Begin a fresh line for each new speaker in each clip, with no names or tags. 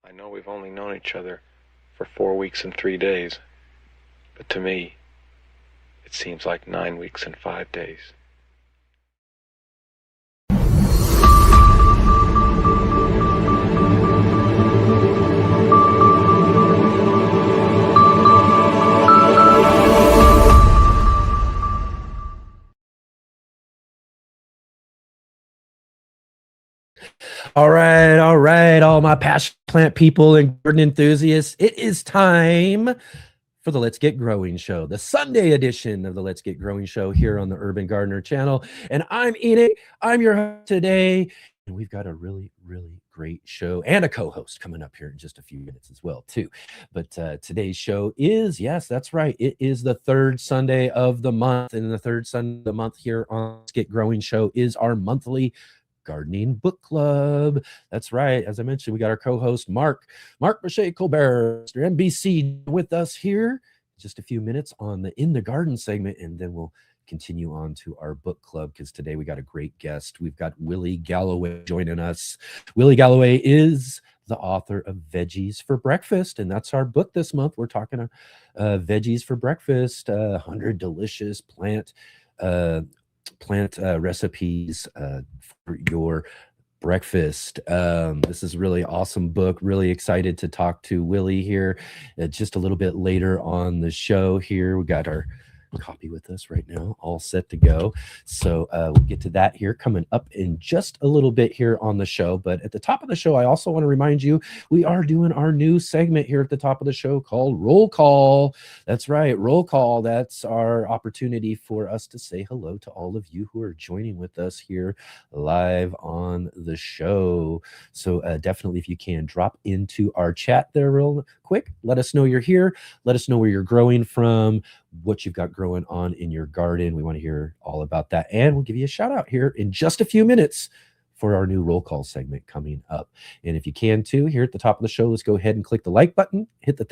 I know we've only known each other for 4 weeks and 3 days, but to me, it seems like 9 weeks and 5 days.
All right, all my passion plant people and garden enthusiasts. It is time for the Let's Get Growing show, the Sunday edition of the Let's Get Growing show here on the Urban Gardener channel. And I'm Enoch. I'm your host today. And we've got a really, really great show and a co-host coming up here in just a few minutes as well, too. But today's show is, yes, that's right. It is the third Sunday of the month. And the third Sunday of the month here on Let's Get Growing show is our monthly gardening book club. That's right. As I mentioned, we got our co-host Mark Boucher Colbert, Mr. NBC, with us here. Just a few minutes on the In the Garden segment, and then we'll continue on to our book club because today we got a great guest. We've got Willi Galloway joining us. Willi Galloway is the author of Veggies for Breakfast, and that's our book this month. We're talking Veggies for Breakfast, 100 delicious plant recipes for your breakfast. This is a really awesome book. Really excited to talk to Willi here just a little bit later on the show here. We got our copy with us right now, all set to go. So we'll get to that here coming up in just a little bit here on the show. But at the top of the show, I also want to remind you, we are doing our new segment here at the top of the show called Roll Call. That's right, Roll Call. That's our opportunity for us to say hello to all of you who are joining with us here live on the show. So definitely, if you can, drop into our chat there real quick. Let us know you're here. Let us know where you're growing from, what you've got growing on in your garden. We want to hear all about that. And we'll give you a shout out here in just a few minutes for our new roll call segment coming up. And if you can too, here at the top of the show, let's go ahead and click the like button, hit the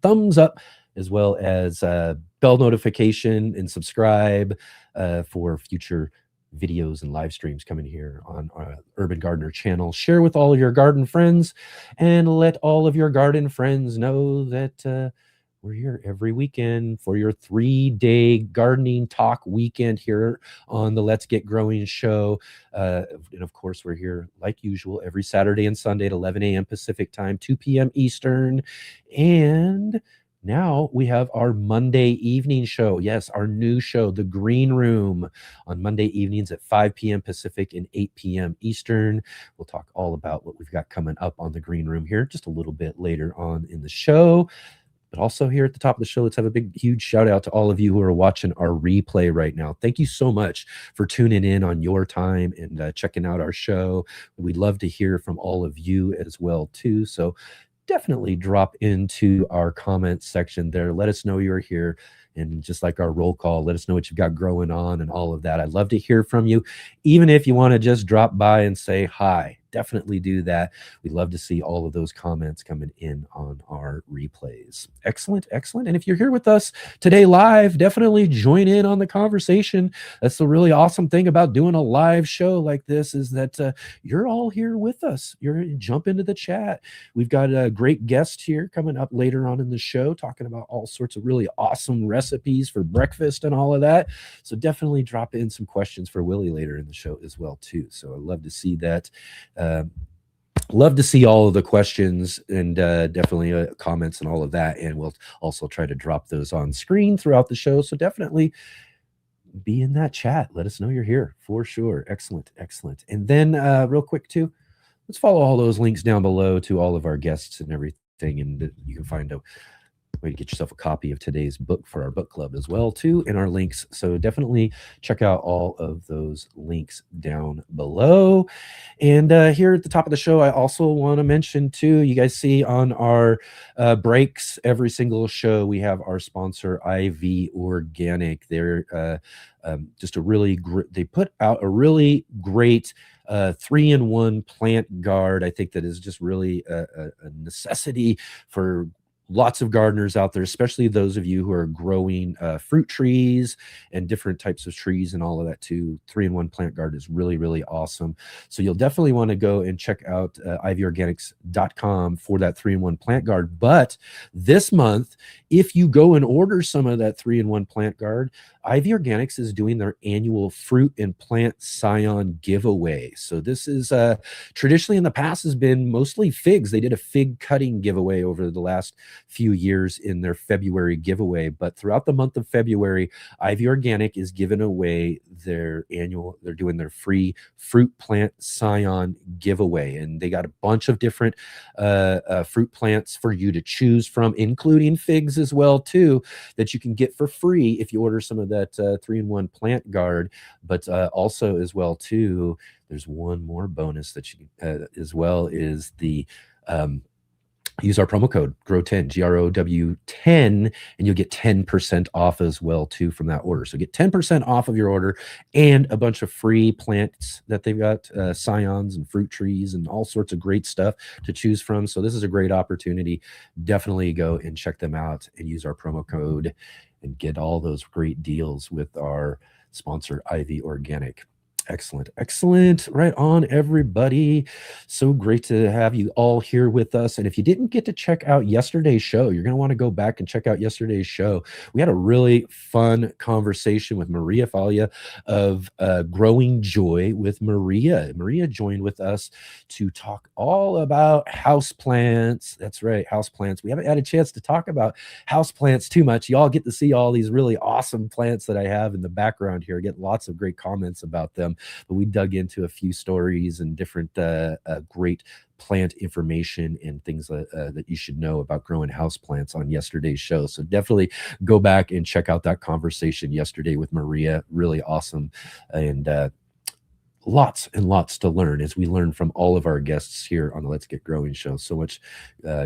thumbs up, as well as bell notification and subscribe for future videos and live streams coming here on our Urban Gardener channel. Share with all of your garden friends and let all of your garden friends know that we're here every weekend for your 3-day gardening talk weekend here on the Let's Get Growing show. And of course, we're here like usual every Saturday and Sunday at 11 a.m. Pacific time, 2 p.m. Eastern. And now we have our Monday evening show. Yes, our new show, The Green Room, on Monday evenings at 5 p.m. Pacific and 8 p.m. Eastern. We'll talk all about what we've got coming up on The Green Room here just a little bit later on in the show. But also here at the top of the show, let's have a big, huge shout out to all of you who are watching our replay right now. Thank you so much for tuning in on your time and checking out our show. We'd love to hear from all of you as well, too. So definitely drop into our comments section there. Let us know you're here. And just like our roll call, let us know what you've got growing on and all of that. I'd love to hear from you. Even if you want to just drop by and say hi, definitely do that. We'd love to see all of those comments coming in on our replays. Excellent, excellent. And if you're here with us today live, definitely join in on the conversation. That's the really awesome thing about doing a live show like this, is that you're all here with us. You're jump into the chat. We've got a great guest here coming up later on in the show, talking about all sorts of really awesome recipes for breakfast and all of that. So definitely drop in some questions for Willi later in the show as well, too. So I'd love to see that. Love to see all of the questions and definitely comments and all of that. And we'll also try to drop those on screen throughout the show. So definitely be in that chat. Let us know you're here for sure. Excellent, excellent. And then real quick too, let's follow all those links down below to all of our guests and everything. And you can find a way to get yourself a copy of today's book for our book club as well, too, in our links. So definitely check out all of those links down below. And here at the top of the show, I also want to mention, too, you guys see on our breaks every single show, we have our sponsor, IV Organic. They're just a really great, they put out a really great 3-in-1 plant guard. I think that is just really a necessity for lots of gardeners out there, especially those of you who are growing fruit trees and different types of trees and all of that too. 3-in-1 Plant Guard is really, really awesome. So you'll definitely want to go and check out ivyorganics.com for that 3-in-1 Plant Guard. But this month, if you go and order some of that 3-in-1 Plant Guard, Ivy Organics is doing their annual fruit and plant scion giveaway. So this is traditionally in the past has been mostly figs. They did a fig cutting giveaway over the last few years in their February giveaway. But throughout the month of February, Ivy Organic is giving away they're doing their free fruit plant scion giveaway. And they got a bunch of different fruit plants for you to choose from, including figs as well too, that you can get for free if you order some of that 3-in-1 Plant Guard. But also as well too, there's one more bonus that you as well is the use our promo code GROW10, GROW10, and you'll get 10% off as well too from that order. So get 10% off of your order and a bunch of free plants that they've got, scions and fruit trees and all sorts of great stuff to choose from. So this is a great opportunity. Definitely go and check them out and use our promo code and get all those great deals with our sponsor, Ivy Organic. Excellent. Excellent. Right on, everybody. So great to have you all here with us. And if you didn't get to check out yesterday's show, you're going to want to go back and check out yesterday's show. We had a really fun conversation with Maria Falia of Growing Joy with Maria. Maria joined with us to talk all about houseplants. That's right, houseplants. We haven't had a chance to talk about houseplants too much. Y'all get to see all these really awesome plants that I have in the background here. I get lots of great comments about them. But we dug into a few stories and different great plant information and things that you should know about growing houseplants on yesterday's show. So definitely go back and check out that conversation yesterday with Maria. Really awesome. And lots and lots to learn as we learn from all of our guests here on the Let's Get Growing show. So much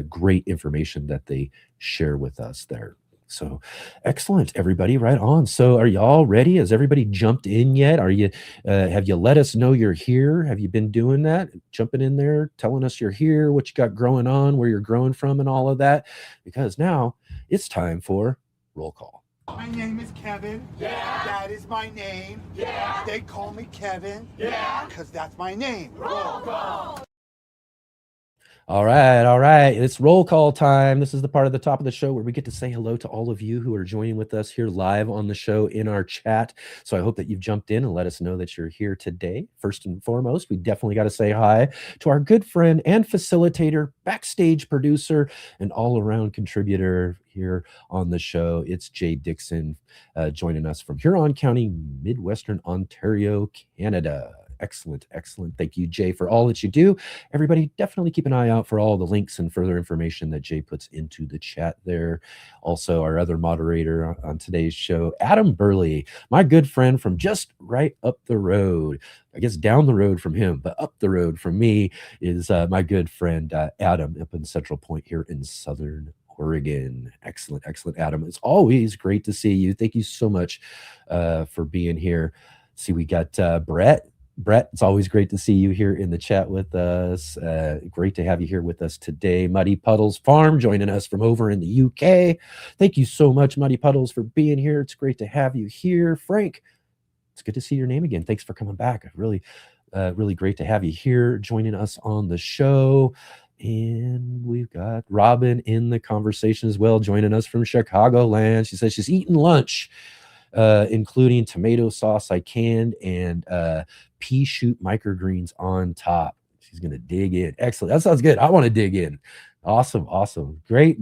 great information that they share with us there. So excellent, everybody. Right on. So are y'all ready? Has everybody jumped in yet? Are you have you let us know you're here? Have you been doing that? Jumping in there, telling us you're here, what you got growing on, where you're growing from, and all of that? Because now it's time for roll call.
My name is Kevin.
Yeah.
That is my name.
Yeah.
They call me Kevin.
Yeah.
Because that's my name.
Roll call.
All right. It's roll call time. This is the part of the top of the show where we get to say hello to all of you who are joining with us here live on the show in our chat. So I hope that you've jumped in and let us know that you're here today. First and foremost, we definitely got to say hi to our good friend and facilitator, backstage producer, and all-around contributor here on the show. It's Jay Dixon joining us from Huron County, Midwestern Ontario, Canada. Excellent. Thank you, Jay, for all that you do. Everybody, definitely keep an eye out for all the links and further information that Jay puts into the chat there. Also, our other moderator on today's show, Adam Burley, my good friend from just right up the road. I guess down the road from him, but up the road from me is my good friend Adam up in Central Point here in Southern Oregon. Excellent, Adam. It's always great to see you. Thank you so much for being here. See, we got Brett, it's always great to see you here in the chat with us. Great to have you here with us today. Muddy Puddles Farm joining us from over in the UK. Thank you so much, Muddy Puddles, for being here. It's great to have you here. Frank, it's good to see your name again. Thanks for coming back. Really great to have you here joining us on the show. And we've got Robin in the conversation as well, joining us from Chicagoland. She says she's eating lunch, including tomato sauce I canned and pea shoot microgreens on top. She's gonna dig in. Excellent. That sounds good. I want to dig in. Awesome. Great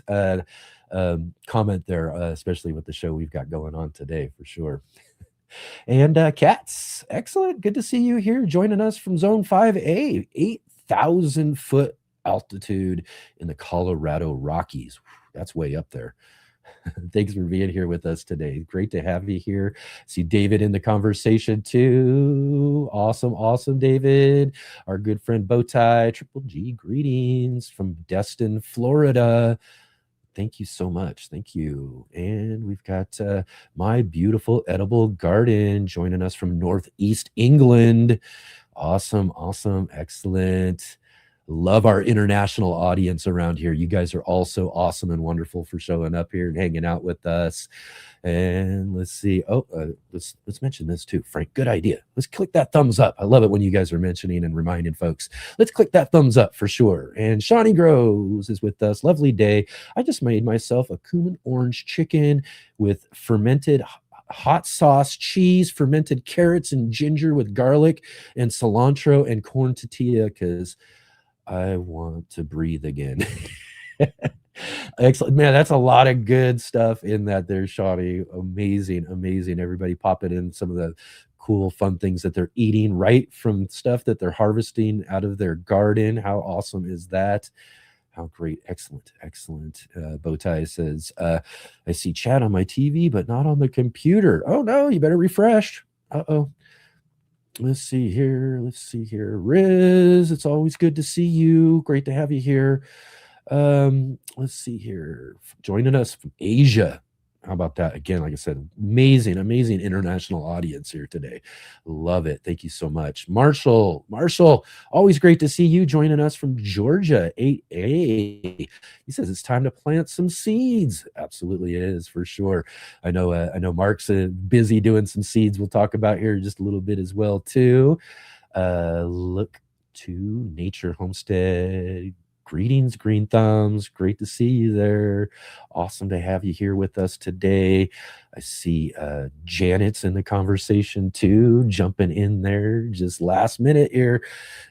comment there, especially with the show we've got going on today for sure. And Cats, excellent. Good to see you here joining us from Zone 5A, 8,000 foot altitude in the Colorado Rockies. That's way up there. Thanks for being here with us today. Great to have you here. See David in the conversation too. Awesome, David. Our good friend Bowtie, Triple G, greetings from Destin, Florida. Thank you so much. Thank you. And we've got My Beautiful Edible Garden joining us from Northeast England. Awesome. Excellent. Love our international audience around here. You guys are all so awesome and wonderful for showing up here and hanging out with us. And let's see. Oh, let's mention this too, Frank. Good idea. Let's click that thumbs up. I love it when you guys are mentioning and reminding folks. Let's click that thumbs up for sure. And Shawnee Groves is with us. Lovely day. I just made myself a cumin orange chicken with fermented hot sauce, cheese, fermented carrots, and ginger with garlic and cilantro and corn tortilla because I want to breathe again. Excellent, man. That's a lot of good stuff in that there, Shawnee. Amazing, amazing. Everybody popping in some of the cool, fun things that they're eating right from stuff that they're harvesting out of their garden. How awesome is that? How great. Excellent, excellent. Bowtie says, I see chat on my TV, but not on the computer. Oh, no, you better refresh. Uh-oh. Let's see here. Let's see here. Riz, it's always good to see you. Great to have you here. Let's see here. Joining us from Asia. How about that? Again, like I said, amazing, amazing international audience here today. Love it. Thank you so much. Marshall, always great to see you joining us from Georgia. 8A. He says it's time to plant some seeds. Absolutely is, for sure. I know Mark's busy doing some seeds we'll talk about here just a little bit as well, too. Look to Nature Homestead. Greetings, Green Thumbs. Great to see you there. Awesome to have you here with us today. I see Janet's in the conversation too, jumping in there just last minute here.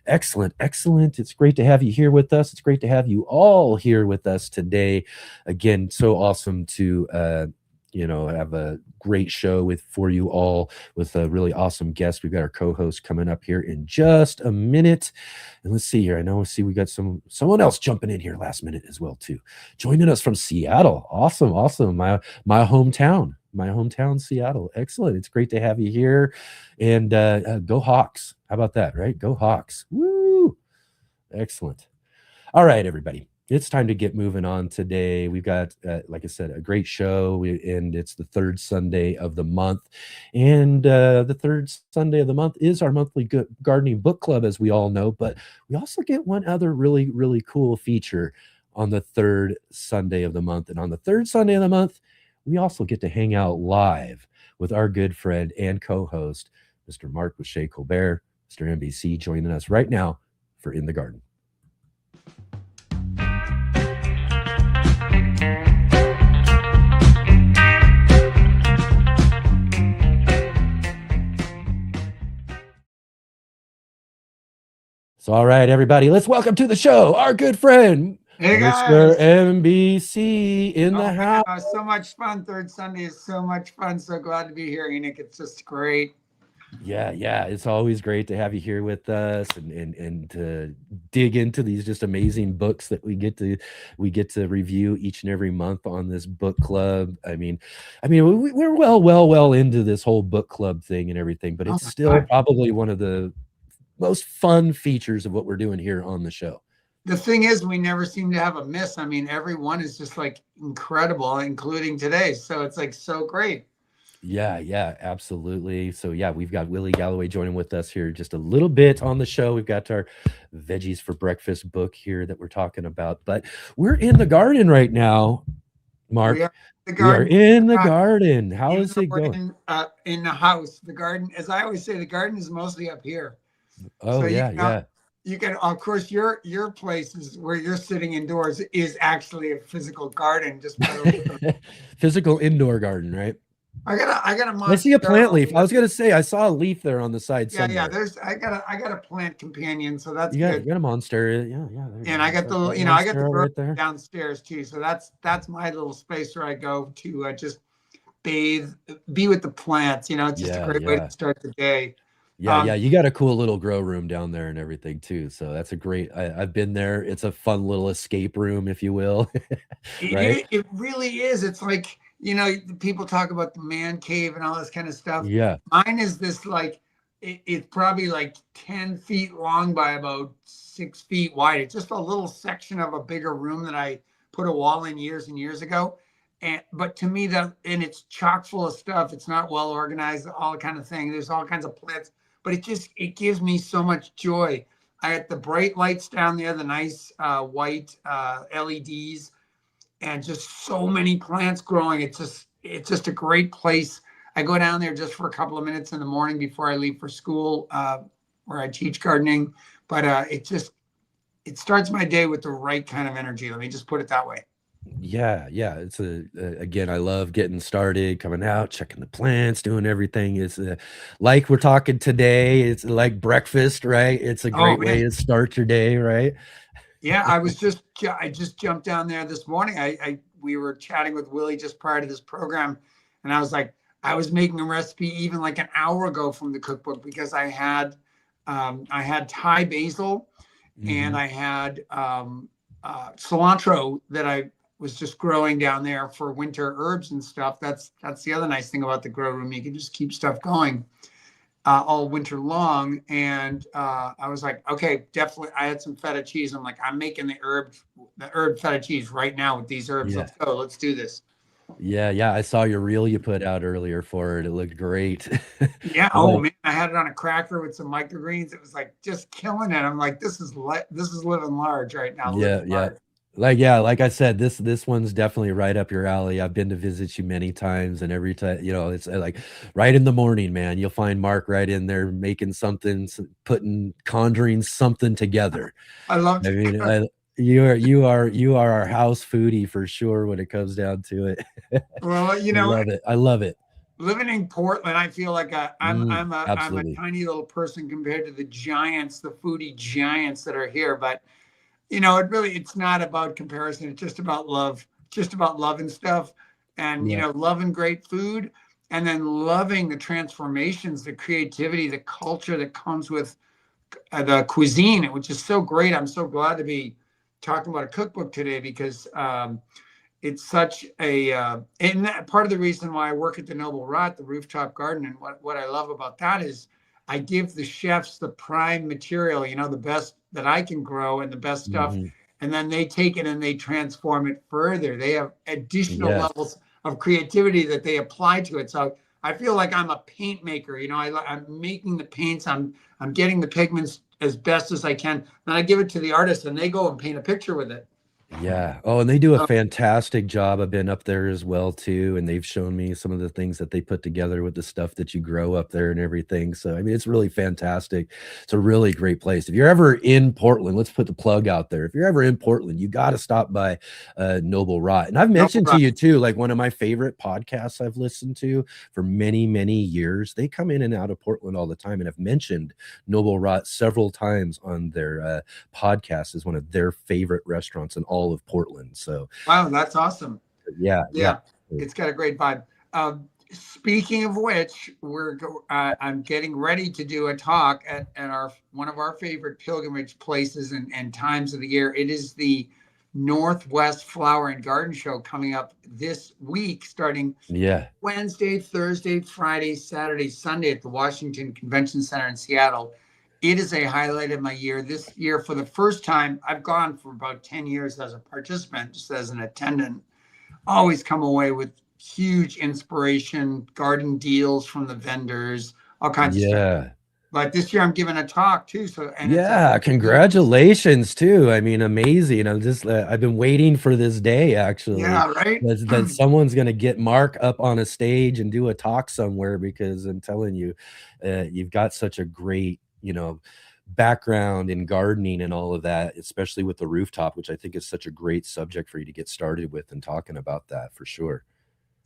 Excellent, excellent. It's great to have you here with us. It's great to have you all here with us today. Again, so awesome to have a great show for you all with a really awesome guest. We've got our co-host coming up here in just a minute. And let's see here. We got someone else jumping in here last minute as well too. Joining us from Seattle. Awesome. My hometown, Seattle. Excellent. It's great to have you here. And go Hawks. How about that, right? Go Hawks. Woo! Excellent. All right, everybody. It's time to get moving on today. We've got, like I said, a great show, and it's the third Sunday of the month. And the third Sunday of the month is our monthly gardening book club, as we all know. But we also get one other really, really cool feature on the third Sunday of the month. And on the third Sunday of the month, we also get to hang out live with our good friend and co-host, Mr. Mark Lachey Colbert, Mr. NBC, joining us right now for In the Garden. So, all right, everybody, let's welcome to the show our good friend,
Hey guys.
Mr. NBC in the house.
Man, so much fun. Third Sunday is so much fun. So glad to be here, Enoch. It's just great.
Yeah, it's always great to have you here with us and to dig into these just amazing books that we get to review each and every month on this book club. I mean, we're well into this whole book club thing and everything, but it's still probably one of the most fun features of what we're doing here on the show.
The thing is, we never seem to have a miss. I mean, every one is just like incredible, including today. So it's like so great.
Yeah, absolutely. So yeah, we've got Willi Galloway joining with us here just a little bit on the show. We've got our Veggies for Breakfast book here that we're talking about, but we're in the garden right now, Mark. We are in the garden. How is it going?
In the house. The garden, as I always say, the garden is mostly up here.
Oh, so yeah.
You can, of course, your place is where you're sitting indoors is actually a physical garden. Just
physical indoor garden, right?
I got a.
I see a plant leaf. I was gonna say I saw a leaf there on the side.
Yeah. I got a plant companion, so that's good.
You got a monster. Yeah.
And I got the I got the right there downstairs too. So that's my little space where I go to just bathe, be with the plants. It's just a great way to start the day.
Yeah, you got a cool little grow room down there and everything too. So that's a great. I've been there. It's a fun little escape room, if you will. Right?
It really is. It's like people talk about the man cave and all this kind of stuff.
Yeah,
mine is this like it's probably like 10 feet long by about 6 feet wide. It's just a little section of a bigger room that I put a wall in years and years ago. But to me, it's chock full of stuff. It's not well organized, all kind of thing. There's all kinds of plants. But it gives me so much joy. I got the bright lights down there, the nice white LEDs, and just so many plants growing. It's just a great place. I go down there just for a couple of minutes in the morning before I leave for school, where I teach gardening. But it starts my day with the right kind of energy. Let me just put it that way.
Yeah, yeah. It's again, I love getting started, coming out, checking the plants, doing everything. It's like we're talking today. It's like breakfast, right? It's a
Oh
great way
man,
to start your day, right?
yeah. I just jumped down there this morning. We were chatting with Willie just prior to this program, and I was like, I was making a recipe even like an hour ago from the cookbook because I had Thai basil and
Hmm.
I had cilantro that I was just growing down there for winter herbs and stuff. That's the other nice thing about the grow room. You can just keep stuff going all winter long. And I was like, okay, definitely. I had some feta cheese. I'm like, I'm making the herb feta cheese right now with these herbs.
Yeah.
Let's go. Let's do this.
Yeah, yeah. I saw your reel you put out earlier for it. It looked great.
Yeah.
I'm
Oh
like,
man, I had it on a cracker with some microgreens. It was like just killing it. I'm like, this is living large right now.
yeah,
Living
yeah.
large.
Like, yeah, like I said, this one's definitely right up your alley. I've been to visit you many times, and every time, it's like right in the morning, man. You'll find Mark right in there making something, conjuring something together.
I loved
I
it.
mean, you are our house foodie for sure when it comes down to it. I
Well,
love it. I love it.
living in Portland, I feel like I'm a
Absolutely.
tiny little person compared to the giants, the foodie giants that are here. But it's not about comparison. It's just about love, just about loving stuff, and
Yeah.
loving great food, and then loving the transformations, the creativity, the culture that comes with the cuisine, which is so great. I'm so glad to be talking about a cookbook today because it's such a and that, part of the reason why I work at the Noble Rot, the rooftop garden, and what I love about that is I give the chefs the prime material, the best that I can grow and the best stuff,
Mhm.
and then they take it and they transform it further. They have additional
Yes.
levels of creativity that they apply to it. So I feel like I'm a paint maker. I'm making the paints. I'm getting the pigments as best as I can. Then I give it to the artist, and they go and paint a picture with it.
Yeah. Oh, and they do a fantastic job. I've been up there as well too, and they've shown me some of the things that they put together with the stuff that you grow up there and everything. So, I mean, it's really fantastic. It's a really great place. If you're ever in Portland, let's put the plug out there. If you're ever in Portland, you got to stop by Noble Rot. And I've
No,
mentioned to you too, like one of my favorite podcasts I've listened to for many, many years. They come in and out of Portland all the time, and I've mentioned Noble Rot several times on their podcast as one of their favorite restaurants in all of Portland. So
wow, that's awesome.
yeah, yeah.
Yeah, it's got a great vibe. Speaking of which, I'm getting ready to do a talk at our one of our favorite pilgrimage places and times of the year. It is the Northwest Flower and Garden Show coming up this week, starting
Yeah.
Wednesday, Thursday, Friday, Saturday, Sunday at the Washington Convention Center in Seattle. It is a highlight of my year. This year, for the first time, I've gone for about 10 years as a participant, just as an attendant. Always come away with huge inspiration, garden deals from the vendors, all kinds of stuff.
Yeah.
But this year I'm giving a talk too. So, and it's a
Yeah, congratulations too. I mean, amazing. I've been waiting for this day actually.
yeah, right.
That someone's gonna get Mark up on a stage and do a talk somewhere because I'm telling you, you've got such a great, background in gardening and all of that, especially with the rooftop, which I think is such a great subject for you to get started with and talking about that for sure.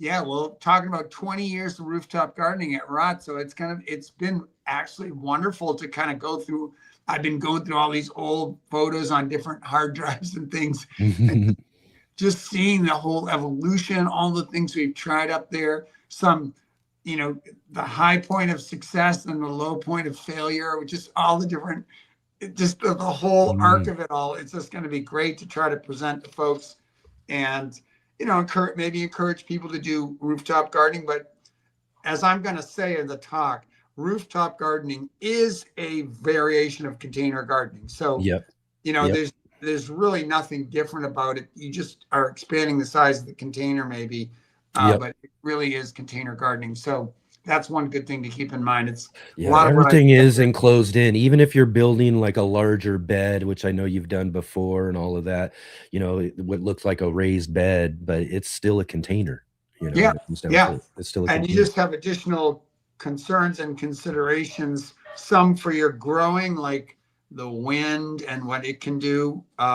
Yeah, well, talking about 20 years of rooftop gardening at Rot, so it's been actually wonderful to kind of go through. I've been going through all these old photos on different hard drives and things, and just seeing the whole evolution, all the things we've tried up there, some, the high point of success and the low point of failure, just all the different, just the whole arc
Mm,
of it all. It's just going to be great to try to present to folks and, encourage people to do rooftop gardening. But as I'm going to say in the talk, rooftop gardening is a variation of container gardening. So,
yep. Yep.
there's really nothing different about it. You just are expanding the size of the container, maybe,
Yep.
but it really is container gardening. So that's one good thing to keep in mind. It's a
Yeah,
lot of what
everything is enclosed in. Even if you're building like a larger bed, which I know you've done before and all of that, what looks like a raised bed, but it's still a container,
Yeah,
when it comes down
yeah.
to it. It's still a
And you
container.
just have additional concerns and considerations, some for your growing, like the wind and what it can do,
Yeah,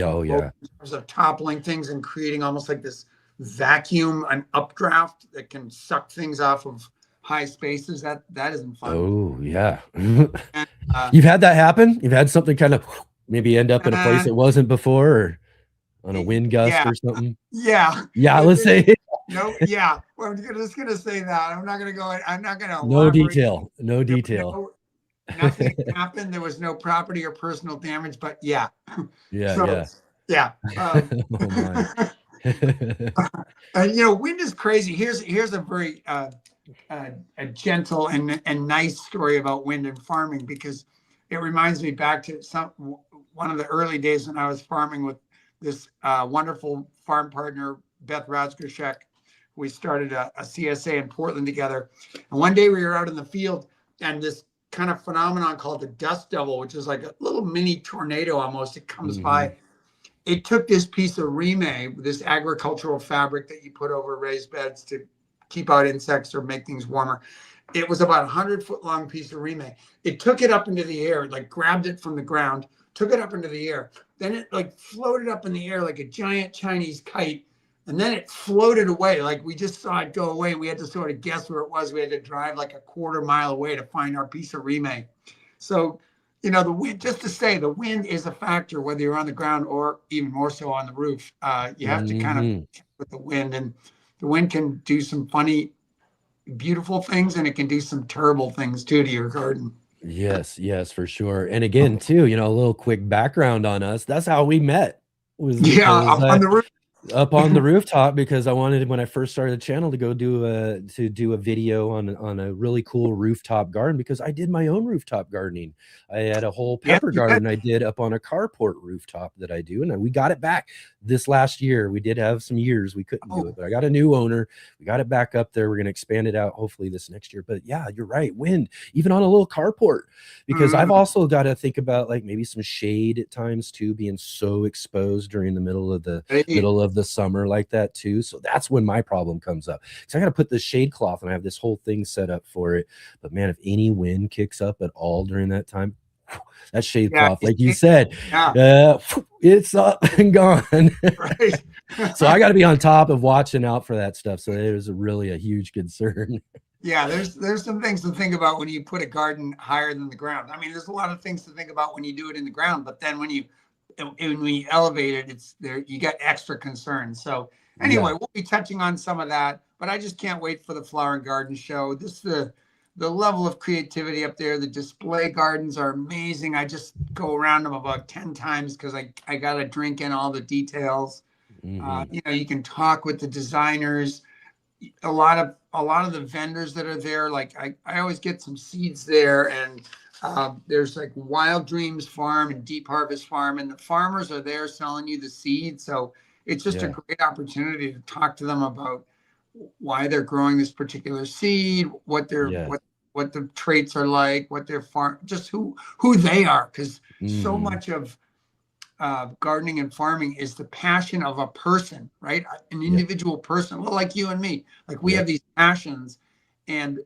oh
both
yeah.
in terms of toppling things and creating almost like this vacuum, an updraft that can suck things off of high spaces. That isn't fun.
Oh yeah.
And,
You've had that happen? You've had something kind of maybe end up in a place it wasn't before, or on a wind gust
yeah,
or something?
yeah.
Yeah, let's say
No, yeah. Well, I'm just gonna say that. I'm not gonna go. I'm not gonna
no
elaborate.
detail. No
There was
detail.
nothing happened. There was no property or personal damage, but yeah.
Yeah,
So
yeah.
yeah.
Oh my.
And wind is crazy. Here's a very a gentle and nice story about wind and farming, because it reminds me back to one of the early days when I was farming with this wonderful farm partner, Beth Razgrashek. We started a CSA in Portland together. And one day we were out in the field, and this kind of phenomenon called the dust devil, which is like a little mini tornado almost. It comes by. It took this piece of rime, this agricultural fabric that you put over raised beds to keep out insects or make things warmer. It was about a 100-foot long piece of rime. It took it up into the air, like grabbed it from the ground, took it up into the air. Then it like floated up in the air like a giant Chinese kite. And then it floated away. Like we just saw it go away. We had to sort of guess where it was. We had to drive like a quarter mile away to find our piece of rime. So, the wind, just to say, the wind is a factor, whether you're on the ground or even more so on the roof. You have to kind of with the wind, and the wind can do some funny, beautiful things, and it can do some terrible things too to your garden.
Yes, yes, for sure. And again, too, a little quick background on us. That's how we met, was
Yeah,
because
on the roof.
up on the rooftop, because I wanted, when I first started the channel, to go do a video on a really cool rooftop garden, because I did my own rooftop gardening. I had a whole pepper garden I did up on a carport rooftop that I do, and we got it back this last year. We did have some years we couldn't do it, but I got a new owner. We got it back up there. We're going to expand it out hopefully this next year. But yeah, you're right, wind, even on a little carport, because I've also got to think about like maybe some shade at times too, being so exposed during the middle of the summer like that too. So that's when my problem comes up. So I got to put the shade cloth, and I have this whole thing set up for it. But man, if any wind kicks up at all during that time, that shade cloth, like you said, it's up and gone.
Right.
So I got to be on top of watching out for that stuff. So it is really a huge concern.
Yeah, there's some things to think about when you put a garden higher than the ground. I mean, there's a lot of things to think about when you do it in the ground, but then when you elevate it, it's there, you get extra concerns. So anyway, we'll be touching on some of that, but I just can't wait for the flower and garden show. This the level of creativity up there. The display gardens are amazing. I just go around them about 10 times because I got to drink in all the details. You can talk with the designers. A lot of the vendors that are there, like I always get some seeds there, and there's like Wild Dreams Farm and Deep Harvest Farm, and the farmers are there selling you the seed. So it's just a great opportunity to talk to them about why they're growing this particular seed, what what the traits are like, what their farm, just who they are, because so much of gardening and farming is the passion of a person, right? An individual person, well, like you and me. Like we have these passions, and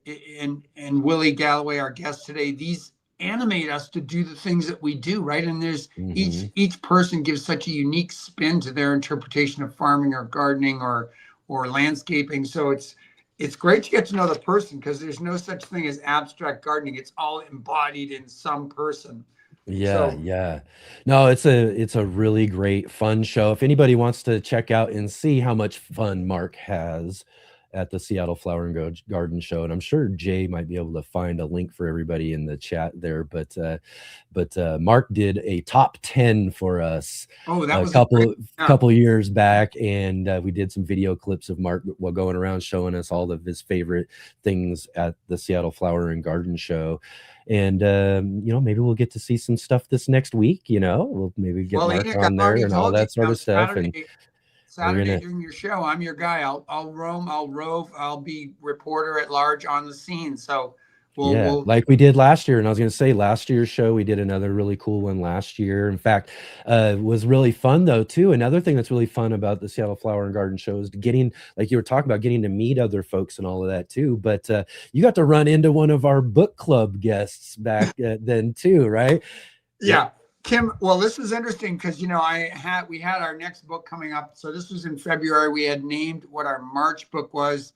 Willi Galloway, our guest today, these animate us to do the things that we do, right? And there's each person gives such a unique spin to their interpretation of farming or gardening or landscaping. So it's great to get to know the person, because there's no such thing as abstract gardening. It's all embodied in some person.
Yeah. No, it's a really great fun show. If anybody wants to check out and see how much fun Mark has at the Seattle Flower and Garden Show, and I'm sure Jay might be able to find a link for everybody in the chat there, but Mark did a top 10 for us a couple years back, and we did some video clips of Mark while going around showing us all of his favorite things at the Seattle Flower and Garden Show. And maybe we'll get to see some stuff this next week. We'll maybe get Mark on there and all that sort of stuff.
Saturday during your show, I'm your guy. I'll roam, I'll rove, I'll be reporter at large on the scene. So we'll
like we did last year. And I was going to say, last year's show, we did another really cool one last year. In fact, was really fun though too. Another thing that's really fun about the Seattle Flower and Garden show is getting, like you were talking about, getting to meet other folks and all of that too. But you got to run into one of our book club guests back then too, right?
Yeah. Kim, well, this was interesting because, you know, we had our next book coming up. So this was in February. We had named what our March book was.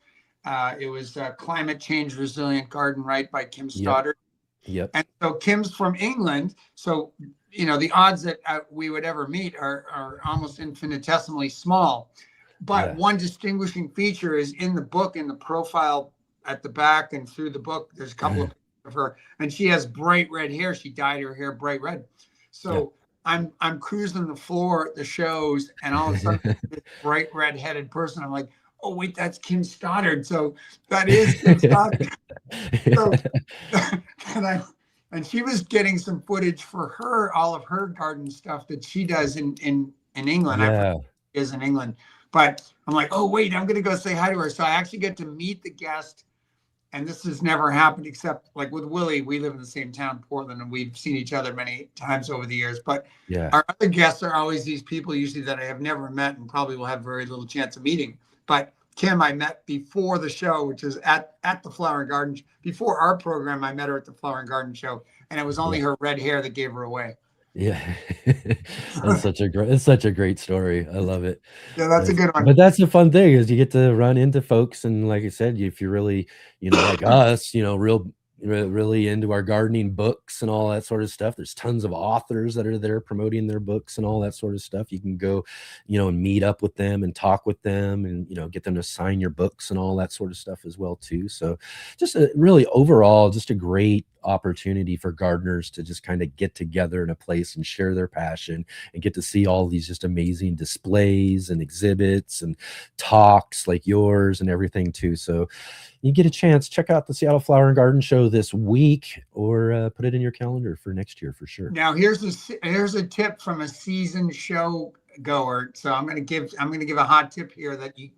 It was Climate Change Resilient Garden, right, by Kim Stoddard.
Yep.
And so Kim's from England. So, you know, the odds that we would ever meet are almost infinitesimally small. But one distinguishing feature is in the book, in the profile at the back and through the book, there's a couple of pictures of her. And she has bright red hair. She dyed her hair bright red. So I'm cruising the floor at the shows, and all of a sudden, this bright red-headed person, I'm like, oh, wait, that's Kim Stoddard. So that is Kim Stoddard. So, and she was getting some footage for her, all of her garden stuff that she does in England.
Yeah.
Is in England. But I'm like, oh, wait, I'm going to go say hi to her. So I actually get to meet the guest. And this has never happened except like with Willie, we live in the same town, Portland, and we've seen each other many times over the years. But our other guests are always these people usually that I have never met and probably will have very little chance of meeting. But Kim, I met before the show, which is at the Flower and Garden. Before our program, I met her at the Flower and Garden show. And it was only her red hair that gave her away.
Yeah. It's such a great story. I love it.
Yeah, that's a good one.
But that's the fun thing is you get to run into folks, and like I said, if you're really, you know, like us, you know, really into our gardening books and all that sort of stuff. There's tons of authors that are there promoting their books and all that sort of stuff. You can go, you know, and meet up with them and talk with them and, you know, get them to sign your books and all that sort of stuff as well too. So just really overall, just a great opportunity for gardeners to just kind of get together in a place and share their passion and get to see all these just amazing displays and exhibits and talks like yours and everything too. So you get a chance, check out the Seattle Flower and Garden Show this week, or put it in your calendar for next year for sure.
Now here's a tip from a seasoned show goer. So I'm going to give a hot tip here that you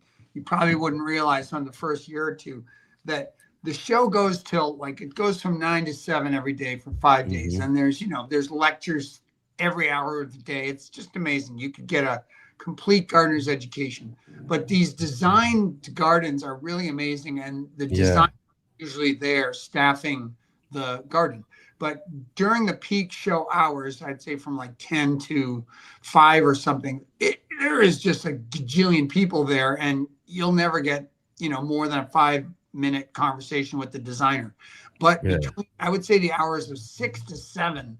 probably wouldn't realize from the first year or two, that the show goes till it goes from 9 to 7 every day for 5 days. And there's lectures every hour of the day. It's just amazing. You could get a complete gardener's education, but these designed gardens are really amazing. And the design usually there staffing the garden, but during the peak show hours, I'd say from like 10 to 5 or something, there is just a gajillion people there, and you'll never get, more than a 5-minute conversation with the designer. But between, I would say the hours of 6 to 7,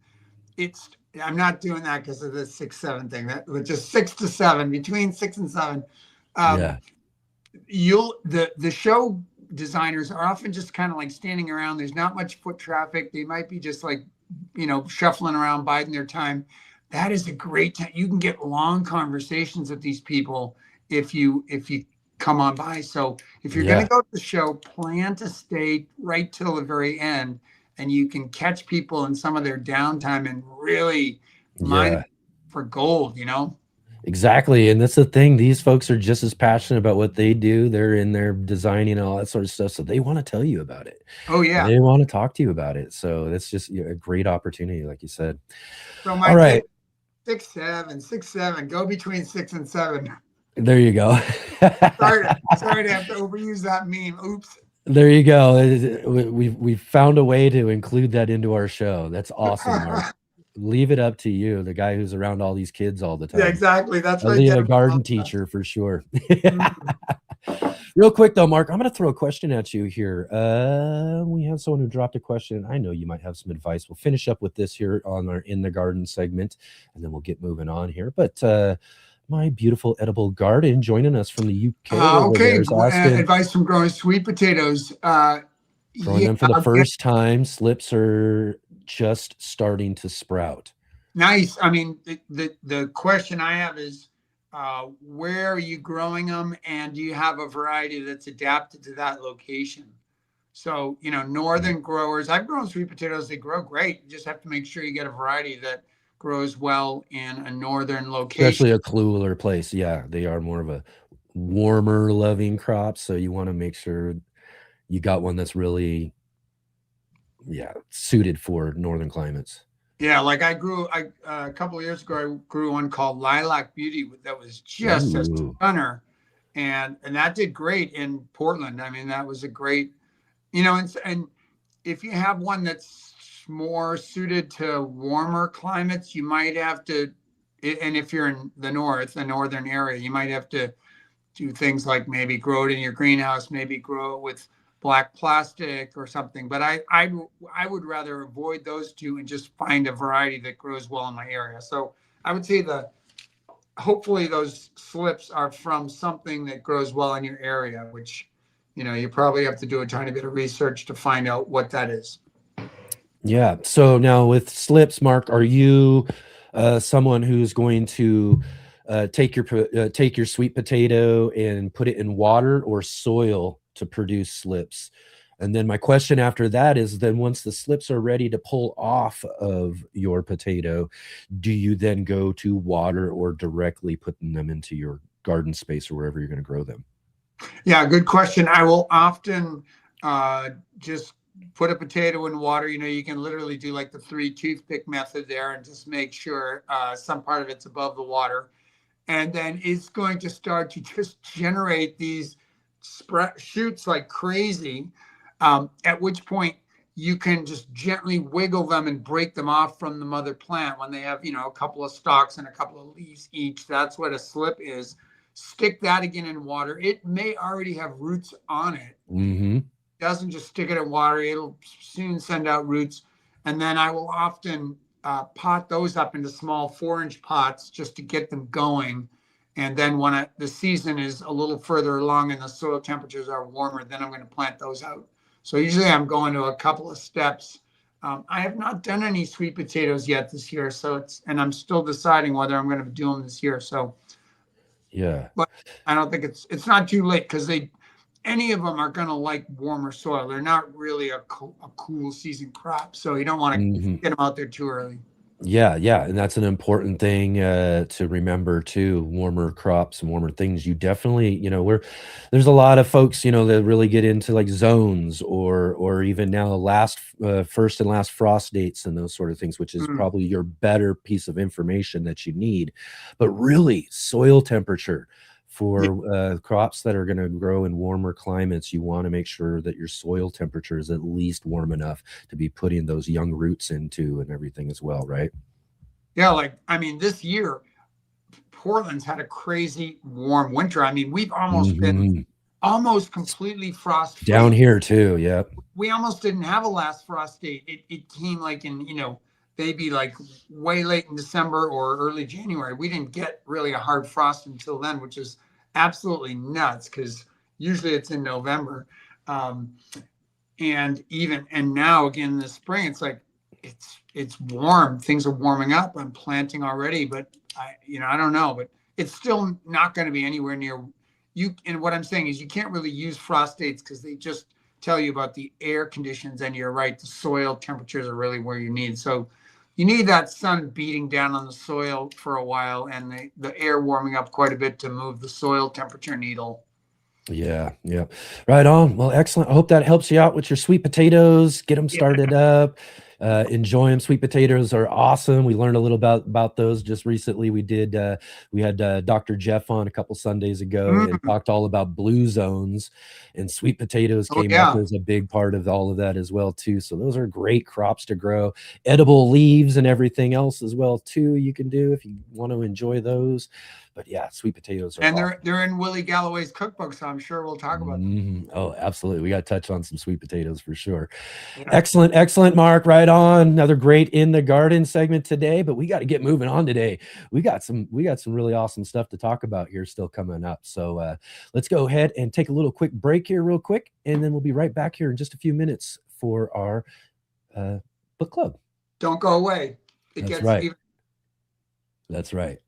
I'm not doing that because of the 6-7 thing. That was just 6 to 7, between 6 and 7. The show designers are often just kind of like standing around. There's not much foot traffic. They might be just like, shuffling around, biding their time. That is a great time. You can get long conversations with these people if you come on by. So if you're going to go to the show, plan to stay right till the very end, and you can catch people in some of their downtime and really mine for gold,
Exactly. And that's the thing. These folks are just as passionate about what they do. They're in there designing and all that sort of stuff. So they want to tell you about it.
Oh, yeah.
They want to talk to you about it. So that's just a great opportunity, like you said.
So my
all right.
6, 7, go between 6 and 7.
There you go.
Sorry to have to overuse that meme. Oops.
There you go. We've found a way to include that into our show. That's awesome, Mark. Leave it up to you, the guy who's around all these kids all the time.
Yeah, exactly. That's
right. A garden teacher for sure. Real quick though, Mark, I'm going to throw a question at you here. We have someone who dropped a question. I know you might have some advice. We'll finish up with this here on our In the Garden segment, and then we'll get moving on here. But my beautiful edible garden joining us from the UK.
Okay, advice from growing sweet potatoes.
Growing them for the first time. Slips are just starting to sprout.
Nice. I mean, the question I have is, where are you growing them, and do you have a variety that's adapted to that location? So, northern growers, I've grown sweet potatoes. They grow great. You just have to make sure you get a variety that grows well in a northern location.
Especially a cooler place. Yeah, they are more of a warmer loving crop. So you want to make sure you got one that's really, suited for northern climates.
Yeah, like a couple of years ago, I grew one called Lilac Beauty that was just a stunner, and that did great in Portland. I mean, that was a great, and if you have one that's more suited to warmer climates, you might have to, and if you're in the northern area, you might have to do things like maybe grow it in your greenhouse, maybe grow it with black plastic or something. But I would rather avoid those two and just find a variety that grows well in my area. So I would say hopefully those slips are from something that grows well in your area, which, you probably have to do a tiny bit of research to find out what that is.
Yeah. So now with slips, Mark, are you someone who's going to take your sweet potato and put it in water or soil to produce slips? And then my question after that is, then once the slips are ready to pull off of your potato, do you then go to water or directly putting them into your garden space or wherever you're going to grow them?
Yeah, good question. I will often just put a potato in water. You can literally do like the 3 toothpick method there and just make sure some part of it's above the water. And then it's going to start to just generate these shoots like crazy, at which point you can just gently wiggle them and break them off from the mother plant when they have, a couple of stalks and a couple of leaves each. That's what a slip is. Stick that again in water. It may already have roots on it.
Mm-hmm.
It doesn't just stick it in water. It'll soon send out roots. And then I will often pot those up into small 4-inch pots just to get them going. And then when the season is a little further along and the soil temperatures are warmer, then I'm going to plant those out. So usually I'm going to a couple of steps. I have not done any sweet potatoes yet this year. And I'm still deciding whether I'm going to do them this year. So
yeah,
but I don't think it's not too late, because any of them are going to like warmer soil. They're not really a cool season crop. So you don't want to get them out there too early.
Yeah. And that's an important thing to remember too. Warmer crops and warmer things. You definitely, there's a lot of folks, that really get into like zones or even now first and last frost dates and those sort of things, which is probably your better piece of information that you need. But really, soil temperature for crops that are going to grow in warmer climates, you want to make sure that your soil temperature is at least warm enough to be putting those young roots into and everything as well, right?
Yeah, this year, Portland's had a crazy warm winter. I mean, we've almost been almost completely frost-free.
Down here too, yeah.
We almost didn't have a last frost date. It came like in, maybe like way late in December or early January. We didn't get really a hard frost until then, which is absolutely nuts, because usually it's in November. And now again in the spring, it's like it's warm. Things are warming up. I'm planting already, but I don't know, but it's still not going to be anywhere near you. And what I'm saying is you can't really use frost dates because they just tell you about the air conditions, and you're right, the soil temperatures are really where you need. So you need that sun beating down on the soil for a while, and the air warming up quite a bit to move the soil temperature needle.
Yeah. Right on. Well, excellent. I hope that helps you out with your sweet potatoes. Get them started up. Enjoy them. Sweet potatoes are awesome. We learned a little about those just recently. We had Dr. Jeff on a couple Sundays ago and talked all about blue zones, and sweet potatoes came up as a big part of all of that as well too. So those are great crops to grow. Edible leaves and everything else as well too, you can do if you want to enjoy those. But yeah, sweet potatoes are awesome.
They're in Willi Galloway's cookbook, so I'm sure we'll talk about them.
Oh, absolutely. We got to touch on some sweet potatoes for sure. Yeah. Excellent, Mark. Right on. Another great in the garden segment today, but we got to get moving on today. We got some really awesome stuff to talk about here still coming up. So let's go ahead and take a little quick break here real quick, and then we'll be right back here in just a few minutes for our book club.
Don't go away.
That's right. That's right.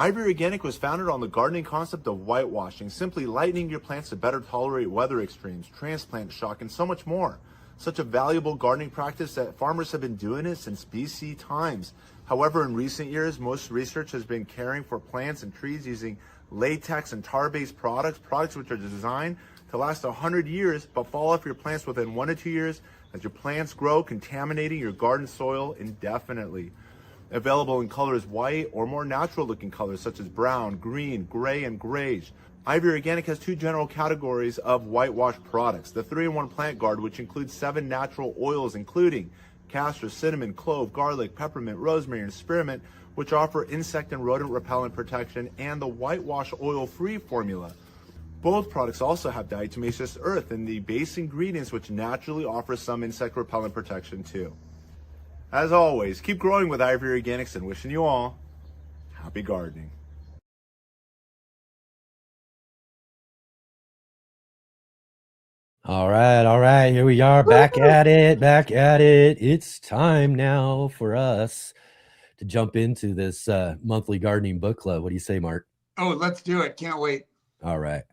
Ivy Organic was founded on the gardening concept of whitewashing, simply lightening your plants to better tolerate weather extremes, transplant shock, and so much more. Such a valuable gardening practice that farmers have been doing it since BC times. However, in recent years, most research has been caring for plants and trees using latex and tar-based products which are designed to last 100 years but fall off your plants within 1 to 2 years as your plants grow, contaminating your garden soil indefinitely. Available in colors white or more natural looking colors such as brown, green, gray, and grayish. Ivy Organic has 2 general categories of whitewash products. The 3-in-1 Plant Guard, which includes 7 natural oils including castor, cinnamon, clove, garlic, peppermint, rosemary, and spearmint, which offer insect and rodent repellent protection, and the whitewash oil-free formula. Both products also have diatomaceous earth in the base ingredients, which naturally offer some insect repellent protection too. As always, keep growing with Ivy Organics and wishing you all happy gardening.
All right. Here we are back at it. It's time now for us to jump into this monthly gardening book club. What do you say, Mark?
Oh, let's do it. Can't wait.
All right.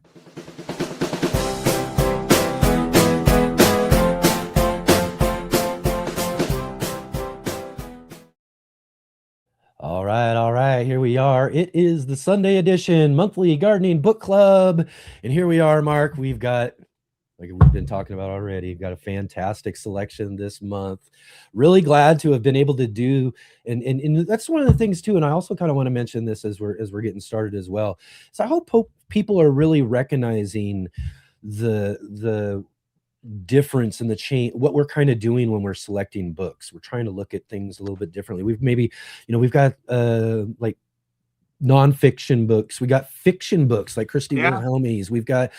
All right. Here we are. It is the Sunday edition monthly gardening book club. And here we are, Mark. We've got, like we've been talking about already, got a fantastic selection this month. Really glad to have been able to do, and that's one of the things too. And I also kind of want to mention this as we're getting started as well. So I hope people are really recognizing the difference in the chain, what we're kind of doing when we're selecting books. We're trying to look at things a little bit differently. We've got like nonfiction books. We got fiction books like Christy Wilhelmy's. We've got,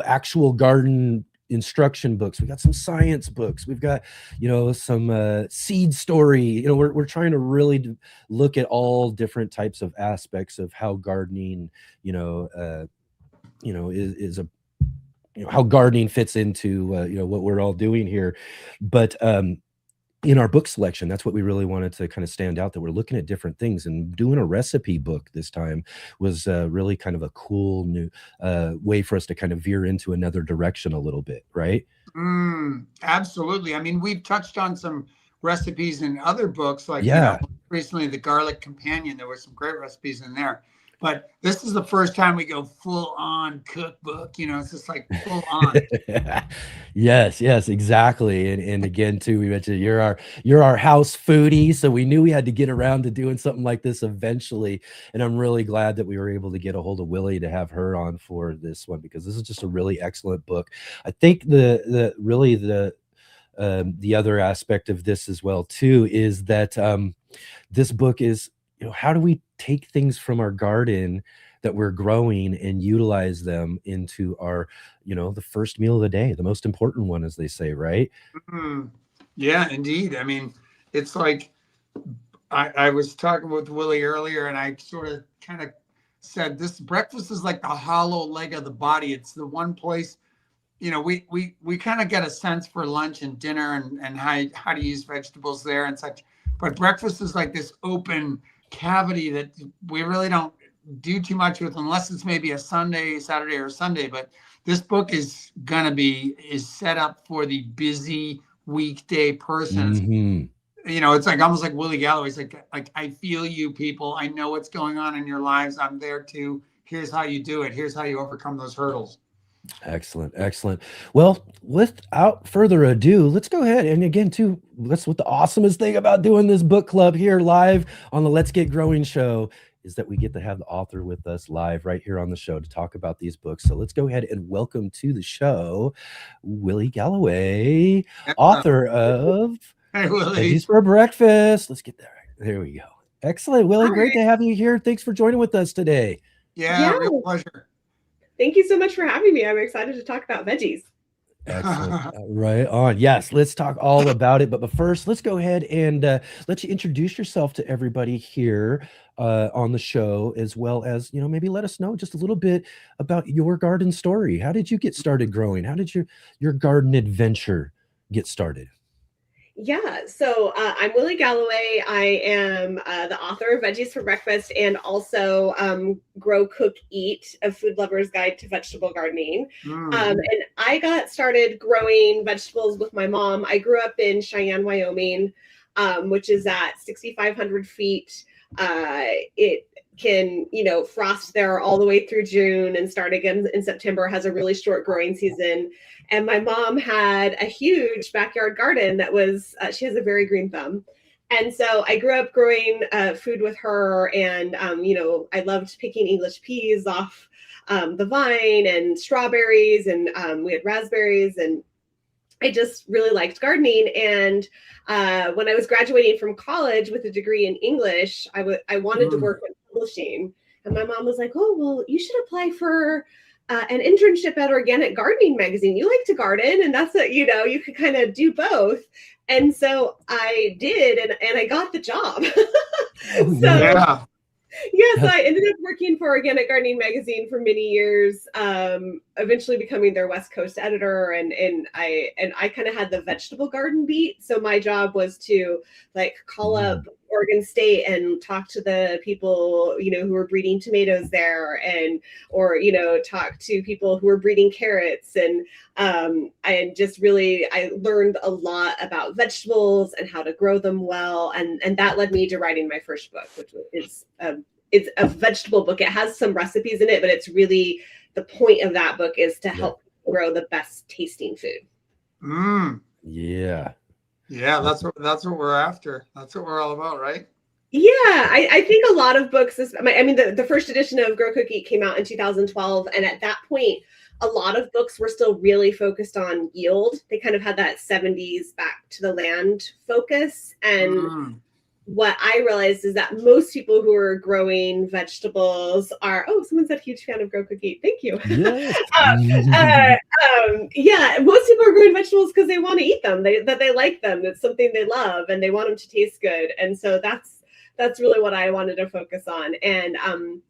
actual garden instruction books. We got some science books. We've got, some seed story. We're trying to really look at all different types of aspects of how gardening, is a, how gardening fits into, what we're all doing here. But in our book selection, that's what we really wanted to kind of stand out, that we're looking at different things, and doing a recipe book this time was really kind of a cool new way for us to kind of veer into another direction a little bit, right?
Absolutely. I mean, we've touched on some recipes in other books, like recently the Garlic Companion. There were some great recipes in there. But this is the first time we go full on cookbook. It's just like full on.
Yes, exactly. And again, too, we mentioned you're our house foodie, so we knew we had to get around to doing something like this eventually. And I'm really glad that we were able to get a hold of Willi to have her on for this one, because this is just a really excellent book. I think the other aspect of this as well too is that this book is, how do we take things from our garden that we're growing and utilize them into our, the first meal of the day, the most important one, as they say, right?
Yeah, indeed. I mean, it's like I was talking with Willi earlier, and I sort of kind of said this breakfast is like the hollow leg of the body. It's the one place, we kind of get a sense for lunch and dinner and how to use vegetables there and such. But breakfast is like this open cavity that we really don't do too much with, unless it's maybe a Saturday or Sunday. But this book is set up for the busy weekday person. It's like almost like Willi Galloway. It's like I feel you, people. I know what's going on in your lives. I'm there too. Here's how you do it. Here's how you overcome those hurdles.
Excellent. Well, without further ado, let's go ahead. And again, too, that's what the awesomest thing about doing this book club here live on the Let's Get Growing show is that we get to have the author with us live right here on the show to talk about these books. So let's go ahead and welcome to the show, Willi Galloway, author of Veggies for Breakfast. Let's get there. There we go. Excellent. Willi, great to have you here. Thanks for joining with us today.
Yeah. Real pleasure.
Thank you so much for having me. I'm excited to talk about veggies.
Excellent. Right on. Yes, let's talk all about it. But first, let's go ahead and let you introduce yourself to everybody here on the show, as well as, maybe let us know just a little bit about your garden story. How did you get started growing? How did your garden adventure get started?
Yeah, so I'm Willi Galloway. I am the author of Veggies for Breakfast and also Grow, Cook, Eat, A Food Lover's Guide to Vegetable Gardening. And I got started growing vegetables with my mom. I grew up in Cheyenne, Wyoming, which is at 6,500 feet. It can, frost there all the way through June and start again in September, has a really short growing season. And my mom had a huge backyard garden that was, she has a very green thumb. And so I grew up growing food with her. And, I loved picking English peas off the vine and strawberries. And we had raspberries. And I just really liked gardening. And when I was graduating from college with a degree in English, I wanted to work in publishing. And my mom was like, oh, well, you should apply for an internship at Organic Gardening Magazine. You like to garden, and that's what, you could kind of do both. And so I did, and I got the job. So I ended up working for Organic Gardening Magazine for many years, eventually becoming their West Coast editor. And I kind of had the vegetable garden beat. So my job was to call up Oregon State and talk to the people, who were breeding tomatoes there, or talk to people who were breeding carrots. And just really, I learned a lot about vegetables and how to grow them well. And that led me to writing my first book, which is it's a vegetable book. It has some recipes in it, but it's really, the point of that book is to help grow the best tasting food.
Yeah.
Yeah, that's what we're after. That's what we're all about, right?
Yeah, I think a lot of books, the first edition of Grow, Cook, Eat came out in 2012. And at that point, a lot of books were still really focused on yield. They kind of had that 70s back to the land focus. And what I realized is that most people who are growing vegetables are, someone said huge fan of Grow, Cook, Eat. Thank you.
Yes.
Most people are growing vegetables because they want to eat them, that they like them. It's something they love and they want them to taste good. And so that's really what I wanted to focus on. And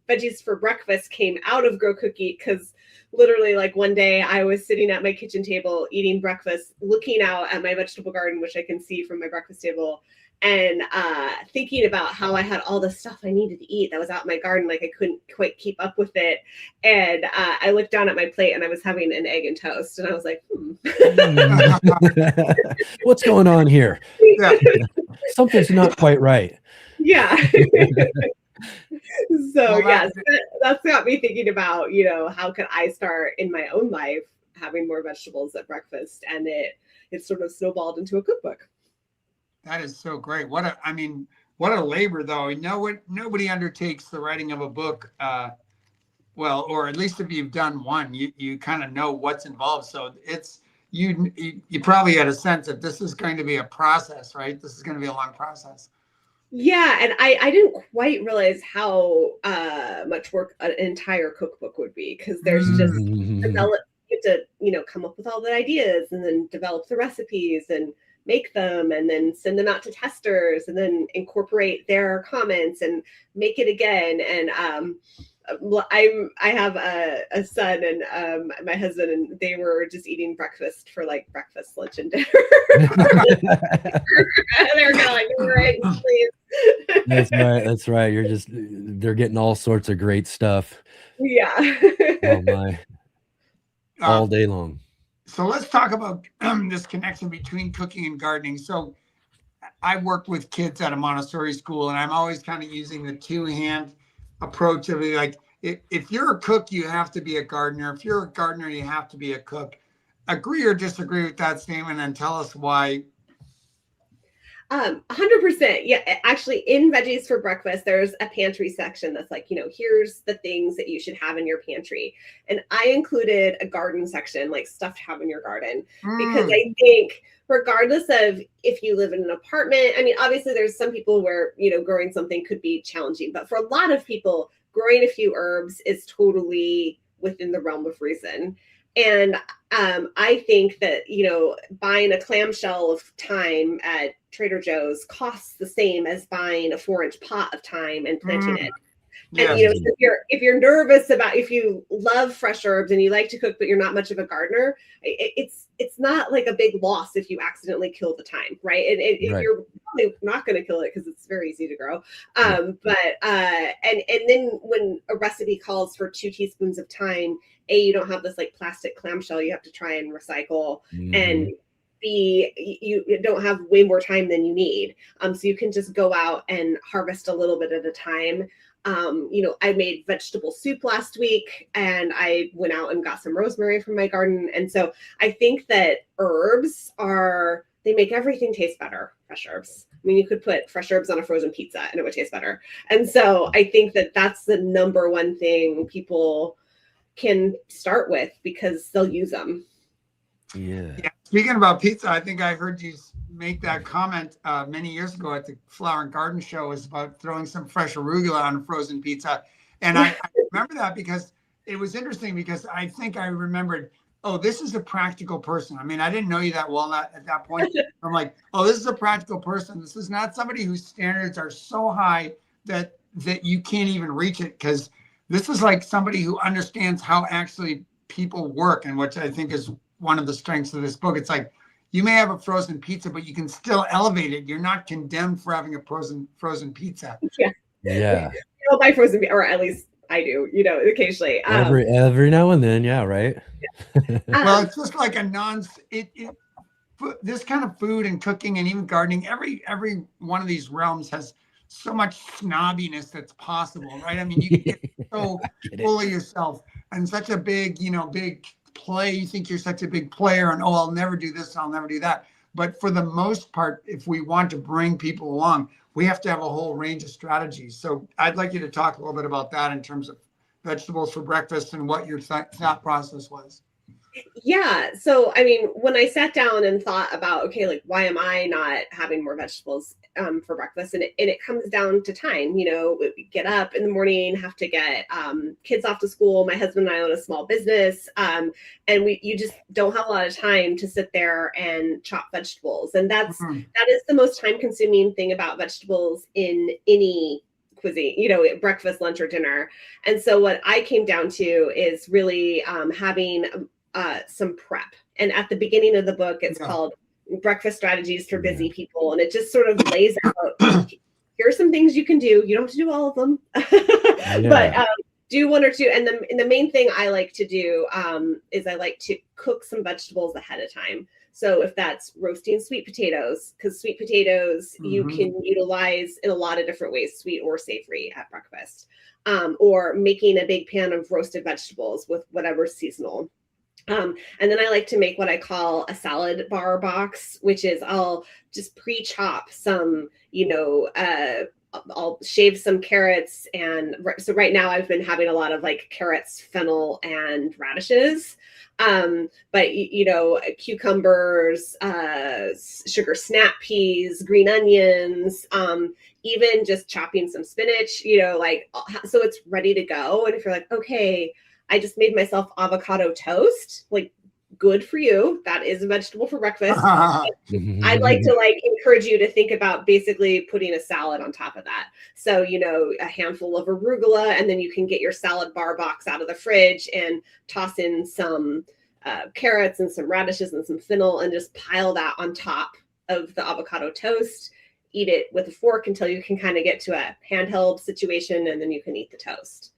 Veggies for Breakfast came out of Grow, Cook, Eat because literally one day I was sitting at my kitchen table eating breakfast, looking out at my vegetable garden, which I can see from my breakfast table, and thinking about how I had all the stuff I needed to eat that was out in my garden. I couldn't quite keep up with it. And I looked down at my plate and I was having an egg and toast. And I was like,
what's going on here? Something's not quite right.
Yeah. So that's got me thinking about, how could I start in my own life having more vegetables at breakfast? And it sort of snowballed into a cookbook.
That is so great. What a labor, though. Nobody undertakes the writing of a book, or at least if you've done one, you kind of know what's involved. So you probably had a sense that this is going to be a process, right? This is going to be a long process.
Yeah, and I didn't quite realize how much work an entire cookbook would be, because there's just you have to come up with all the ideas and then develop the recipes and make them and then send them out to testers and then incorporate their comments and make it again. And I have a son and my husband, and they were just eating breakfast for breakfast, lunch, and dinner. They were kind of right, please.
That's right. They're getting all sorts of great stuff.
Yeah.
Oh my. All day long.
So let's talk about this connection between cooking and gardening. So I work with kids at a Montessori school, and I'm always kind of using the two-hand approach of if you're a cook, you have to be a gardener. If you're a gardener, you have to be a cook. Agree or disagree with that statement, and tell us why.
100%. Yeah, actually, in Veggies for Breakfast, there's a pantry section that's here's the things that you should have in your pantry. And I included a garden section, stuff to have in your garden, because I think regardless of if you live in an apartment, obviously there's some people where, growing something could be challenging, but for a lot of people, growing a few herbs is totally within the realm of reason. And I think that, buying a clamshell of thyme at Trader Joe's costs the same as buying a 4-inch pot of thyme and planting it. And
Yeah.
so if you're nervous about, if you love fresh herbs and you like to cook, but you're not much of a gardener, it's not like a big loss if you accidentally kill the thyme, right? And
Right.
you're probably not going to kill it because it's very easy to grow. And then when a recipe calls for 2 teaspoons of thyme, you don't have this like plastic clamshell you have to try and recycle, and B, you don't have way more time than you need. So you can just go out and harvest a little bit at a time. I made vegetable soup last week, and I went out and got some rosemary from my garden. And so I think that herbs they make everything taste better, fresh herbs. I mean, you could put fresh herbs on a frozen pizza and it would taste better. And so I think that that's the number one thing people can start with because they'll use them.
Yeah.
Speaking about pizza, I think I heard you make that comment many years ago at the Flower and Garden Show, was about throwing some fresh arugula on a frozen pizza. And I remember that because it was interesting, because I think I remembered, oh, this is a practical person. I mean, I didn't know you that well at that point. I'm like, oh, this is a practical person. This is not somebody whose standards are so high that you can't even reach it, because this is like somebody who understands how actually people work, and which I think is one of the strengths of this book. It's like, you may have a frozen pizza, but you can still elevate it. You're not condemned for having a frozen pizza.
Yeah.
You don't buy frozen, or at least I do, occasionally.
Every now and then, yeah, right.
Well, it's just like this kind of food and cooking and even gardening, every one of these realms has so much snobbiness that's possible, right? I mean, you can get so full of yourself and such a big play. You think you're such a big player, and I'll never do this, I'll never do that. But for the most part, if we want to bring people along, we have to have a whole range of strategies. So I'd like you to talk a little bit about that in terms of vegetables for breakfast and what your thought process was.
Yeah. So, I mean, when I sat down and thought about, okay, like, why am I not having more vegetables for breakfast? And it comes down to time. We get up in the morning, have to get kids off to school. My husband and I own a small business, and you just don't have a lot of time to sit there and chop vegetables. And that is the most time consuming thing about vegetables in any cuisine, breakfast, lunch, or dinner. And so what I came down to is really having some prep. And at the beginning of the book, it's called Breakfast Strategies for Busy People. And it just sort of lays out, here are some things you can do. You don't have to do all of them, but do one or two. And the main thing I like to do is I like to cook some vegetables ahead of time. So if that's roasting sweet potatoes, because sweet potatoes you can utilize in a lot of different ways, sweet or savory at breakfast, or making a big pan of roasted vegetables with whatever's seasonal. And then I like to make what I call a salad bar box, which is I'll just pre-chop some, I'll shave some carrots. And so right now I've been having a lot of like carrots, fennel, and radishes. But cucumbers, sugar snap peas, green onions, even just chopping some spinach, so it's ready to go. And if you're like, okay, I just made myself avocado toast, like, good for you. That is a vegetable for breakfast. I'd like to encourage you to think about basically putting a salad on top of that. So, a handful of arugula, and then you can get your salad bar box out of the fridge and toss in some carrots and some radishes and some fennel and just pile that on top of the avocado toast. Eat it with a fork until you can kind of get to a handheld situation, and then you can eat the toast.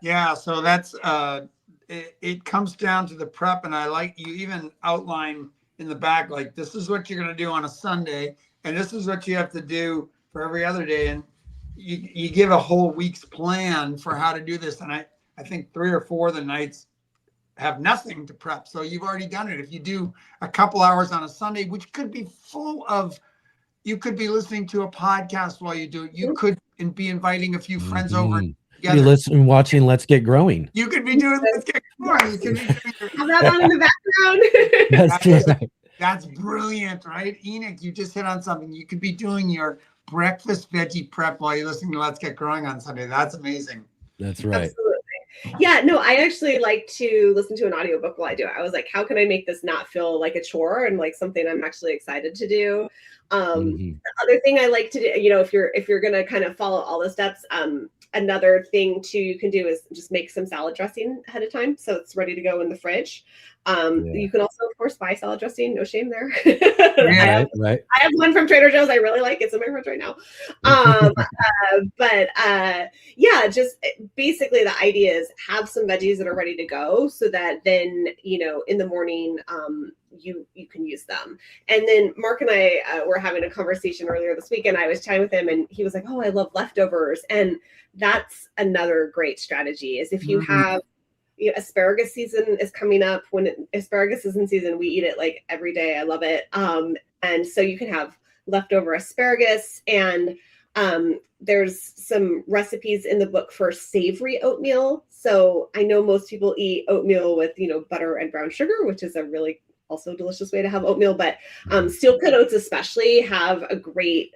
Yeah, so that's it comes down to the prep, and I like you even outline in the back, like, this is what you're going to do on a Sunday, and this is what you have to do for every other day, and you give a whole week's plan for how to do this. And I think 3 or 4 of the nights have nothing to prep, so you've already done it. If you do a couple hours on a Sunday, which could be full of, you could be listening to a podcast while you do it, you could be inviting a few friends over.
You listen, watching Let's Get Growing.
You could be doing Let's Get Growing. You could be doing
that on in the background.
That's brilliant, right? Enoch, you just hit on something. You could be doing your breakfast veggie prep while you're listening to Let's Get Growing on Sunday. That's amazing.
That's right.
Absolutely. Yeah, no, I actually like to listen to an audiobook while I do it. I was like, how can I make this not feel like a chore and like something I'm actually excited to do?
Mhm.
The other thing I like to do, if you're gonna kind of follow all the steps, another thing too you can do is just make some salad dressing ahead of time so it's ready to go in the fridge.
Yeah.
You can also, of course, buy salad dressing. No shame there.
Yeah.
Right.
I have one from Trader Joe's. I really like it. It's in my fridge right now. Um, but yeah, just basically the idea is have some veggies that are ready to go so that then, in the morning, you can use them. And then Mark and I were having a conversation earlier this week, and I was chatting with him, and he was like, "Oh, I love leftovers," and that's another great strategy. Is if you have asparagus season is coming up. When asparagus is in season, we eat it like every day. I love it. And so you can have leftover asparagus, and there's some recipes in the book for savory oatmeal. So I know most people eat oatmeal with butter and brown sugar, which is a really also delicious way to have oatmeal. But steel cut oats especially have a great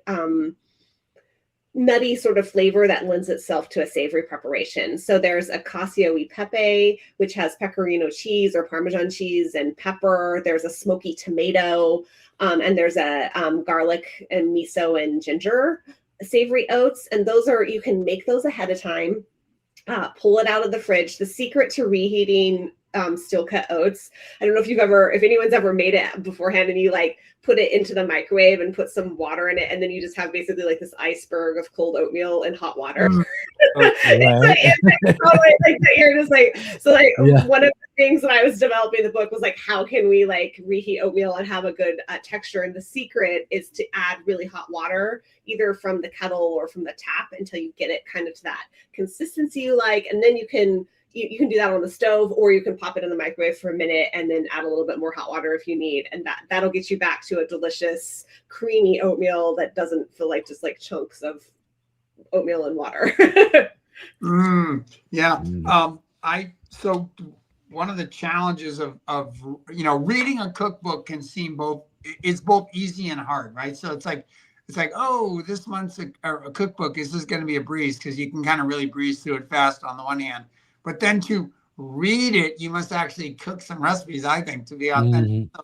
nutty sort of flavor that lends itself to a savory preparation. So there's a cacio e pepe, which has pecorino cheese or Parmesan cheese and pepper. There's a smoky tomato, and there's a garlic and miso and ginger savory oats. And you can make those ahead of time, pull it out of the fridge. The secret to reheating steel cut oats, I don't know if anyone's ever made it beforehand and you like put it into the microwave and put some water in it, and then you just have basically like this iceberg of cold oatmeal and hot water. You're just like, so like one of the things that I was developing the book was like, how can we like reheat oatmeal and have a good texture? And the secret is to add really hot water, either from the kettle or from the tap, until you get it kind of to that consistency you like. And then you can do that on the stove, or you can pop it in the microwave for a minute and then add a little bit more hot water if you need. And that'll get you back to a delicious, creamy oatmeal that doesn't feel like just like chunks of oatmeal and water.
Yeah. So one of the challenges of reading a cookbook can seem it's both easy and hard, right? So it's like, oh, this month's a cookbook. Is this going to be a breeze? Because you can kind of really breeze through it fast on the one hand. But then to read it, you must actually cook some recipes, I think, to be authentic. So,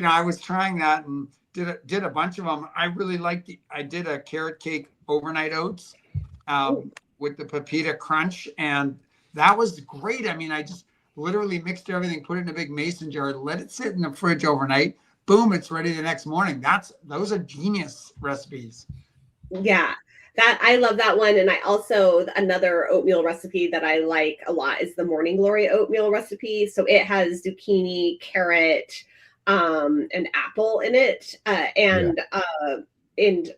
I was trying that and did a bunch of them. I really liked I did a carrot cake overnight oats with the pepita crunch, and that was great. I mean, I just literally mixed everything, put it in a big mason jar, let it sit in the fridge overnight. Boom, it's ready the next morning. Those are genius recipes.
Yeah. I love that one. And I also, another oatmeal recipe that I like a lot is the Morning Glory oatmeal recipe. So it has zucchini, carrot, and apple in it,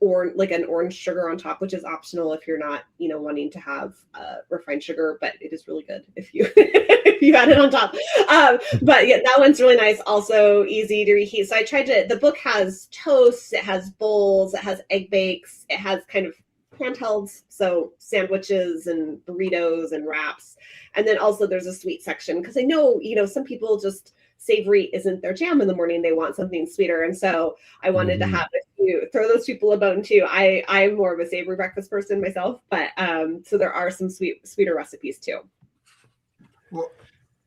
or like an orange sugar on top, which is optional if you're not, wanting to have refined sugar, but it is really good if you if you add it on top. But yeah, that one's really nice. Also easy to reheat. So the book has toasts, it has bowls, it has egg bakes, it has kind of handhelds, so sandwiches and burritos and wraps. And then also there's a sweet section, because I know, some people just savory isn't their jam in the morning. They want something sweeter. And so I wanted to have throw those people a bone too. I'm more of a savory breakfast person myself, but so there are some sweeter recipes too.
Well,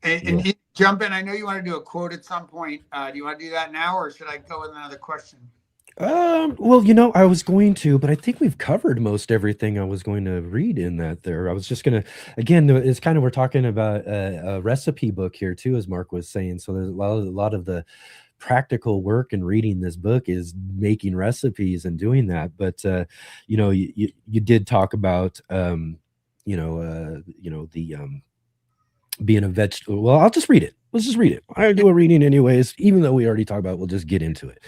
and jump in. I know you want to do a quote at some point. Do you want to do that now, or should I go with another question?
Well, I was going to, but I think we've covered most everything I was going to read in that there. I was just going to, again, it's kind of, we're talking about a recipe book here too, as Mark was saying. So there's a lot of the practical work in reading this book is making recipes and doing that. But, you did talk about, being a vegetable. Well, I'll just read it. Let's just read it. I do a reading anyways, even though we already talked about it, we'll just get into it.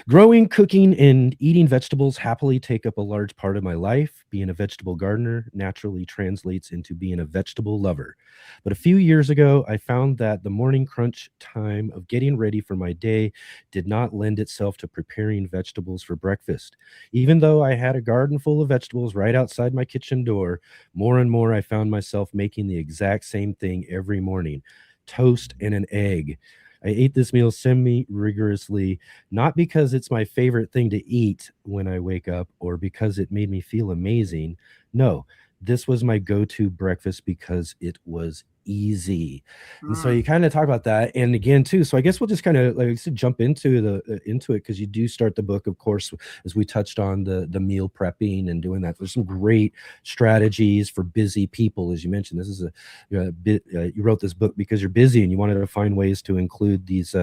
Growing, cooking, and eating vegetables happily take up a large part of my life. Being a vegetable gardener naturally translates into being a vegetable lover. But a few years ago, I found that the morning crunch time of getting ready for my day did not lend itself to preparing vegetables for breakfast. Even though I had a garden full of vegetables right outside my kitchen door, more and more I found myself making the exact same thing every morning: toast and an egg. I ate this meal semi-rigorously, not because it's my favorite thing to eat when I wake up or because it made me feel amazing. No, this was my go-to breakfast because it was easy. And so you kind of talk about that. And again, too, so I guess we'll just kind of, like I said, jump into it, because you do start the book, of course, as we touched on the meal prepping and doing that. There's some great strategies for busy people. As you mentioned, this is a bit, you wrote this book because you're busy and you wanted to find ways to include these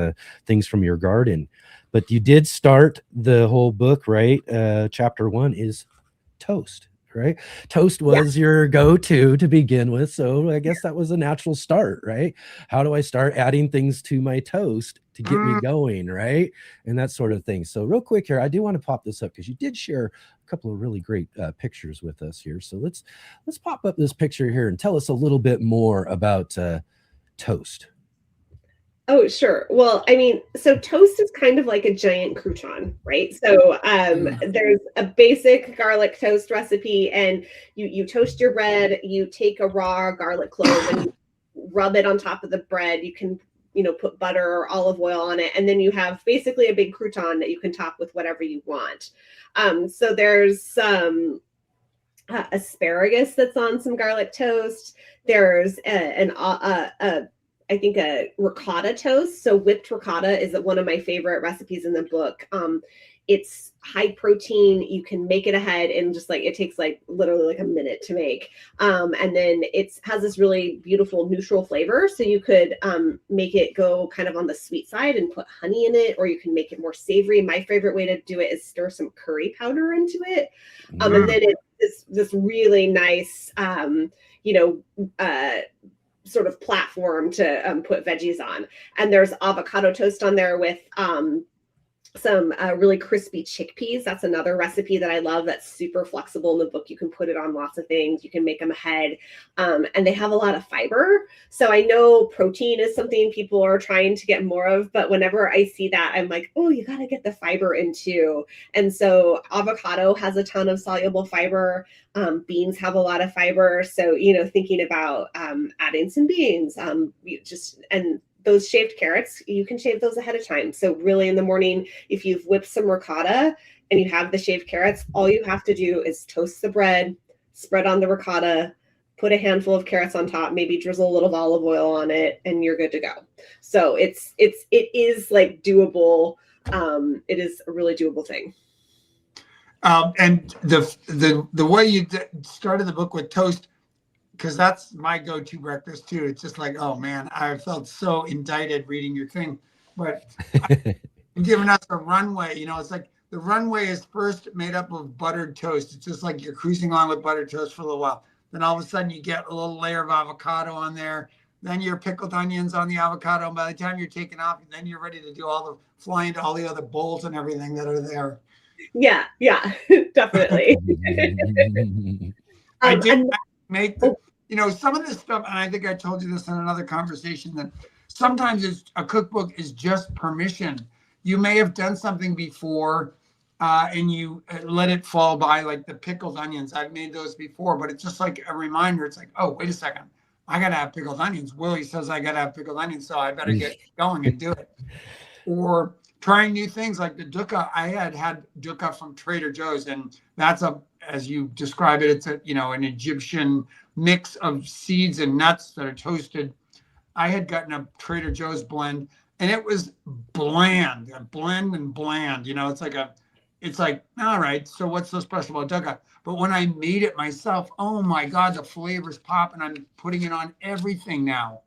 things from your garden. But you did start the whole book, right? Chapter 1 is toast. Right, toast was your go-to to begin with, so I guess that was a natural start, right? How do I start adding things to my toast to get me going, right? And that sort of thing. So real quick here, I do want to pop this up because you did share a couple of really great pictures with us here. So let's pop up this picture here and tell us a little bit more about toast.
Oh, sure. Well, I mean, so toast is kind of like a giant crouton, right? So there's a basic garlic toast recipe, and you toast your bread, you take a raw garlic clove and you rub it on top of the bread. You can, put butter or olive oil on it, and then you have basically a big crouton that you can top with whatever you want. So there's some asparagus that's on some garlic toast. There's I think a ricotta toast. So whipped ricotta is one of my favorite recipes in the book. It's high protein. You can make it ahead and just it takes literally like a minute to make. And then it has this really beautiful neutral flavor. So you could make it go kind of on the sweet side and put honey in it, or you can make it more savory. My favorite way to do it is stir some curry powder into it. And then it's this really nice, sort of platform to put veggies on. And there's avocado toast on there with some really crispy chickpeas. That's another recipe that I love that's super flexible in the book. You can put it on lots of things. You can make them ahead. And they have a lot of fiber. So I know protein is something people are trying to get more of, but whenever I see that, I'm like, oh, you got to get the fiber in too. And so avocado has a ton of soluble fiber. Beans have a lot of fiber. So, thinking about adding some beans, and those shaved carrots, you can shave those ahead of time. So really in the morning, if you've whipped some ricotta and you have the shaved carrots, all you have to do is toast the bread, spread on the ricotta, put a handful of carrots on top, maybe drizzle a little olive oil on it, and you're good to go. So it is like doable. It is a really doable thing.
And the way you started the book with toast, because that's my go-to breakfast too. It's just like, oh man, I felt so indicted reading your thing, but you're giving us a runway. It's like the runway is first made up of buttered toast. It's just like you're cruising along with buttered toast for a little while. Then all of a sudden you get a little layer of avocado on there. Then your pickled onions on the avocado. And by the time you're taking off, then you're ready to do fly into all the other bowls and everything that are there.
Yeah, definitely.
I did make some of this stuff, and I think I told you this in another conversation, that sometimes a cookbook is just permission. You may have done something before and you let it fall by, like the pickled onions. I've made those before, but it's just like a reminder. It's like, oh, wait a second. I got to have pickled onions. Willie says I got to have pickled onions, so I better get going and do it. Or trying new things like the dukkha. I had dukkha from Trader Joe's, and that's as you describe it, it's an Egyptian mix of seeds and nuts that are toasted. I had gotten a Trader Joe's blend, and it was bland. It's like, all right, so what's so special about dukkha? But when I made it myself, oh my God, the flavors pop, and I'm putting it on everything now.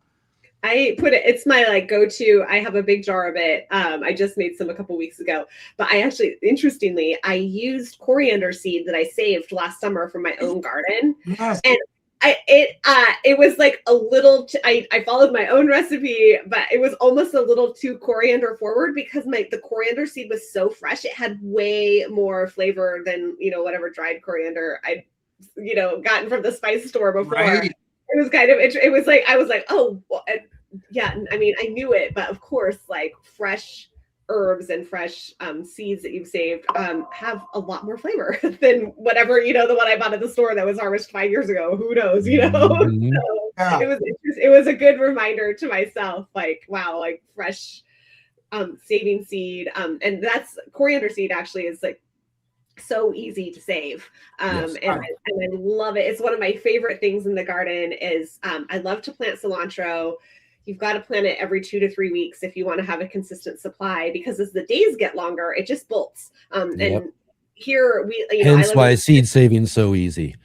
It's my go-to. I have a big jar of it. I just made some a couple weeks ago, but interestingly, I used coriander seed that I saved last summer from my own garden.
Yes.
And it was like a little, I followed my own recipe, but it was almost a little too coriander forward because the coriander seed was so fresh. It had way more flavor than, whatever dried coriander I'd, gotten from the spice store before.
Right.
It was kind of, it was like, I was like, oh, well, yeah. I mean, I knew it, but of course, like fresh herbs and fresh seeds that you've saved have a lot more flavor than whatever, the one I bought at the store that was harvested 5 years ago. Who knows,
Mm-hmm.
So it was a good reminder to myself, like, wow, like fresh saving seed. And that's coriander seed actually is like so easy to save.
Yes.
And I love it. It's one of my favorite things in the garden is I love to plant cilantro. You've got to plant it every 2 to 3 weeks if you want to have a consistent supply, because as the days get longer, it just bolts.
Yep.
And here we,
Hence why seed saving so easy.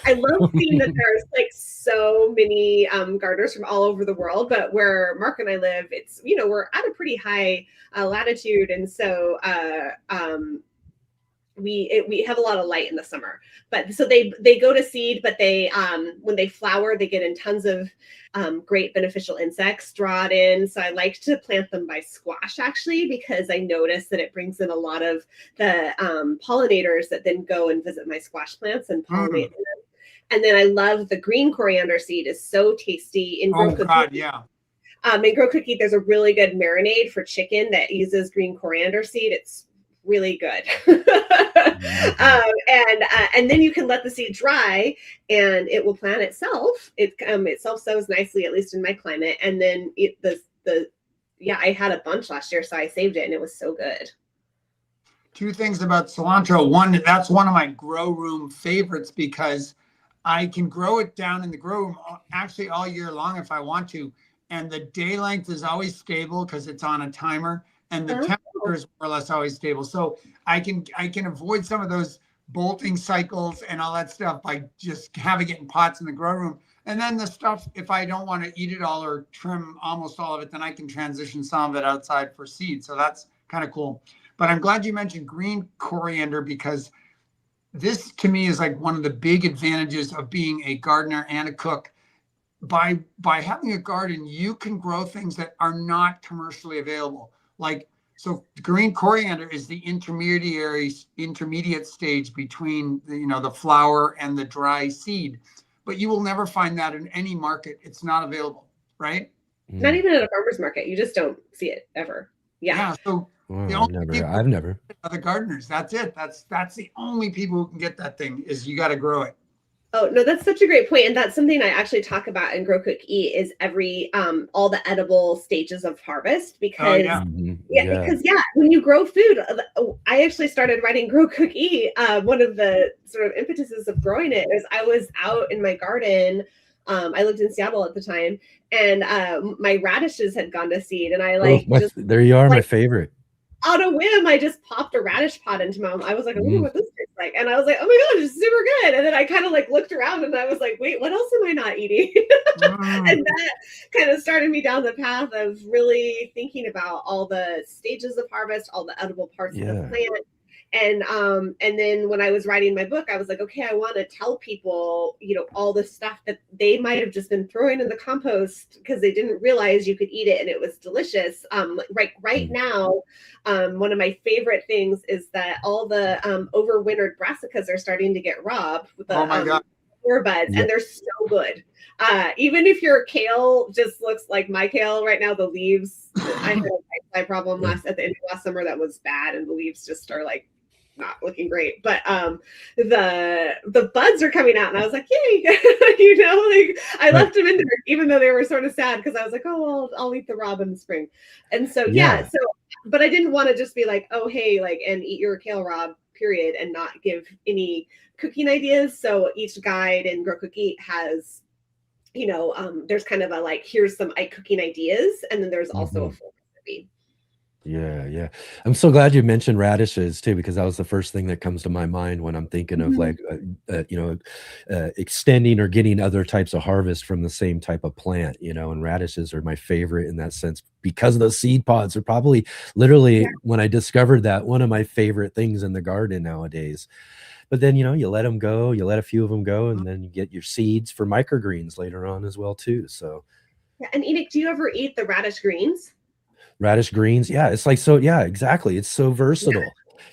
I love seeing that there's like so many gardeners from all over the world, but where Mark and I live, it's, we're at a pretty high latitude. And so we have a lot of light in the summer, but so they go to seed, but they when they flower, they get in tons of great beneficial insects draw it in. So I like to plant them by squash, actually, because I notice that it brings in a lot of the pollinators that then go and visit my squash plants and pollinate them. And then I love the green coriander seed, is so tasty in Grow Cook.
God, yeah.
In Grow Cook Eat, there's a really good marinade for chicken that uses green coriander seed. It's really good. And then you can let the seed dry and it will plant itself. It self-sows nicely, at least in my climate. And then I had a bunch last year, so I saved it and it was so good.
Two things about cilantro. One, that's one of my grow room favorites because I can grow it down in the grow room actually all year long if I want to. And the day length is always stable because it's on a timer. And the temperature is more or less always stable. So I can avoid some of those bolting cycles and all that stuff by just having it in pots in the grow room. And then the stuff, if I don't want to eat it all or trim almost all of it, then I can transition some of it outside for seed. So that's kind of cool. But I'm glad you mentioned green coriander, because this to me is like one of the big advantages of being a gardener and a cook. By having a garden, you can grow things that are not commercially available. Like, so green coriander is the intermediate stage between the flower and the dry seed, but you will never find that in any market. It's not available, right?
Not even at a farmer's market. You just don't see it ever. Yeah.
So
I've never.
Other gardeners. That's it. That's the only people who can get that thing. Is you got to grow it.
Oh, no, that's such a great point. And that's something I actually talk about in Grow Cook Eat, is all the edible stages of harvest, because because when you grow food, I actually started writing Grow Cook Eat. One of the sort of impetuses of growing it is I was out in my garden. I lived in Seattle at the time, and my radishes had gone to seed, and I
there you are, my favorite.
On a whim, I just popped a radish pod into my. I was like, I wonder what this tastes like, and I was like, oh my god, it's super good. And then I kind of looked around, and I was like, wait, what else am I not eating? And that kind of started me down the path of really thinking about all the stages of harvest, all the edible parts of the plant. And then when I was writing my book, I was like, okay, I want to tell people, all the stuff that they might have just been throwing in the compost because they didn't realize you could eat it and it was delicious. Right now, one of my favorite things is that all the overwintered brassicas are starting to get robbed with the buds, and they're so good. Even if your kale just looks like my kale right now, the leaves, I had a whitefly problem at the end of last summer that was bad, and the leaves just are not looking great, but the buds are coming out, and I was like, yay. I left them in there even though they were sort of sad, because I was like, oh well, I'll eat the raw in the spring. And so but I didn't want to just be like, oh hey, and eat your kale raw period and not give any cooking ideas. So each guide in Grow Cook Eat has there's kind of a here's some cooking ideas, and then there's also a full recipe.
Yeah. I'm so glad you mentioned radishes too, because that was the first thing that comes to my mind when I'm thinking of extending or getting other types of harvest from the same type of plant, and radishes are my favorite in that sense, because those seed pods are probably literally when I discovered that, one of my favorite things in the garden nowadays. But then, you let them go, you let a few of them go, and then you get your seeds for microgreens later on as well too. So
yeah. And Enoch, do you ever eat the radish greens?
Radish greens, it's exactly. It's so versatile.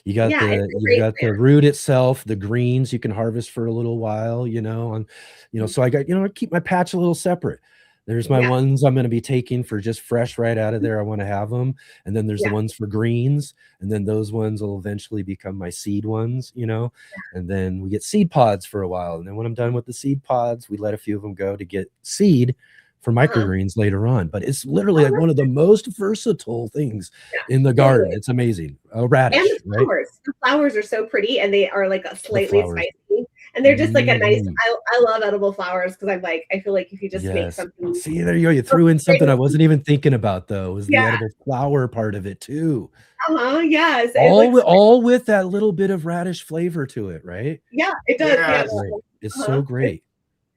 You got the root itself, the greens you can harvest for a little while, so I got, I keep my patch a little separate. There's my ones I'm going to be taking for just fresh right out of there. I want to have them. And then there's the ones for greens. And then those ones will eventually become my seed ones, and then we get seed pods for a while. And then when I'm done with the seed pods, we let a few of them go to get seed for microgreens later on. But it's literally like one of the most versatile things
Yeah,
in the garden. It's amazing. A radish,
and the
right?
flowers. The flowers are so pretty, and they are like a slightly
flowers.
spicy, and they're just like a nice.
Mhm.
I love edible flowers because I'm like, I feel like if you just make
Yes.
something,
See, there you go. You threw in something I wasn't even thinking about, though, was the
yeah,
edible flower part of it too.
yes, it
All
looks
with, all with that little bit of radish flavor to it, right?
yeah, it does. Yeah,
Yes.
Right. It's so great.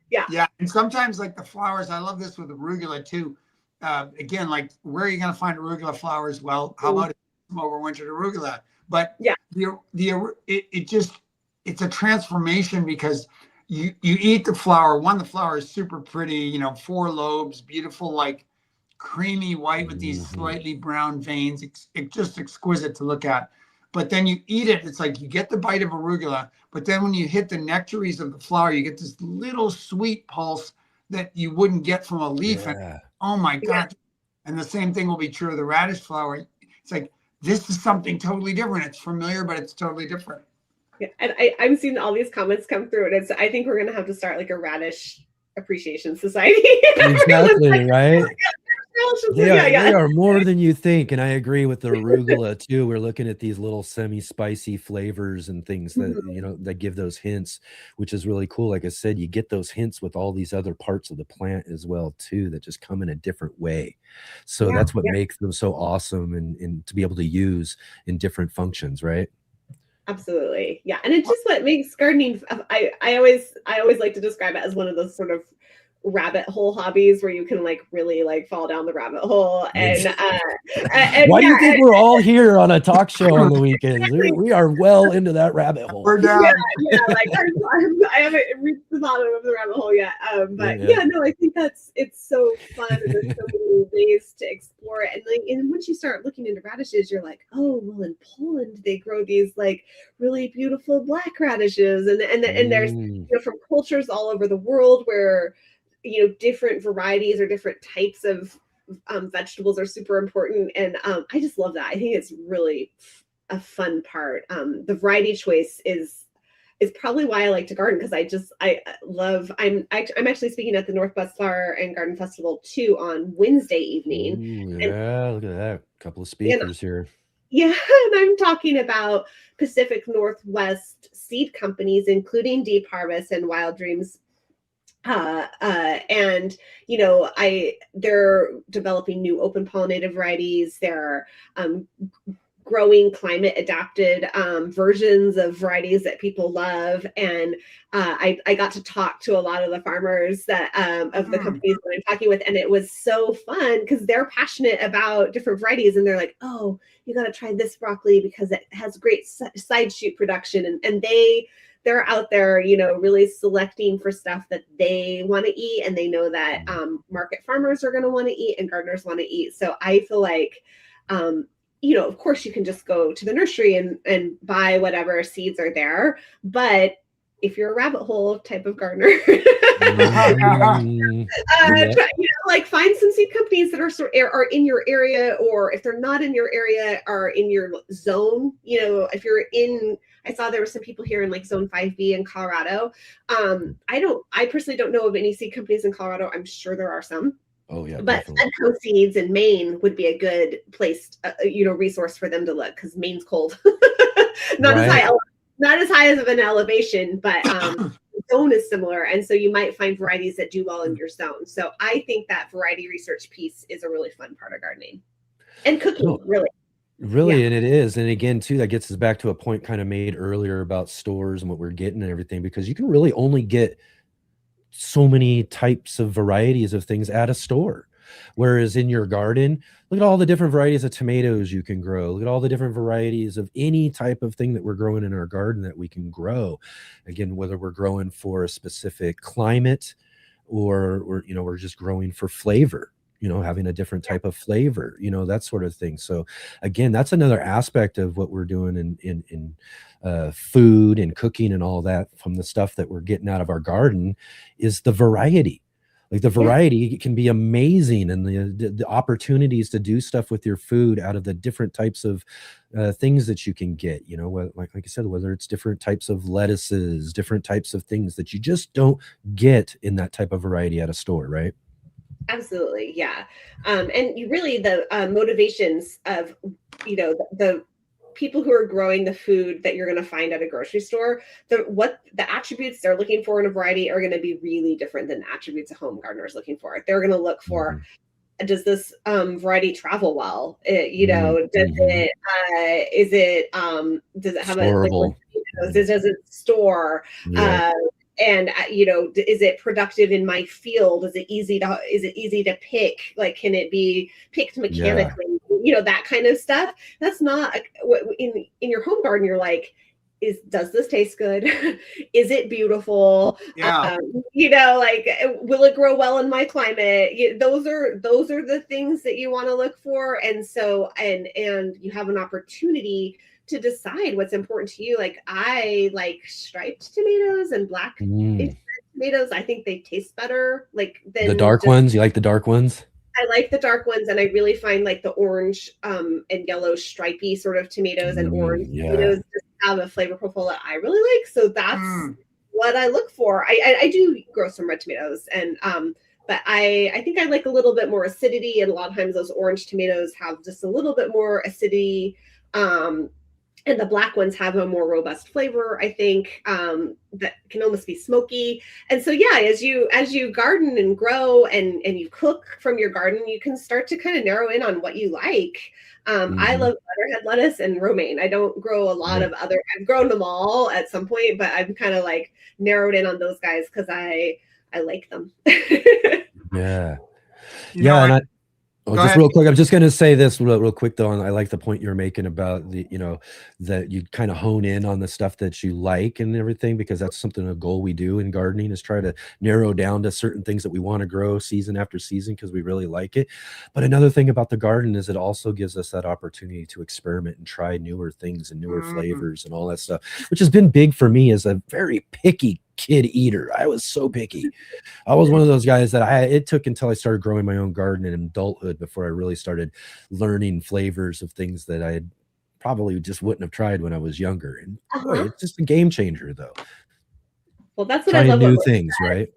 Yeah, and sometimes like the flowers, I love this with arugula too. Again, like where are you going to find arugula flowers? Well, how about some overwintered arugula? But
yeah,
it's a transformation because you eat the flower. One, the flower is super pretty, you know, 4 lobes, beautiful, like creamy white with these slightly brown veins. It's just exquisite to look at. But then you eat it, it's like you get the bite of arugula, but then when you hit the nectaries of the flower, you get this little sweet pulse that you wouldn't get from a leaf.
Yeah.
And oh my God. And the same thing will be true of the radish flower. It's like, this is something totally different. It's familiar, but it's totally different.
Yeah. And I'm seeing all these comments come through, and I think we're gonna have to start like a radish appreciation society.
Exactly, right? They
Yeah.
are more than you think, and I agree with the arugula too. We're looking at these little semi-spicy flavors and things that you know that give those hints, which is really cool. Like I said, you get those hints with all these other parts of the plant as well too, that just come in a different way. So that's what makes them so awesome and to be able to use in different functions, right?
Absolutely. Yeah. And it's just what makes gardening. I always like to describe it as one of those sort of rabbit hole hobbies where you can like really like fall down the rabbit hole. And
why do you think we're all here on a talk show on the weekends? We are well into that rabbit hole.
We're down.
Like I haven't reached the bottom of the rabbit hole yet. But no, I think it's so fun, and there's so many ways to explore it. And once you start looking into radishes, you're like, oh well, in Poland they grow these like really beautiful black radishes, and there's from cultures all over the world where different varieties or different types of vegetables are super important. And I just love that. I think it's really a fun part. The variety choice is probably why I like to garden, because I'm actually speaking at the Northwest Flower and Garden Festival too on Wednesday evening.
Ooh, yeah, look at that. A couple of speakers here.
Yeah, and I'm talking about Pacific Northwest seed companies, including Deep Harvest and Wild Dreams. And they're developing new open pollinated varieties. They're growing climate adapted versions of varieties that people love. And I got to talk to a lot of the farmers that of the companies that I'm talking with, and it was so fun because they're passionate about different varieties, and they're like, oh, you got to try this broccoli because it has great side shoot production, and they're out there, really selecting for stuff that they want to eat, and they know that market farmers are going to want to eat and gardeners want to eat. So I feel like, of course you can just go to the nursery and buy whatever seeds are there. But if you're a rabbit hole type of gardener, find some seed companies that are in your area, or if they're not in your area, are in your zone. If you're in, I saw there were some people here in like zone 5B in Colorado. I personally don't know of any seed companies in Colorado. I'm sure there are some.
Oh yeah.
But Sedco Seeds in Maine would be a good place, resource for them to look, because Maine's cold. Not as high as of an elevation, but the zone is similar, and so you might find varieties that do well in your zone. So I think that variety research piece is a really fun part of gardening and cooking, really.
Really, and it is. And again, too, that gets us back to a point kind of made earlier about stores and what we're getting and everything, because you can really only get so many types of varieties of things at a store. Whereas in your garden, look at all the different varieties of tomatoes you can grow. Look at all the different varieties of any type of thing that we're growing in our garden that we can grow. Again, whether we're growing for a specific climate or we're just growing for flavor, having a different type of flavor, that sort of thing. So again, that's another aspect of what we're doing in food and cooking and all that, from the stuff that we're getting out of our garden, is the variety. Like the variety can be amazing, and the opportunities to do stuff with your food out of the different types of things that you can get, like I said, whether it's different types of lettuces, different types of things that you just don't get in that type of variety at a store, right?
Absolutely, yeah. And you really the motivations of the people who are growing the food that you're going to find at a grocery store, the attributes they're looking for in a variety are going to be really different than the attributes a home gardener is looking for. They're going to look for, does this variety travel well? Does it does it have
Storable.
does it store?
Yeah.
And is it productive in my field? Is it easy to pick? Like, can it be picked mechanically? That kind of stuff. That's not in your home garden. You're like, does this taste good? Is it beautiful?
Yeah.
Will it grow well in my climate? Those are the things that you want to look for. And so, and you have an opportunity to decide what's important to you. Like, I like striped tomatoes and black tomatoes. I think they taste better. Like, than
the dark ones. You like the dark ones?
I like the dark ones, and I really find like the orange and yellow stripy sort of tomatoes and orange tomatoes just have a flavor profile that I really like. So that's what I look for. I do grow some red tomatoes, and but I think I like a little bit more acidity, and a lot of times those orange tomatoes have just a little bit more acidity. And the black ones have a more robust flavor, I think, that can almost be smoky. And so, yeah, as you garden and grow and you cook from your garden, you can start to kind of narrow in on what you like. I love butterhead lettuce and romaine. I don't grow a lot of other. I've grown them all at some point, but I'm kind of like narrowed in on those guys because I like them.
Yeah. And just real quick, I'm just going to say this real quick, though. And I like the point you're making about that you kind of hone in on the stuff that you like and everything, because that's something, a goal we do in gardening is try to narrow down to certain things that we want to grow season after season because we really like it. But another thing about the garden is it also gives us that opportunity to experiment and try newer things and newer flavors and all that stuff, which has been big for me as a very picky kid eater. I was so picky. I was one of those guys that it took until I started growing my own garden in adulthood before I really started learning flavors of things that I probably just wouldn't have tried when I was younger. And boy, it's just a game changer, though.
Well, that's what I love.
New things, right?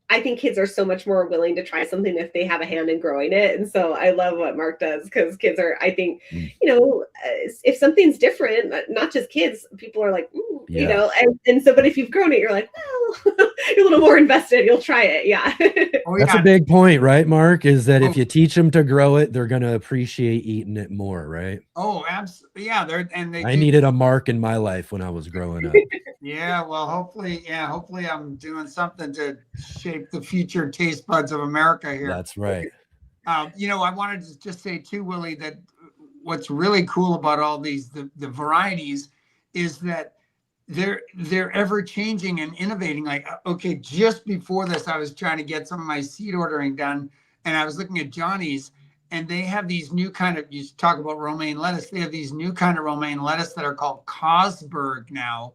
I think kids are so much more willing to try something if they have a hand in growing it. And so I love what Mark does, because kids are, I think, if something's different, not just kids, people are like, and so, but if you've grown it, you're like, well, you're a little more invested. You'll try it. Yeah.
That's a big point, right, Mark? Is that if you teach them to grow it, they're going to appreciate eating it more, right?
Oh, absolutely. Yeah.
I needed a Mark in my life when I was growing up.
Yeah, well, hopefully I'm doing something to shape the future taste buds of America here.
That's right.
I wanted to just say too, Willie, that what's really cool about all these the varieties is that they're ever changing and innovating. Like, okay, just before this, I was trying to get some of my seed ordering done, and I was looking at Johnny's, and they have these new kind of, you talk about romaine lettuce, they have these new kind of romaine lettuce that are called Cosberg now.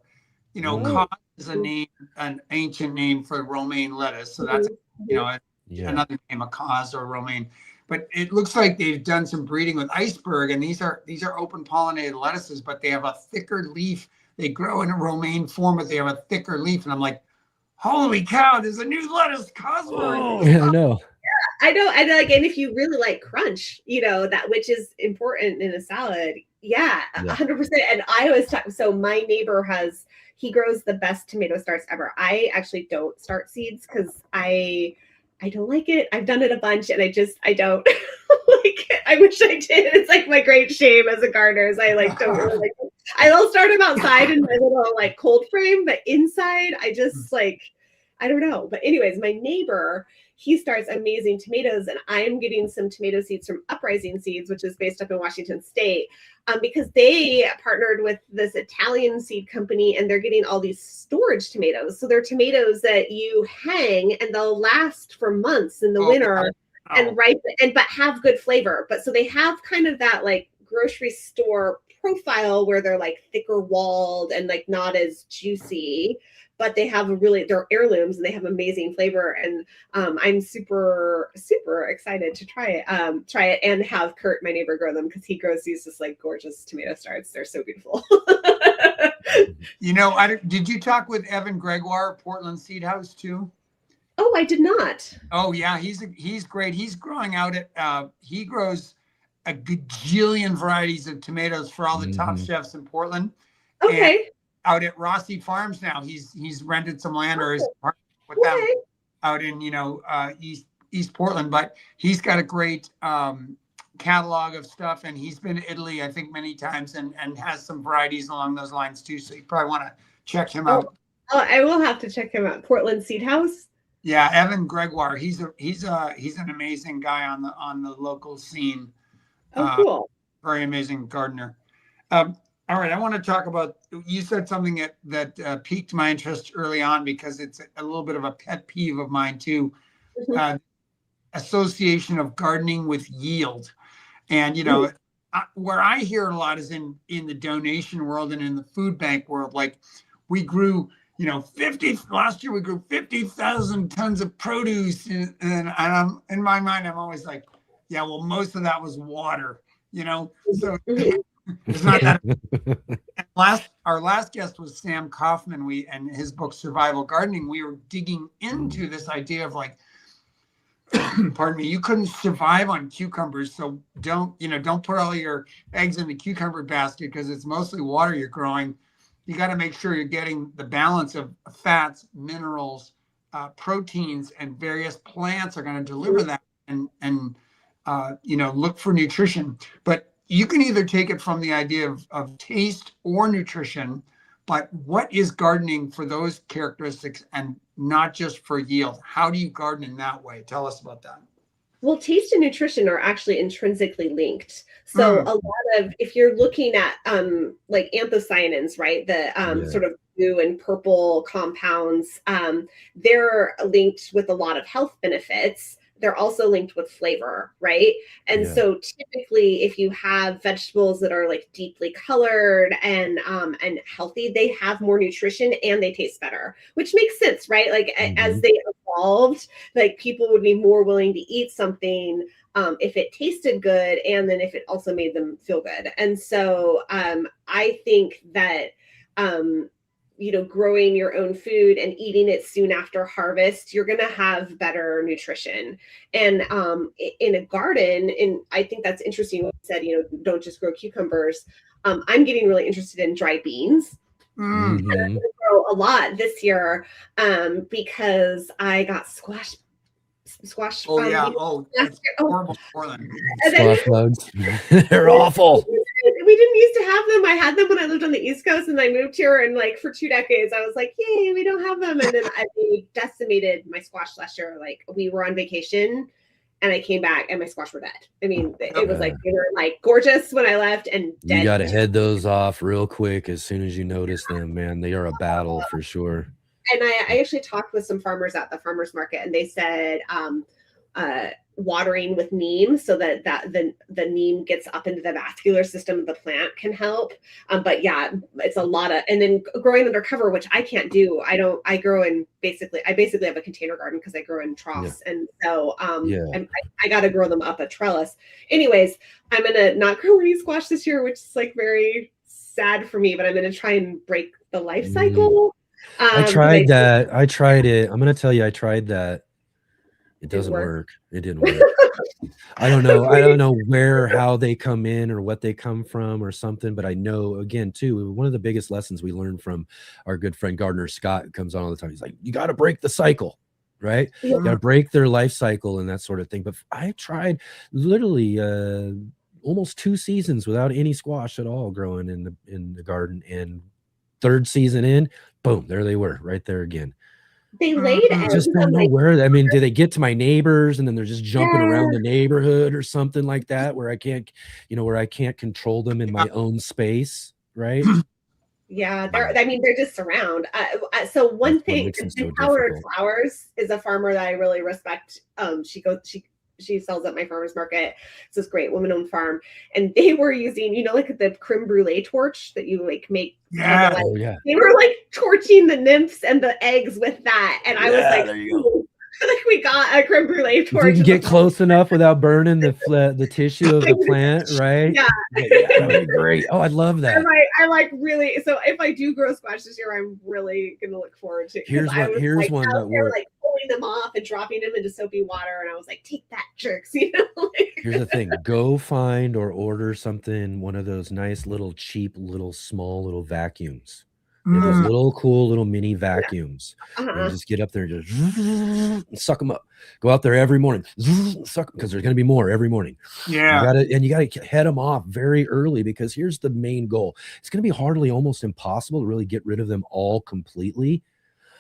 Cos is an ancient name for romaine lettuce. So that's, another name, a cos or romaine. But it looks like they've done some breeding with iceberg, and these are open pollinated lettuces, but they have a thicker leaf. They grow in a romaine form, but they have a thicker leaf. And I'm like, holy cow, there's a new lettuce, Cosberg.
Oh, yeah, I know.
I know. And if you really like crunch, that, which is important in a salad. Yeah, 100%. And I always talk, so my neighbor he grows the best tomato starts ever. I actually don't start seeds because I don't like it. I've done it a bunch and I don't like it. I wish I did. It's like my great shame as a gardener is I don't really like it. I'll start them outside in my little like cold frame, but inside I just I don't know. But anyways, my neighbor, he starts amazing tomatoes, and I am getting some tomato seeds from Uprising Seeds, which is based up in Washington State, because they partnered with this Italian seed company, and they're getting all these storage tomatoes. So they're tomatoes that you hang, and they'll last for months in the winter and ripen, but have good flavor. But so they have kind of that like grocery store profile where they're like thicker walled and like not as juicy. But they have they're heirlooms and they have amazing flavor. And I'm super, super excited to try it and have Kurt, my neighbor, grow them, because he grows these just like gorgeous tomato starts. They're so beautiful.
Did you talk with Evan Gregoire, Portland Seed House too?
Oh, I did not.
Oh yeah, he's great. He's growing out at he grows a gajillion varieties of tomatoes for all the top chefs in Portland.
Okay.
And out at Rossi Farms now, he's rented some land or is with them
Okay.
out in East Portland. But he's got a great catalog of stuff, and he's been to Italy, I think, many times, and has some varieties along those lines too. So you probably want to check him out.
Oh, I will have to check him out. Portland Seed House.
Yeah, Evan Gregoire. He's an amazing guy on the local scene.
Oh, cool.
Very amazing gardener. All right, I want to talk about. You said something that piqued my interest early on because it's a little bit of a pet peeve of mine too. Association of gardening with yield, and where I hear a lot is in the donation world and in the food bank world. Like we grew. Last year we grew 50,000 tons of produce, and I'm in my mind, I'm always like, yeah, well, most of that was water, so it's not that. Our last guest was Sam Kaufman. And his book Survival Gardening. We were digging into this idea of like, pardon me, you couldn't survive on cucumbers, so don't put all your eggs in the cucumber basket because it's mostly water you're growing. You got to make sure you're getting the balance of fats, minerals, proteins, and various plants are going to deliver that and look for nutrition. But you can either take it from the idea of taste or nutrition, but what is gardening for those characteristics and not just for yield? How do you garden in that way? Tell us about that.
Well, taste and nutrition are actually intrinsically linked. So a lot of, if you're looking at like anthocyanins, right, the sort of blue and purple compounds, they're linked with a lot of health benefits. They're also linked with flavor, right? And so typically if you have vegetables that are like deeply colored and healthy, they have more nutrition and they taste better, which makes sense, right? Like as they evolved, like people would be more willing to eat something if it tasted good and then if it also made them feel good. And so I think that growing your own food and eating it soon after harvest, you're going to have better nutrition. And in a garden, and I think that's interesting what you said, don't just grow cucumbers. I'm getting really interested in dried beans. And I'm going to grow a lot this year because I got squash.
Oh yeah. It's horrible for them.
Squash bugs. They're awful.
We didn't used to have them. I had them when I lived on the East Coast, and I moved here, and like for 2 decades, I was like, "Yay, we don't have them!" And then we decimated my squash last year. Like we were on vacation, and I came back, and my squash were dead. I mean, it was like they were like gorgeous when I left, and dead.
You got to head those off real quick as soon as you notice them, man. They are a battle for sure.
And I actually talked with some farmers at the farmers market, and they said watering with neem so that the neem gets up into the vascular system of the plant can help. But yeah, it's a lot of, and then growing under cover, which I can't do. I grow in I basically have a container garden because I grow in troughs. And so I got to grow them up a trellis. Anyways, I'm going to not grow any squash this year, which is like very sad for me, but I'm going to try and break the life cycle.
I tried that. I tried it. I'm going to tell you, I tried that. It doesn't work. It didn't work. I don't know. I don't know how they come in or what they come from or something. But I know, again, too, one of the biggest lessons we learned from our good friend Gardner Scott, who comes on all the time. He's like, you got to break the cycle, right? You got to break their life cycle and that sort of thing. But I tried literally almost 2 seasons without any squash at all growing in the garden. And 3rd season in, boom, there they were right there again.
They laid eggs.
Just don't know where. I mean, do they get to my neighbors and then they're just jumping around the neighborhood or something like that, where I can't control them in my own space, right?
Yeah, they're just around. So one thing, Howard Flowers is a farmer that I really respect. She sells at my farmer's market. It's this great woman-owned farm, and they were using, like the creme brulee torch that you like make. They were like torching the nymphs and the eggs with that, and I was like, like we got a creme brulee
If
torch.
you can get close enough without burning the tissue of the plant, right?
Yeah.
That would be great. Oh, I love that.
I like really. So if I do grow squash this year, I'm really gonna look forward to.
Here's one that works.
Like pulling them off and dropping them into soapy water, and I was like, "Take that, jerks!" You know.
Here's the thing: go find or order something, one of those nice little cheap, small little vacuums. Those little cool little mini vacuums. And just get up there and just suck them up. Go out there every morning, suck, because there's going to be more every morning.
Yeah.
You got to head them off very early, because here's the main goal. It's going to be almost impossible to really get rid of them all completely.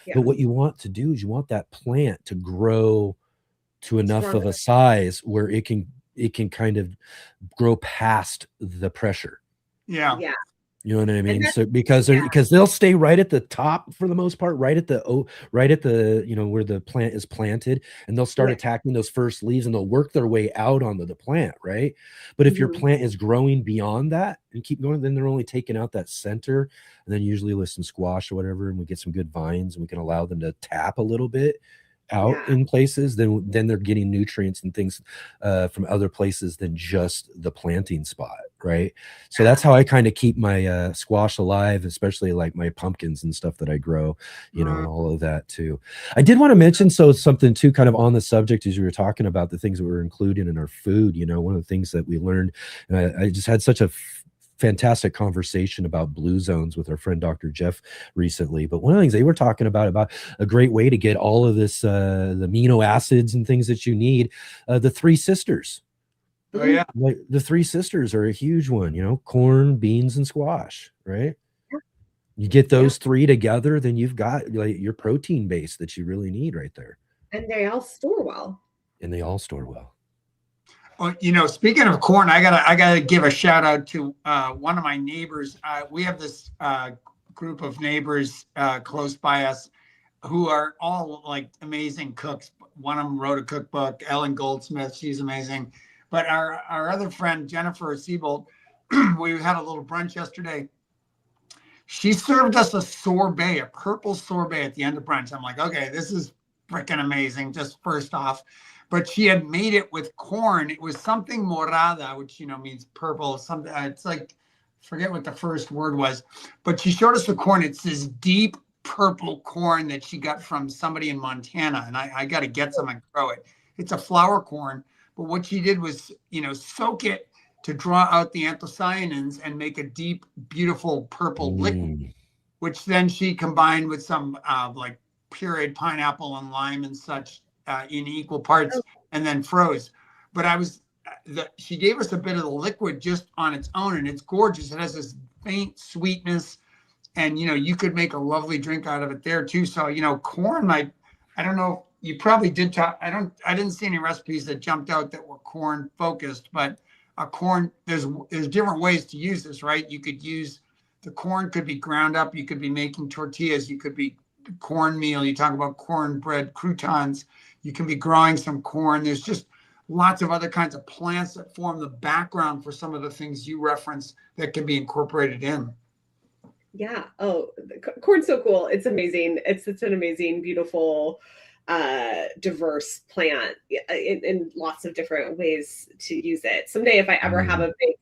Yeah. But what you want to do is you want that plant to grow to enough of a size where it can kind of grow past the pressure.
Yeah.
Yeah.
You know what I mean? So because they'll stay right at the top for the most part, right at the where the plant is planted, and they'll start attacking those first leaves, and they'll work their way out onto the plant, right? But if your plant is growing beyond that and keep going, then they're only taking out that center, and then usually with some squash or whatever, and we get some good vines, and we can allow them to tap a little bit out in places, then they're getting nutrients and things from other places than just the planting spot, right? So that's how I kind of keep my squash alive, especially like my pumpkins and stuff that I grow, and all of that too. I did want to mention something too, kind of on the subject, as you were talking about the things that we're including in our food. One of the things that we learned, and I just had such a fantastic conversation about blue zones with our friend Dr. Jeff recently. But one of the things they were talking about a great way to get all of this, the amino acids and things that you need, the three sisters.
Oh yeah.
Like the three sisters are a huge one, corn, beans, and squash, right? You get those three together, then you've got like your protein base that you really need right there.
And they all store well.
Well, speaking of corn, I gotta give a shout out to one of my neighbors. We have this group of neighbors close by us who are all like amazing cooks. One of them wrote a cookbook, Ellen Goldsmith. She's amazing. But our other friend, Jennifer Siebold, we had a little brunch yesterday. She served us a sorbet, a purple sorbet at the end of brunch. I'm like, okay, this is freaking amazing, just first off. But she had made it with corn. It was something morada, which, means purple. Something. It's like, forget what the first word was. But she showed us the corn. It's this deep purple corn that she got from somebody in Montana. And I got to get some and grow it. It's a flour corn. But what she did was, soak it to draw out the anthocyanins and make a deep, beautiful purple liquid, which then she combined with some like pureed pineapple and lime and such in equal parts, and then froze. But she gave us a bit of the liquid just on its own, and it's gorgeous. It has this faint sweetness, and you could make a lovely drink out of it there too. So corn, I don't know. You probably did talk. I didn't see any recipes that jumped out that were corn focused, but corn, there's different ways to use this, right? You could use the corn, could be ground up. You could be making tortillas. You could be cornmeal. You talk about cornbread croutons. You can be growing some corn. There's just lots of other kinds of plants that form the background for some of the things you reference that can be incorporated in.
Yeah. Oh, corn's so cool. It's amazing. It's an amazing, beautiful, diverse plant in lots of different ways to use it. Someday, if I ever have a big,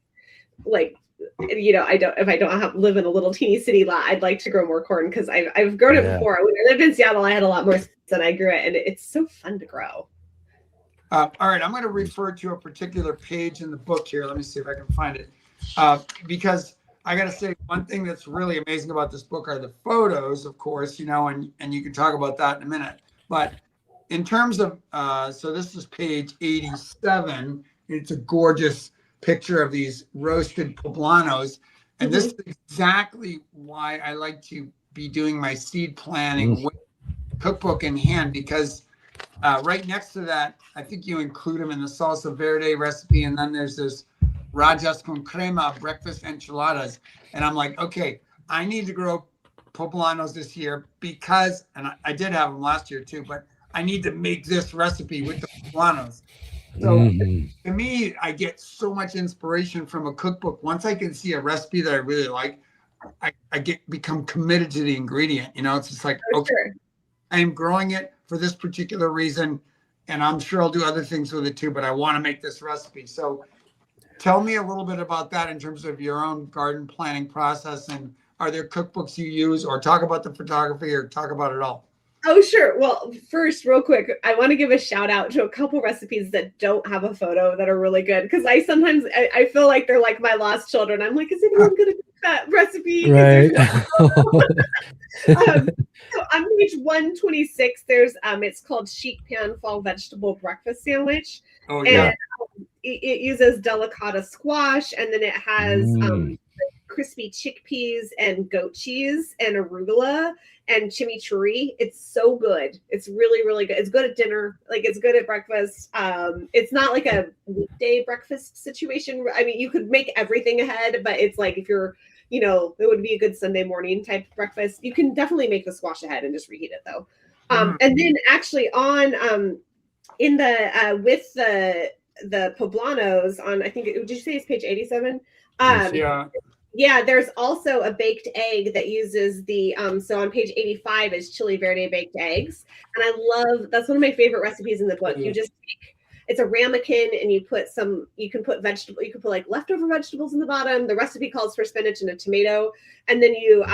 if I don't live in a little teeny city lot, I'd like to grow more corn, because I've grown it before. When I lived in Seattle, I had a lot more and I grew it, and it's so fun to grow.
All right, I'm going to refer to a particular page in the book here. Let me see if I can find it, because I got to say, one thing that's really amazing about this book are the photos, of course, and you can talk about that in a minute. But in terms of, so this is page 87. It's a gorgeous picture of these roasted poblanos. And this is exactly why I like to be doing my seed planning with cookbook in hand, because right next to that, I think you include them in the salsa verde recipe. And then there's this rajas con crema breakfast enchiladas. And I'm like, okay, I need to grow poblanos this year because, and I did have them last year too, but I need to make this recipe with the poblanos. So to me, I get so much inspiration from a cookbook. Once I can see a recipe that I really like, I become committed to the ingredient. It's just like, okay, I am growing it for this particular reason. And I'm sure I'll do other things with it too, but I want to make this recipe. So tell me a little bit about that in terms of your own garden planning process. And are there cookbooks you use, or talk about the photography, or talk about it all?
Oh, sure. Well, first, real quick, I want to give a shout out to a couple recipes that don't have a photo that are really good. Because I sometimes I feel like they're like my lost children. I'm like, is anyone going to cook that recipe?
Right.
So on page 126, there's it's called Chic Pan Fall Vegetable Breakfast Sandwich.
Oh, yeah.
And it uses delicata squash, and then it has crispy chickpeas and goat cheese and arugula and chimichurri. It's so good. It's really, really good. It's good at dinner. Like, it's good at breakfast. It's not like a weekday breakfast situation. I mean, you could make everything ahead, but it's like, if you're, you know, it would be a good Sunday morning type breakfast. You can definitely make the squash ahead and just reheat it though. And then actually on in the with the poblanos on, I think, did you say it's page 87? Yeah, there's also a baked egg that uses the so on page 85 is chili verde baked eggs, and I love, that's one of my favorite recipes in the book. You just take, it's a ramekin, and you can put vegetable, you can put like leftover vegetables in the bottom. The recipe calls for spinach and a tomato, and then you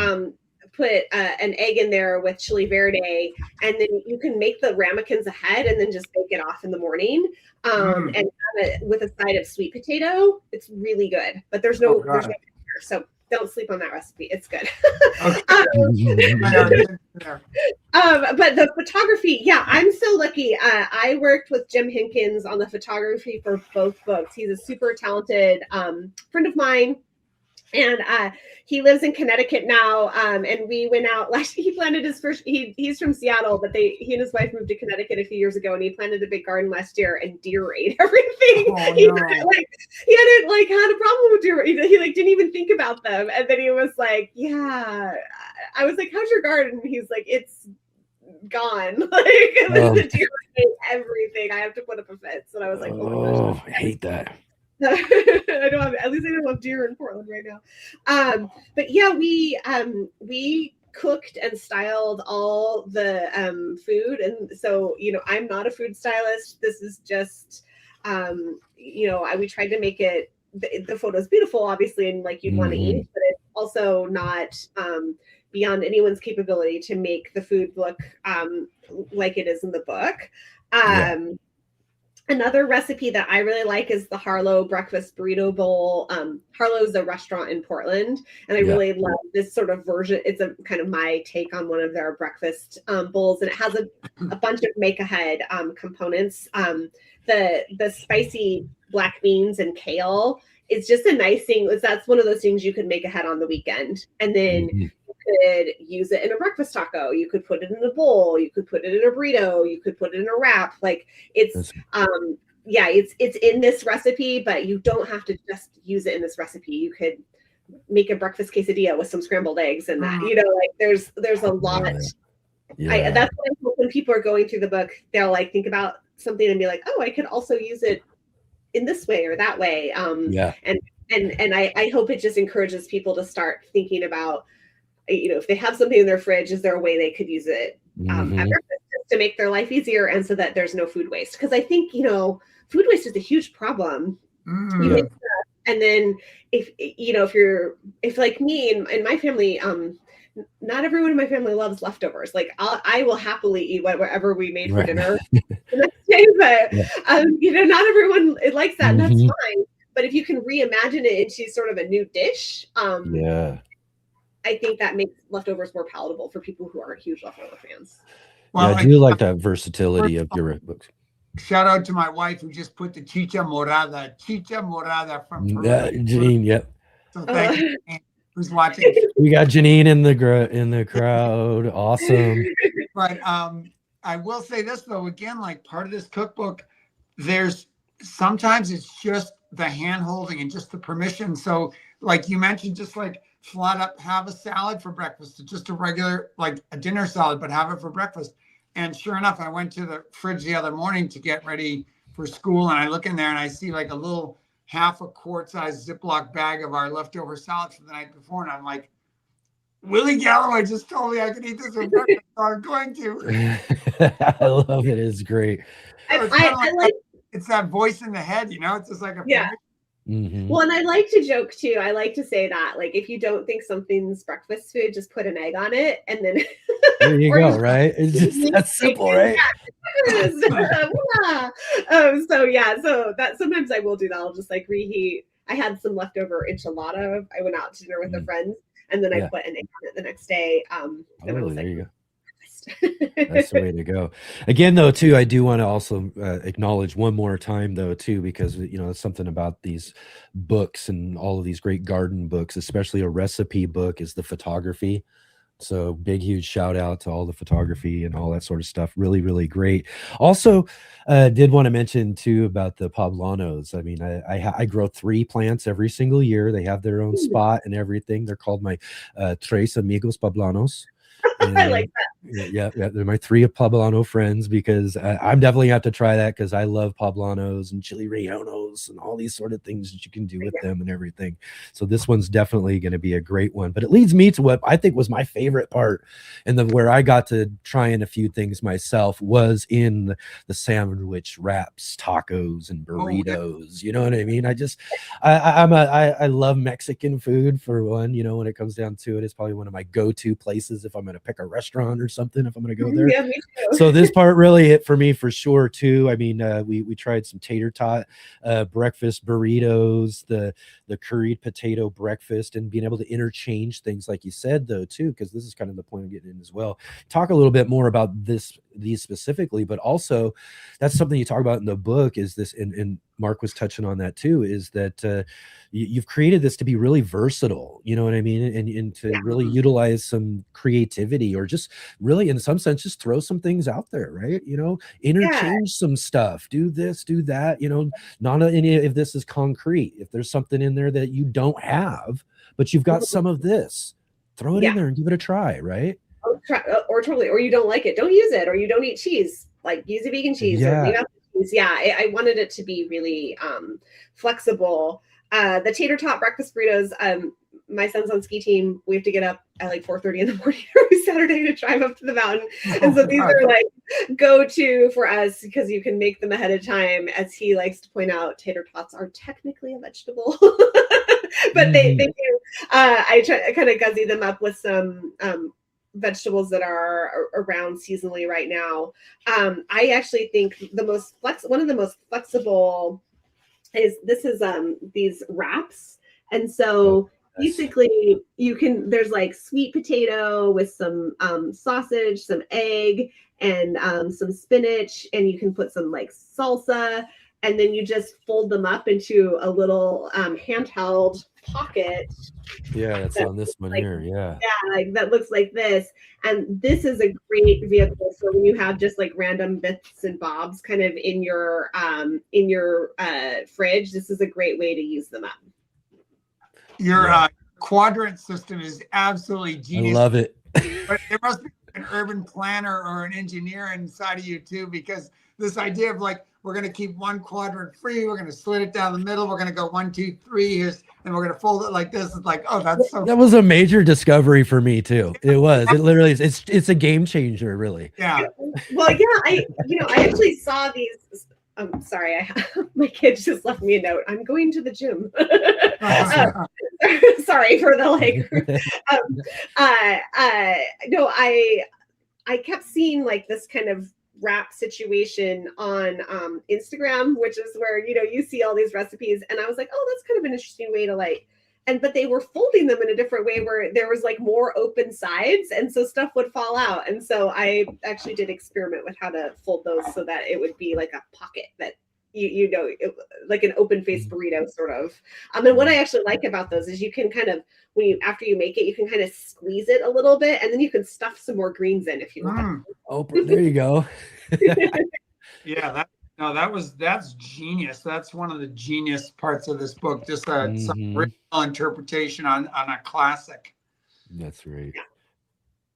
put an egg in there with chili verde, and then you can make the ramekins ahead and then just bake it off in the morning, and have it with a side of sweet potato. It's really good, but there's no sugar, so don't sleep on that recipe. It's good. But the photography, yeah, I'm so lucky. I worked with Jim Hinkins on the photography for both books. He's a super talented friend of mine. And he lives in Connecticut now. And we went out last year. He planted his first, he's from Seattle, but he and his wife moved to Connecticut a few years ago, and he planted a big garden last year, and deer ate everything.
Oh,
he
no.
had a problem with deer. He didn't even think about them. And then he was like, yeah, I was like, how's your garden? And he's like, it's gone. The deer ate everything. I have to put up a fence. And I was like, oh my gosh.
I hate that.
I don't have, at least I don't have deer in Portland right now. But yeah, we cooked and styled all the food, and so, you know, I'm not a food stylist. This is just you know, we tried to make it, the photo's beautiful, obviously, and like you'd want to eat, but it's also not beyond anyone's capability to make the food look like it is in the book. Another recipe that I really like is the Harlow breakfast burrito bowl. Harlow's a restaurant in Portland, and I really love this sort of version. It's a kind of my take on one of their breakfast bowls, and it has a bunch of make ahead components. The spicy black beans and kale is just a nice thing. That's one of those things you could make ahead on the weekend, and then you could use it in a breakfast taco. You could put it in a bowl. You could put it in a burrito. You could put it in a wrap. Like, it's it's in this recipe, but you don't have to just use it in this recipe. You could make a breakfast quesadilla with some scrambled eggs, and that, you know, like there's a lot. That's what I hope when people are going through the book, they'll like think about something and be like, oh, I could also use it in this way or that way. And I hope it just encourages people to start thinking about, you know, if they have something in their fridge, is there a way they could use it at breakfast to make their life easier, and so that there's no food waste? Because I think, you know, food waste is a huge problem. You make stuff, and then if like me and my family, not everyone in my family loves leftovers. Like, I will happily eat whatever we made for dinner the next day, but you know, not everyone likes that, and that's fine. But if you can reimagine it into sort of a new dish, I think that makes leftovers more palatable for people who aren't huge leftover fans.
Well, I do like that versatility of your books.
Shout out to my wife who just put the chicha morada from Peru.
Janine,
So thank you, who's watching.
We got Janine in the crowd. Awesome.
But I will say this though, again, like part of this cookbook, there's sometimes it's just the hand holding and just the permission. So like you mentioned, just like flat up, have a salad for breakfast. It's just a regular, like a dinner salad, but have it for breakfast. And sure enough, I went to the fridge the other morning to get ready for school, and I look in there and I see like a little half a quart size Ziploc bag of our leftover salad from the night before. And I'm like, Willi Galloway just told me I could eat this for breakfast, so I'm going to.
I love it. It's great.
So it's kind of like it's that voice in the head, you know. It's just like a
Mm-hmm.
Well, and I like to joke too. I like to say that, like, if you don't think something's breakfast food, just put an egg on it, and then
There you go. Right? It's just that's simple, right?
So that sometimes I will do that. I'll just like reheat. I had some leftover enchilada. I went out to dinner with a friend, and then I put an egg on it the next day. And it was
there
like,
you go. That's the way to go. Again, though, too, I do want to also acknowledge one more time, though, too, because it's something about these books and all of these great garden books, especially a recipe book, is the photography. So big, huge shout out to all the photography and all that sort of stuff. Really, really great. Also, did want to mention too about the poblanos. I mean, I grow 3 plants every single year. They have their own spot and everything. They're called my Tres Amigos Poblanos. And,
I like that.
Yeah, they're my 3 poblano friends, because I'm definitely have to try that, because I love poblanos and chili rellenos and all these sort of things that you can do with them and everything. So this one's definitely going to be a great one. But it leads me to what I think was my favorite part, and where I got to trying a few things myself was in the sandwich wraps, tacos, and burritos. You know what I mean? I love Mexican food, for one. When it comes down to it, it's probably one of my go-to places if I'm going to pick a restaurant or something, if I'm going to go there.
Yeah, me too.
So this part really hit for me for sure too. I mean, we tried some tater tot breakfast burritos, the curried potato breakfast, and being able to interchange things, like you said, though, too, because this is kind of the point of getting in as well. Talk a little bit more about these specifically, but also that's something you talk about in the book, is this, and Mark was touching on that too, is that you've created this to be really versatile, you know what I mean? And to really utilize some creativity, or just really, in some sense, just throw some things out there, right? Interchange some stuff, do this, do that, not any of this is concrete. If there's something in there that you don't have, but you've got some of this, throw it in there and give it a try, right?
Or totally, or you don't like it, don't use it, or you don't eat cheese, like use a vegan cheese, or leave out the cheese. I wanted it to be really flexible. The tater tot breakfast burritos, my son's on ski team. We have to get up at like 4:30 in the morning every Saturday to drive up to the mountain. And so these are like go-to for us, because you can make them ahead of time. As he likes to point out, tater tots are technically a vegetable, but they do. I kind of guzzy them up with some vegetables that are around seasonally right now. I actually think one of the most flexible is these wraps. And so basically there's like sweet potato with some sausage, some egg, and some spinach, and you can put some like salsa, and then you just fold them up into a little handheld pocket.
Yeah, that's on this one here. Yeah,
like that looks like this. And this is a great vehicle for when you have just like random bits and bobs kind of in your fridge. This is a great way to use them up.
Your quadrant system is absolutely genius.
I love it.
But there must be an urban planner or an engineer inside of you too, because this idea of like, we're going to keep one quadrant free, we're going to slit it down the middle, we're going to go 1, 2, 3, and we're going to fold it like this. It's like, oh, that's so
that was a major discovery for me too. It was. It literally is. It's a game changer, really.
Yeah.
Well, yeah, I actually saw these. I'm sorry, my kids just left me a note. I'm going to the gym. Sorry for the like. No, I kept seeing like this kind of wrap situation on Instagram, which is where you see all these recipes, and I was like, oh, that's kind of an interesting way to like. But they were folding them in a different way where there was like more open sides, and so stuff would fall out. And so I actually did experiment with how to fold those so that it would be like a pocket that like an open faced burrito sort of. And what I actually like about those is you can kind of, after you make it, you can kind of squeeze it a little bit, and then you can stuff some more greens in if you want.
Oh, there you go.
Yeah, that's genius. That's one of the genius parts of this book. Just some original interpretation on a classic.
That's right.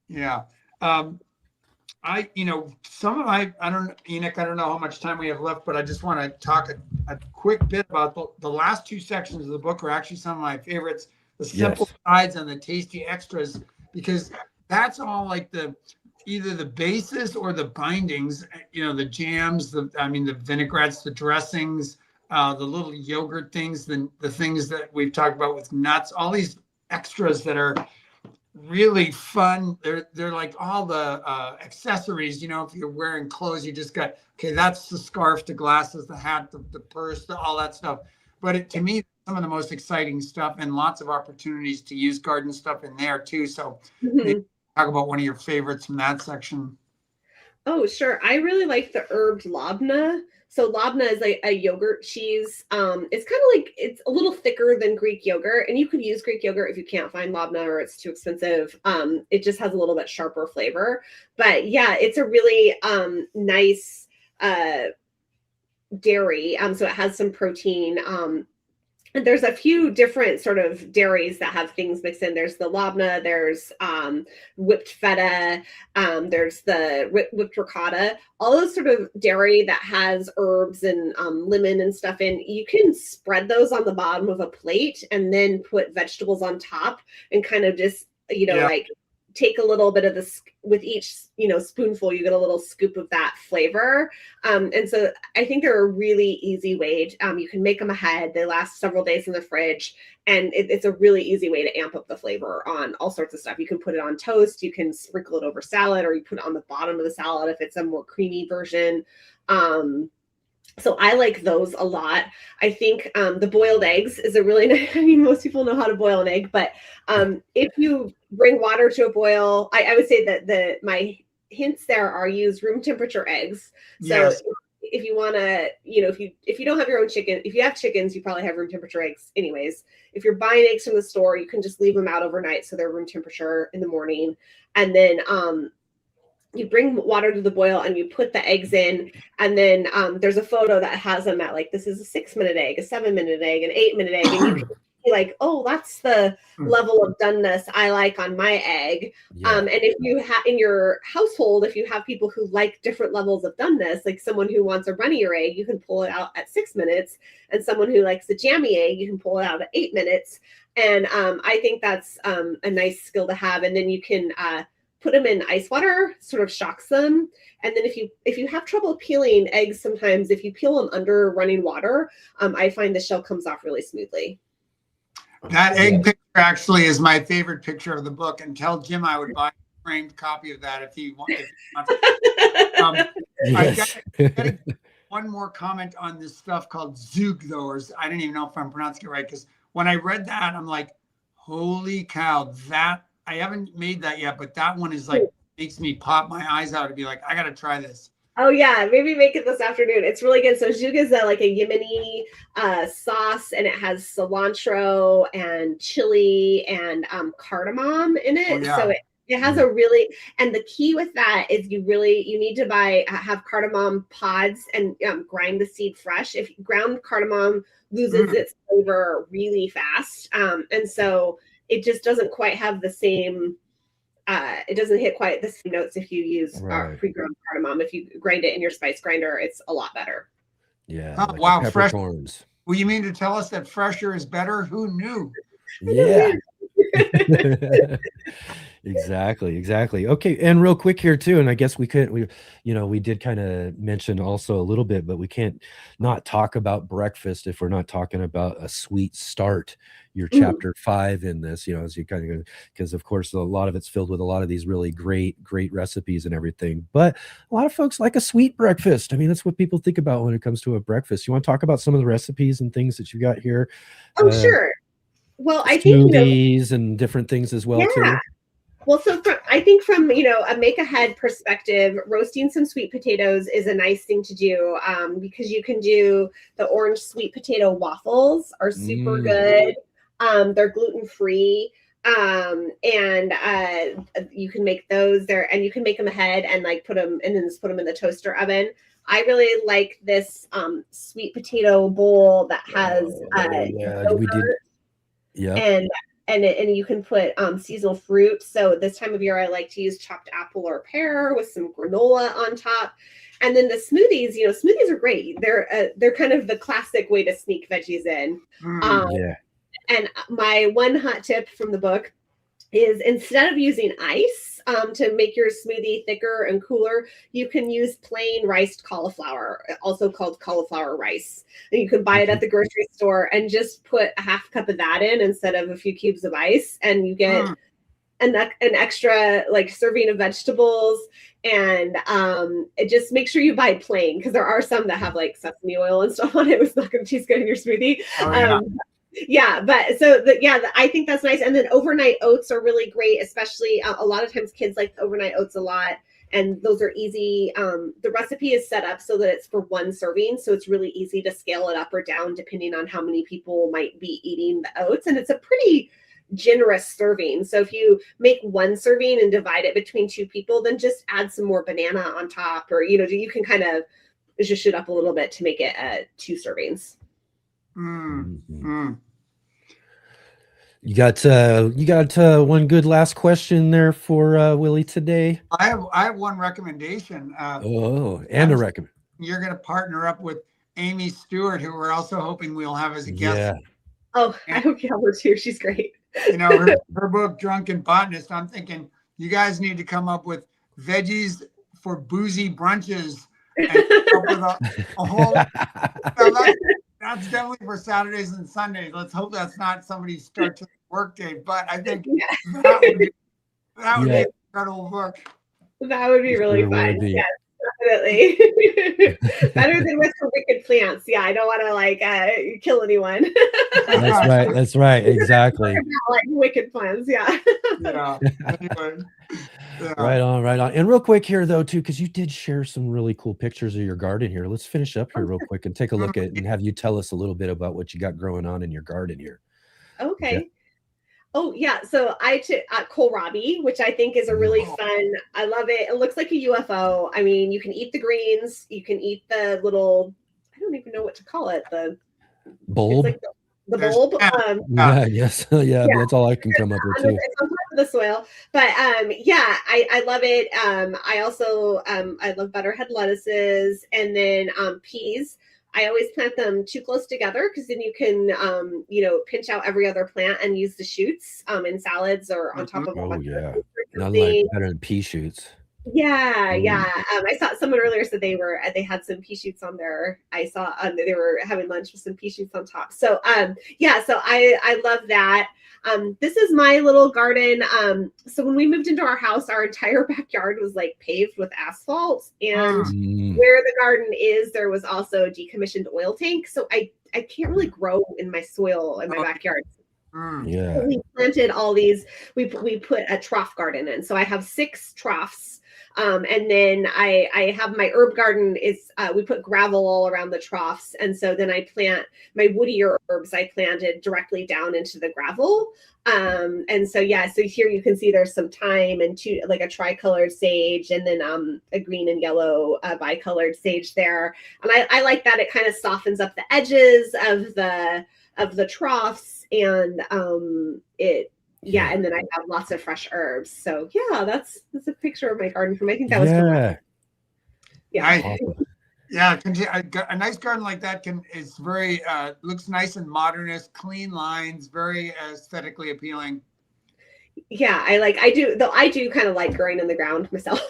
Yeah. I don't, Enoch, I don't know how much time we have left, but I just want to talk a quick bit about the last 2 sections of the book are actually some of my favorites. The simple sides and the tasty extras. because that's all like either the bases or the bindings, the jams, the vinaigrettes, the dressings, the little yogurt things, the things that we've talked about with nuts, all these extras that are really fun. They're like all the accessories, if you're wearing clothes, you just got, okay, that's the scarf, the glasses, the hat, the purse, all that stuff. But to me, some of the most exciting stuff, and lots of opportunities to use garden stuff in there too. So maybe talk about one of your favorites from that section.
Oh, sure. I really like the herbed labna. So labna is like a yogurt cheese. It's kind of like, it's a little thicker than Greek yogurt, and you could use Greek yogurt if you can't find labna or it's too expensive. It just has a little bit sharper flavor. But yeah, it's a really nice dairy. So it has some protein. And there's a few different sort of dairies that have things mixed in. There's the labna, there's whipped feta, there's the whipped ricotta, all those sort of dairy that has herbs and lemon and stuff in. You can spread those on the bottom of a plate and then put vegetables on top and kind of just, like take a little bit of this with each, spoonful, you get a little scoop of that flavor. And so I think they're a really easy way. You can make them ahead. They last several days in the fridge, and it's a really easy way to amp up the flavor on all sorts of stuff. You can put it on toast, you can sprinkle it over salad, or you put it on the bottom of the salad if it's a more creamy version. So I like those a lot. I think the boiled eggs is a really nice, most people know how to boil an egg, but if you bring water to a boil, I would say that my hints there are use room temperature eggs. So yes. If you want to, if you don't have your own chicken, if you have chickens, you probably have room temperature eggs anyways. If you're buying eggs from the store, you can just leave them out overnight so they're room temperature in the morning. And then you bring water to the boil and you put the eggs in, and then there's a photo that has them at like, this is a 6-minute egg, a 7-minute egg, an 8-minute egg, and you can be like, oh, that's the level of doneness I like on my egg. Yeah. And if you have in your household, if you have people who like different levels of doneness, like someone who wants a runnier egg, you can pull it out at 6 minutes, and someone who likes a jammy egg, you can pull it out at 8 minutes. And I think that's a nice skill to have. And then you can put them in ice water, sort of shocks them. And then if you have trouble peeling eggs, sometimes if you peel them under running water, I find the shell comes off really smoothly.
That egg picture actually is my favorite picture of the book, and tell Jim I would buy a framed copy of that if he wants.
Yes.
I got one more comment on this stuff called Zug, though, or I don't even know if I'm pronouncing it right, because when I read that, I'm like, holy cow, that I haven't made that yet, but that one is like, makes me pop my eyes out and be like, I got to try this.
Oh yeah, maybe make it this afternoon. It's really good. So zhug is like a Yemeni sauce, and it has cilantro and chili and cardamom in it. Oh, yeah. So it has a really, and the key with that is you need to have cardamom pods and grind the seed fresh. If ground cardamom loses its flavor really fast, and so it just doesn't quite have the same. It doesn't hit quite the same notes if you use pre-ground cardamom. If you grind it in your spice grinder, it's a lot better.
Yeah.
Oh,
like
wow. Fresh.
Peppercorns.
Well, you mean to tell us that fresher is better? Who knew?
Yeah. Exactly. Okay. And real quick here too, and I guess we did kind of mention also a little bit, but we can't not talk about breakfast if we're not talking about a sweet start. Your chapter 5 in this, as you kind of, because of course a lot of it's filled with a lot of these really great recipes and everything. But a lot of folks like a sweet breakfast. I mean, that's what people think about when it comes to a breakfast. You want to talk about some of the recipes and things that you got here?
Oh, sure. Well, I
think smoothies and different things as well too.
Well, so I think from a make ahead perspective, roasting some sweet potatoes is a nice thing to do because you can do the orange sweet potato waffles are super good. They're gluten free. And you can make those there, and you can make them ahead and put them in the toaster oven. I really like this sweet potato bowl that has and you can put seasonal fruit. So this time of year, I like to use chopped apple or pear with some granola on top. And then the smoothies, smoothies are great. They're kind of the classic way to sneak veggies in. And my one hot tip from the book is instead of using ice to make your smoothie thicker and cooler, you can use plain riced cauliflower, also called cauliflower rice. And you can buy it at the grocery store and just put a half cup of that in instead of a few cubes of ice, and you get an extra like serving of vegetables. And it just make sure you buy plain, because there are some that have like sesame oil and stuff on it. It's not going to taste good in your smoothie. But so I think that's nice. And then overnight oats are really great, especially a lot of times kids like overnight oats a lot, and those are easy. The recipe is set up so that it's for one serving, so it's really easy to scale it up or down depending on how many people might be eating the oats, and it's a pretty generous serving. So if you make one serving and divide it between 2 people, then just add some more banana on top, or you can kind of just shoot up a little bit to make it 2 servings.
You got one good last question there for Willi today.
I have one recommendation.
A recommend.
You're going to partner up with Amy Stewart, who we're also hoping we'll have as a guest.
Yeah.
Oh, I hope you have her too. She's great.
Her book Drunken Botanist. I'm thinking you guys need to come up with veggies for boozy brunches and come up with a whole. That's definitely for Saturdays and Sundays. Let's hope that's not somebody's start to the work day. But I think that would be an incredible book.
That would be really fun. Yes, definitely. Better than with wicked plants. Yeah, I don't want to kill anyone.
That's right. Exactly.
Like wicked plants. Yeah.
Anyway. Yeah.
Right on. And real quick here, though, too, because you did share some really cool pictures of your garden here. Let's finish up here real quick and take a look at and have you tell us a little bit about what you got growing on in your garden here.
Okay.
Yeah.
Oh, yeah. So I took kohlrabi, which I think is a really fun. I love it. It looks like a UFO. I mean, you can eat the greens. You can eat the little, I don't even know what to call it. The
bulb.
Like the bulb.
Yes. That's all I can come up with too.
It's on top of the soil. But I love it. I also I love butterhead lettuces, and then peas. I always plant them too close together, because then you can pinch out every other plant and use the shoots in salads or on top of
not like better than pea shoots.
I saw someone earlier said they had some pea shoots on there. I saw they were having lunch with some pea shoots on top. So so I love that. This is my little garden. So when we moved into our house, our entire backyard was like paved with asphalt, and where the garden is, there was also a decommissioned oil tank. So I can't really grow in my soil in my backyard. So we planted all these. We put a trough garden in. So I have 6 troughs. And then I have my herb garden is we put gravel all around the troughs, and so then I plant my woodier herbs. I planted directly down into the gravel, and so here you can see there's some thyme and a tricolored sage, and then a green and yellow bicolored sage there. And I like that. It kind of softens up the edges of the troughs, and and then I have lots of fresh herbs. So that's a picture of my garden from, I think that was
a nice garden like that is very looks nice and modernist, clean lines, very aesthetically appealing.
I do kind of like growing in the ground myself,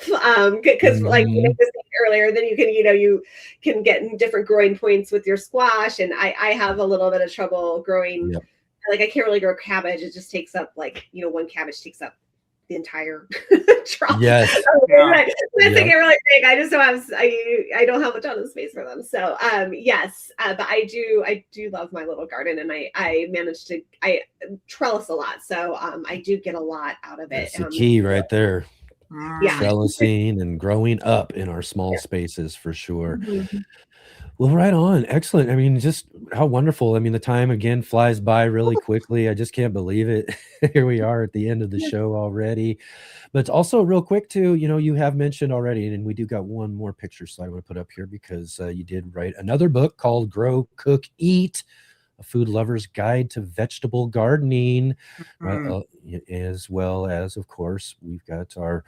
because like you was saying earlier, then you can get in different growing points with your squash, and I have a little bit of trouble growing. Like I can't really grow cabbage. It just takes up one cabbage takes up the entire trough.
Yes.
That's like really big. I just don't have I don't have a ton of space for them. So but I do love my little garden, and I managed to trellis a lot. So I do get a lot out of it.
That's the key right there. Trellising and growing up in our small spaces for sure. Well, right on. Excellent. I mean, just how wonderful. I mean, the time again flies by really quickly. I just can't believe it. Here we are at the end of the show already. But it's also real quick too, you have mentioned already, and we do got one more picture slide I want to put up here, because you did write another book called Grow, Cook, Eat, A Food Lover's Guide to Vegetable Gardening, as well as, of course, we've got our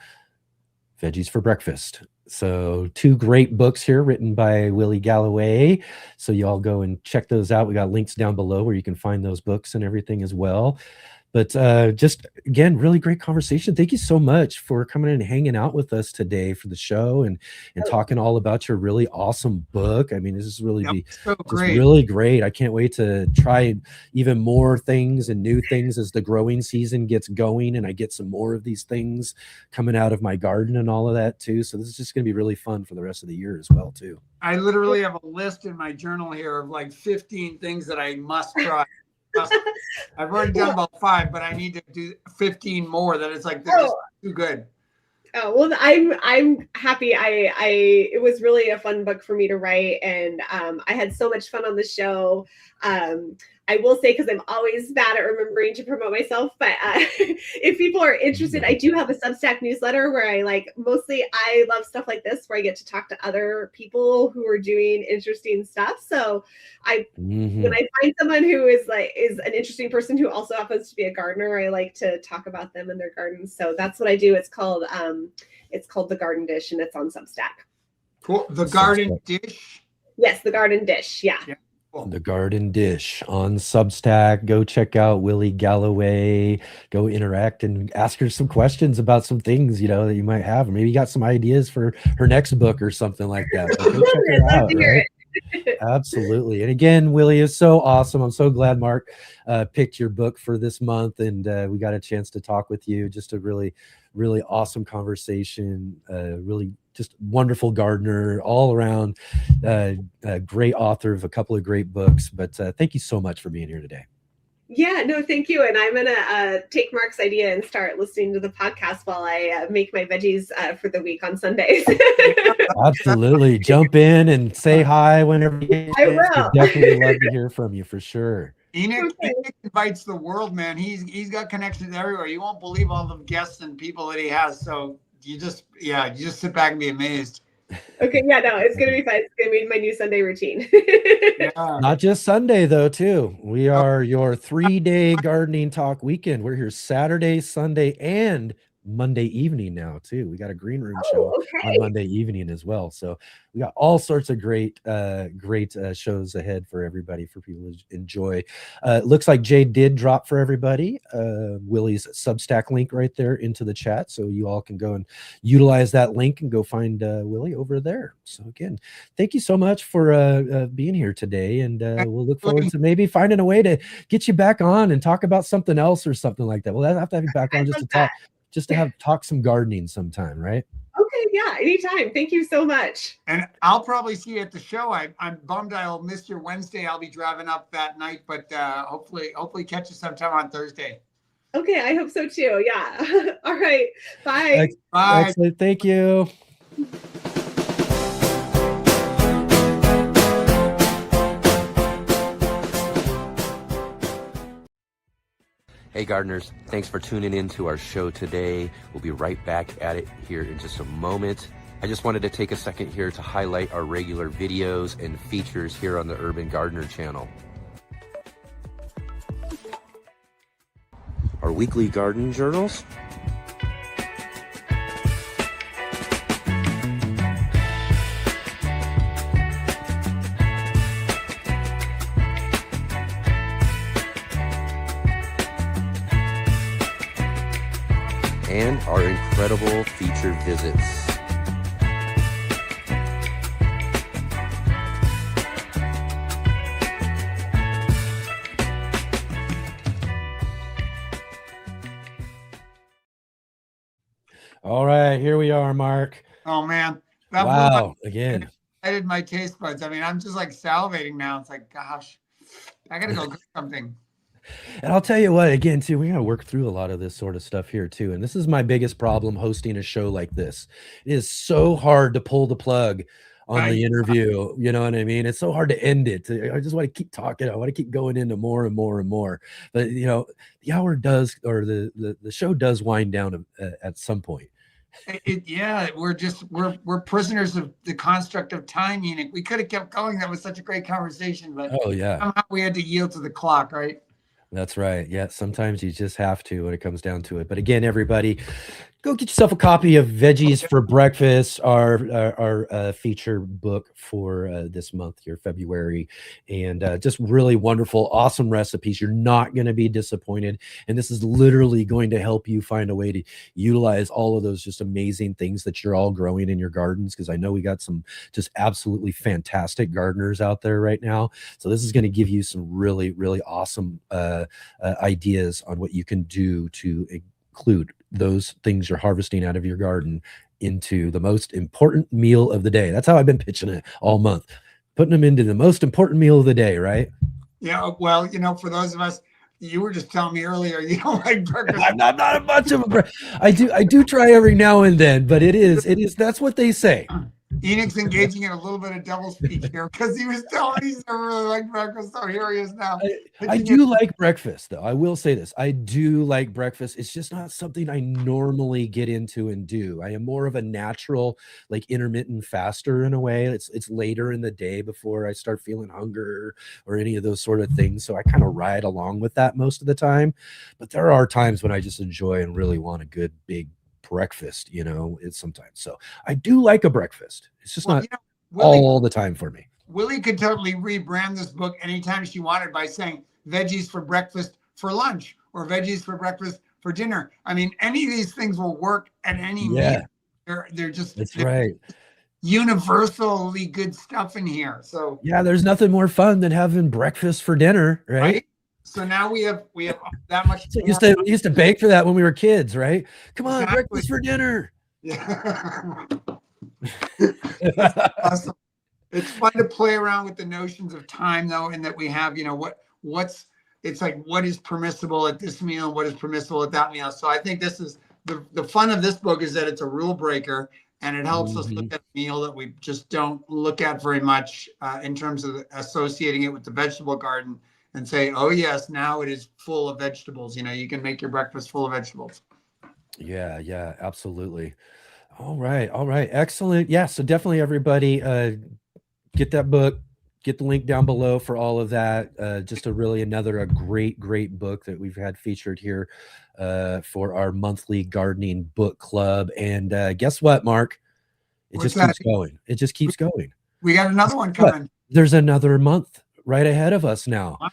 Veggies for Breakfast. So 2 great books here written by Willi Galloway. So you all go and check those out. We got links down below where you can find those books and everything as well. But just again, really great conversation. Thank you so much for coming in and hanging out with us today for the show and talking all about your really awesome book. I mean, this is really be
so
just
great.
really great. I can't wait to try even more things and new things as the growing season gets going and I get some more of these things coming out of my garden and all of that too. So this is just going to be really fun for the rest of the year as well too.
I literally have a list in my journal here of like 15 things that I must try. I've already done about 5, but I need to do 15 more. That it's like they're just too good.
Oh, well, I'm happy. It was really a fun book for me to write, and I had so much fun on the show. I will say, because I'm always bad at remembering to promote myself, but if people are interested, I do have a Substack newsletter where I I love stuff like this, where I get to talk to other people who are doing interesting stuff. So when I find someone who is an interesting person who also happens to be a gardener, I like to talk about them and their gardens. So that's what I do. It's called The Garden Dish, and it's on Substack.
Cool. The Garden Dish?
Yes, The Garden Dish. Yeah.
The Garden Dish on Substack. Go check out Willi Galloway. Go interact and ask her some questions about some things, that you might have. Or maybe you got some ideas for her next book or something like that. So go check her out, right? Absolutely. And again, Willi is so awesome. I'm so glad Mark picked your book for this month, and we got a chance to talk with you. Just a really, really awesome conversation. Really just wonderful gardener all around, a great author of a couple of great books. But thank you so much for being here today.
Yeah, no, thank you. And I'm going to take Mark's idea and start listening to the podcast while I make my veggies for the week on Sundays.
Absolutely. Jump in and say hi whenever you get
I will.
Definitely love to hear from you for sure.
Enoch invites the world, man. He's got connections everywhere. You won't believe all the guests and people that he has. So you just sit back and be amazed.
Okay, yeah, no, it's gonna be fun. It's gonna be my new Sunday routine.
Not just Sunday though, too. We are your 3-day gardening talk weekend. We're here Saturday, Sunday, and Monday evening now too. We got a green room show on Monday evening as well. So we got all sorts of great shows ahead for everybody, for people to enjoy. It looks like Jay did drop for everybody Willi's Substack link right there into the chat, so you all can go and utilize that link and go find Willi over there. So again, thank you so much for being here today, and we'll look forward to maybe finding a way to get you back on and talk about something else or something like that. We'll have to have you back on just to talk some gardening sometime, right?
Okay, yeah, anytime. Thank you so much.
And I'll probably see you at the show. I'm bummed I'll miss your Wednesday. I'll be driving up that night, but hopefully catch you sometime on Thursday.
Okay, I hope so too. Yeah. All right. Bye.
Bye.
Excellent. Thank you. Hey gardeners, thanks for tuning in to our show today. We'll be right back at it here in just a moment. I just wanted to take a second here to highlight our regular videos and features here on the Urban Gardener channel. Our weekly garden journals, and our incredible featured visits. All right, here we are, Mark.
Oh man.
Wow, again.
I did my taste buds. I mean, I'm just like salivating now. It's like, gosh, I gotta go get something.
And I'll tell you what, again, too, we got to work through a lot of this sort of stuff here, too. And this is my biggest problem hosting a show like this. It is so hard to pull the plug on the interview. You know what I mean? It's so hard to end it. I just want to keep talking. I want to keep going into more and more and more. But, the hour does, or the show does wind down at some point. We're prisoners of the construct of time, Enoch. We could have kept going. That was such a great conversation, but somehow we had to yield to the clock, right? That's right. Yeah, sometimes you just have to when it comes down to it. But again, everybody, go get yourself a copy of Veggies for Breakfast, our feature book for this month here, February, and just really wonderful, awesome recipes. You're not going to be disappointed, and this is literally going to help you find a way to utilize all of those just amazing things that you're all growing in your gardens. Because I know we got some just absolutely fantastic gardeners out there right now. So this is going to give you some really, really awesome ideas on what you can do to include those things you're harvesting out of your garden into the most important meal of the day. That's how I've been pitching it all month, putting them into the most important meal of the day, right?
Yeah, well, for those of us, you were just telling me earlier you don't like breakfast.
I'm not a bunch of them. I do try every now and then, but it is that's what they say.
Enoch's engaging in a little bit of double speak here because he was telling me he never really liked breakfast, so here he is now.
I do like breakfast, though. I will say this. I do like breakfast. It's just not something I normally get into and do. I am more of a natural, like intermittent faster in a way. It's later in the day before I start feeling hunger or any of those sort of things. So I kind of ride along with that most of the time. But there are times when I just enjoy and really want a good big breakfast, it's sometimes. So I do like a breakfast. It's just not all the time for me.
Willi could totally rebrand this book anytime she wanted by saying veggies for breakfast for lunch or veggies for breakfast for dinner. I mean, any of these things will work at any meal. They're just
right.
Universally good stuff in here. So
yeah, there's nothing more fun than having breakfast for dinner, right?
So now we have that much.
So we used to bake for that when we were kids, right? Come on, breakfast for dinner.
Yeah. Awesome. It's fun to play around with the notions of time, though, and that we have, it's like what is permissible at this meal and what is permissible at that meal. So I think this is the fun of this book is that it's a rule breaker and it helps us look at a meal that we just don't look at very much in terms of associating it with the vegetable garden and say, oh yes, now it is full of vegetables. You can make your breakfast full of vegetables.
Yeah, absolutely. All right. Excellent. Yeah. So definitely everybody get that book, get the link down below for all of that. Just a great book that we've had featured here for our monthly gardening book club. And guess what, Mark? It just keeps going. It just keeps going.
We got another one coming.
There's another month right ahead of us now.
Wow.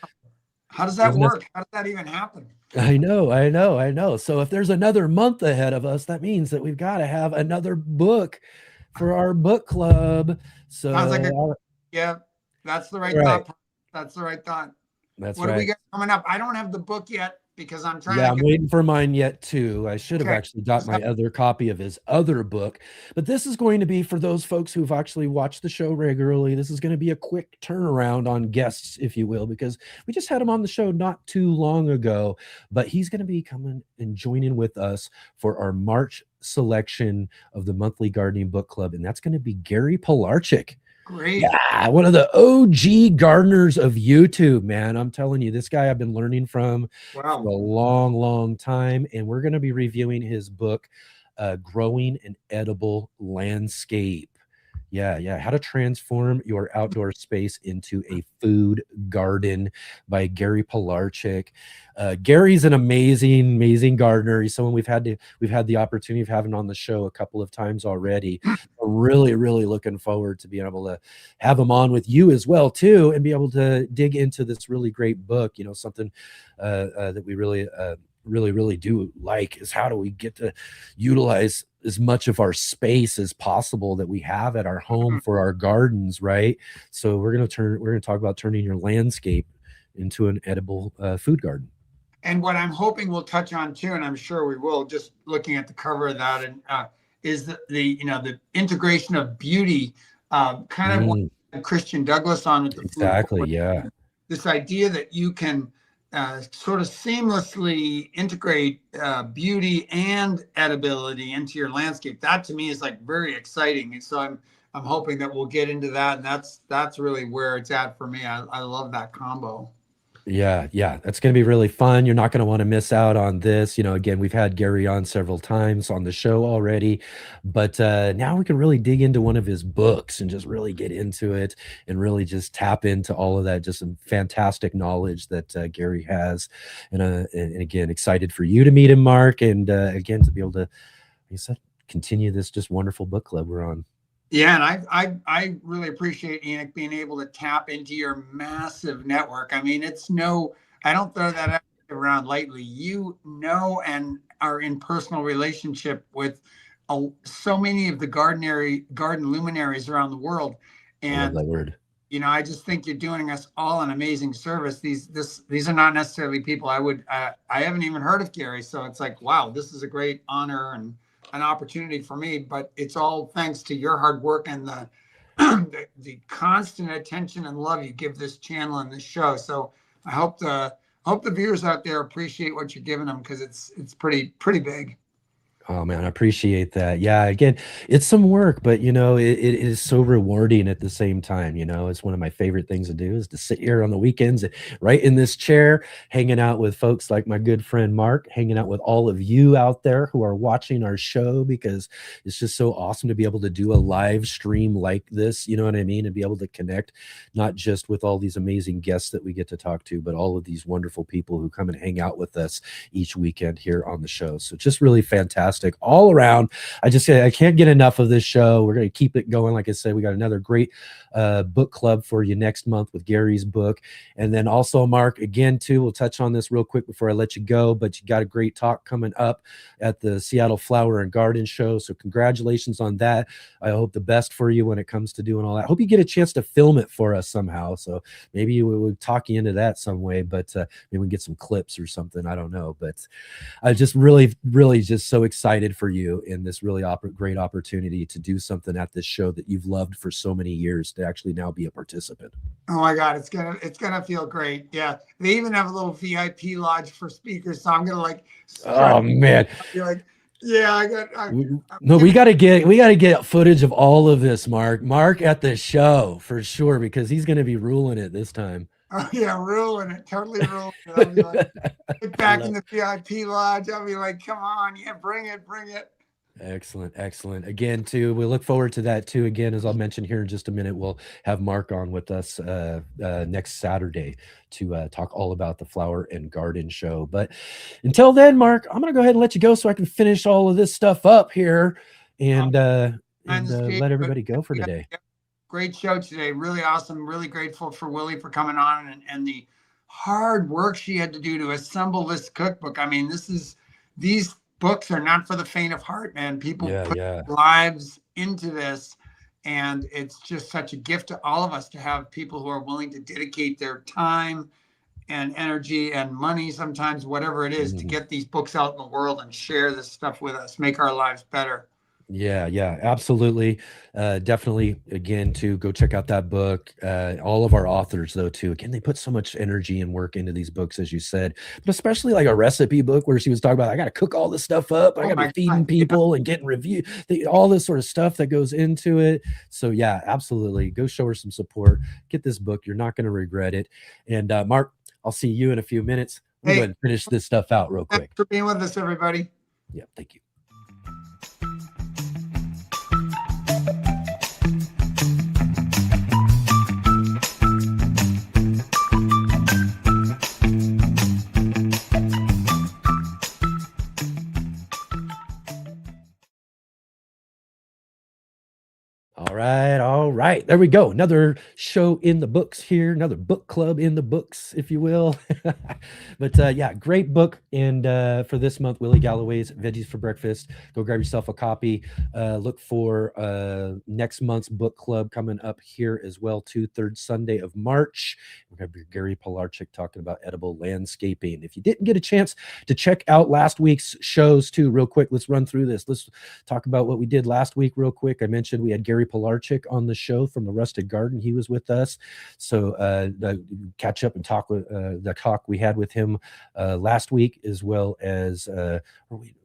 How does that work? How does that even happen?
I know. So if there's another month ahead of us, that means that we've got to have another book for our book club. So
yeah, that's the right thought. That's the right thought.
What
do we got coming up? I don't have the book yet because I'm trying.
I'm waiting for mine yet too. I should have actually got my other copy of his other book, but this is going to be for those folks who've actually watched the show regularly. This is going to be a quick turnaround on guests, if you will, because we just had him on the show not too long ago, but he's going to be coming and joining with us for our March selection of the monthly gardening book club. And that's going to be Gary Pilarczyk.
Great.
Yeah, one of the OG gardeners of YouTube, man. I'm telling you, this guy I've been learning from for a long time. And we're going to be reviewing his book, Growing an Edible Landscape. Yeah. How to transform your outdoor space into a food garden by Gary Pilarczyk. Gary's an amazing gardener. He's someone we've had the opportunity of having on the show a couple of times already. Really looking forward to being able to have him on with you as well too, and be able to dig into this really great book. Something that we really do like is how do we get to utilize as much of our space as possible that we have at our home for our gardens, right? So we're going to talk about turning your landscape into an edible food garden.
And what I'm hoping we'll touch on too, and I'm sure we will, just looking at the cover of that, and is the integration of beauty, kind of what Christian Douglas on with the
exactly, yeah.
This idea that you can sort of seamlessly integrate beauty and edibility into your landscape. That to me is like very exciting. And so I'm hoping that we'll get into that. And that's really where it's at for me. I love that combo.
Yeah, that's going to be really fun. You're not going to want to miss out on this. Again, we've had Gary on several times on the show already, but now we can really dig into one of his books and just really get into it and really just tap into all of that, just some fantastic knowledge that Gary has. And again, excited for you to meet him, Mark, and again, to be able to, like you said, continue this just wonderful book club we're on.
Yeah, and I really appreciate, Enoch, being able to tap into your massive network. I mean, I don't throw that around lightly. And are in personal relationship with so many of the garden luminaries around the world.
I love
And
that word.
I just think you're doing us all an amazing service. These are not necessarily people I haven't even heard of, Gary. So it's like, wow, this is a great honor and an opportunity for me, but it's all thanks to your hard work and the constant attention and love you give this channel and this show. So I hope the viewers out there appreciate what you're giving them, because it's pretty big.
Oh man, I appreciate that. Yeah, again, it's some work, but it is so rewarding at the same time. It's one of my favorite things to do is to sit here on the weekends, right in this chair, hanging out with folks like my good friend Mark, hanging out with all of you out there who are watching our show, because it's just so awesome to be able to do a live stream like this, you know what I mean? And be able to connect not just with all these amazing guests that we get to talk to, but all of these wonderful people who come and hang out with us each weekend here on the show. So just really fantastic all around. I can't get enough of this show. We're going to keep it going. Like I said, we got another great book club for you next month with Gary's book. And then also, Mark, again, too, we'll touch on this real quick before I let you go, but you got a great talk coming up at the Seattle Flower and Garden Show. So congratulations on that. I hope the best for you when it comes to doing all that. I hope you get a chance to film it for us somehow. So maybe we'll talk you into that some way, but maybe we can get some clips or something. I don't know, but I just really just so excited for you in this really great opportunity to do something at this show that you've loved for so many years, to actually now be a participant.
Oh my God, it's gonna feel great. Yeah, they even have a little VIP lodge for speakers, so I'm gonna
oh man,
be like, yeah,
we got to get footage of all of this, Mark at the show for sure, because he's going to be ruling it this time.
Oh yeah, ruling it, totally ruling it. I'll be like, get back in the VIP lodge. I'll be like, come on, yeah, bring it.
Excellent. Again, too, we look forward to that too. Again, as I'll mention here in just a minute, we'll have Mark on with us next Saturday to talk all about the Flower and Garden Show. But until then, Mark, I'm going to go ahead and let you go so I can finish all of this stuff up here and let everybody go for today.
Great show today. Really awesome. Really grateful for Willi for coming on and the hard work she had to do to assemble this cookbook. I mean, these books are not for the faint of heart, man. People put lives into this, and it's just such a gift to all of us to have people who are willing to dedicate their time and energy and money, sometimes whatever it is, to get these books out in the world and share this stuff with us, make our lives better.
Yeah, absolutely. Definitely, again, to go check out that book. All of our authors, though, too, again, they put so much energy and work into these books, as you said, but especially like a recipe book where she was talking about, I got to cook all this stuff up. I got to be feeding people and getting review, all this sort of stuff that goes into it. So yeah, absolutely. Go show her some support. Get this book. You're not going to regret it. And Mark, I'll see you in a few minutes. We'll go ahead and finish this stuff out real quick.
Thanks for being with us, everybody.
Yeah, thank you. All right. There we go. Another show in the books here, another book club in the books, if you will. But yeah, great book. And for this month, Willi Galloway's Veggies for Breakfast. Go grab yourself a copy. Look for next month's book club coming up here as well, too, third Sunday of March. We're going to have Gary Pilarczyk talking about edible landscaping. If you didn't get a chance to check out last week's shows, too, real quick, let's run through this. Let's talk about what we did last week real quick. I mentioned we had Gary Pilarczyk on the show from the Rusted Garden. He was with us. So catch up and talk with the talk we had with him last week, as well as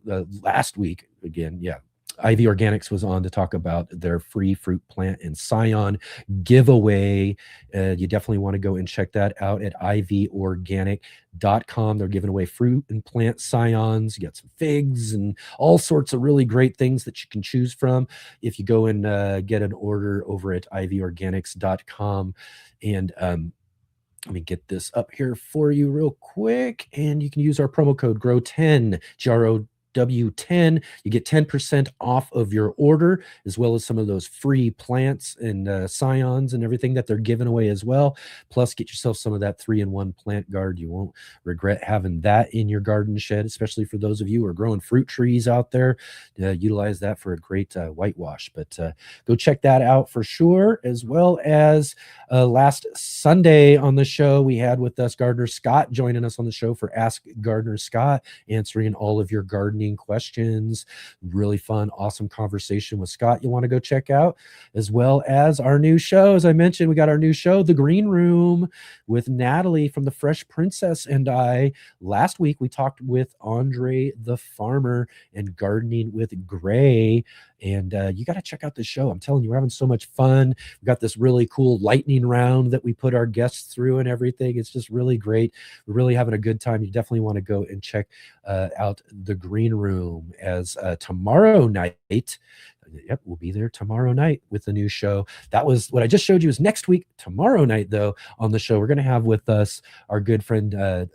last week again. Yeah. IV Organics was on to talk about their free fruit plant and scion giveaway. You definitely want to go and check that out at ivorganic.com. They're giving away fruit and plant scions. You got some figs and all sorts of really great things that you can choose from if you go and get an order over at ivorganics.com. And let me get this up here for you real quick. And you can use our promo code GROW10, GROW10. You get 10% off of your order, as well as some of those free plants and scions and everything that they're giving away as well. Plus, get yourself some of that 3-in-1 plant guard. You won't regret having that in your garden shed, especially for those of you who are growing fruit trees out there. Utilize that for a great whitewash. But go check that out for sure, as well as last Sunday on the show, we had with us Gardener Scott joining us on the show for Ask Gardener Scott, answering all of your gardening questions. Really fun, awesome conversation with Scott you want to go check out, as well as our new show. As I mentioned, we got our new show, The Green Room, with Natalie from The Fresh Princess and I. Last week, we talked with Andre the Farmer and Gardening with Gray. And you got to check out the show. I'm telling you, we're having so much fun. We got this really cool lightning round that we put our guests through and everything. It's just really great. We're really having a good time. You definitely want to go and check out The Green Room, as tomorrow night. Yep, we'll be there tomorrow night with the new show. That was what I just showed you is next week. Tomorrow night, though, on the show, we're going to have with us our good friend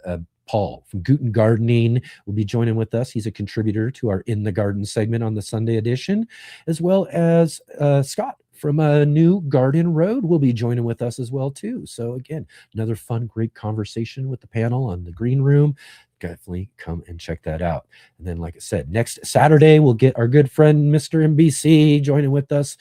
Paul from Guten Gardening will be joining with us. He's a contributor to our In the Garden segment on the Sunday edition, as well as Scott from New Garden Road will be joining with us as well too. So again, another fun, great conversation with the panel on The Green Room. Definitely come and check that out. And then, like I said, next Saturday, we'll get our good friend, Mr. MBC, joining with us,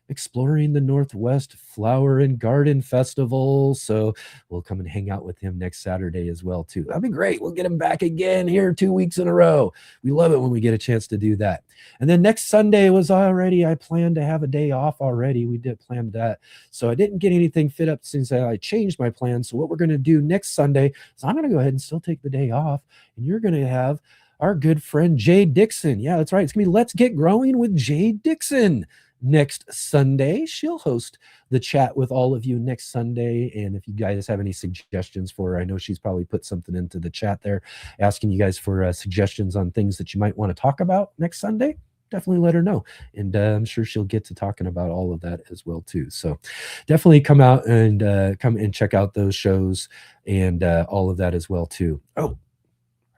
exploring the Northwest Flower and Garden Festival. So we'll come and hang out with him next Saturday as well, too. That'd be great. We'll get him back again here 2 weeks in a row. We love it when we get a chance to do that. And then next Sunday was already, I planned to have a day off already. We did plan that. So I didn't get anything fit up since I changed my plan. So what we're going to do next Sunday is I'm going to go ahead and still take the day off. And you're going to have our good friend Jay Dixon. Yeah, that's right. It's going to be Let's Get Growing with Jay Dixon next Sunday. She'll host the chat with all of you next Sunday. And if you guys have any suggestions for her, I know she's probably put something into the chat there asking you guys for suggestions on things that you might want to talk about next Sunday. Definitely let her know. And I'm sure she'll get to talking about all of that as well too. So definitely come out and come and check out those shows and all of that as well too. Oh,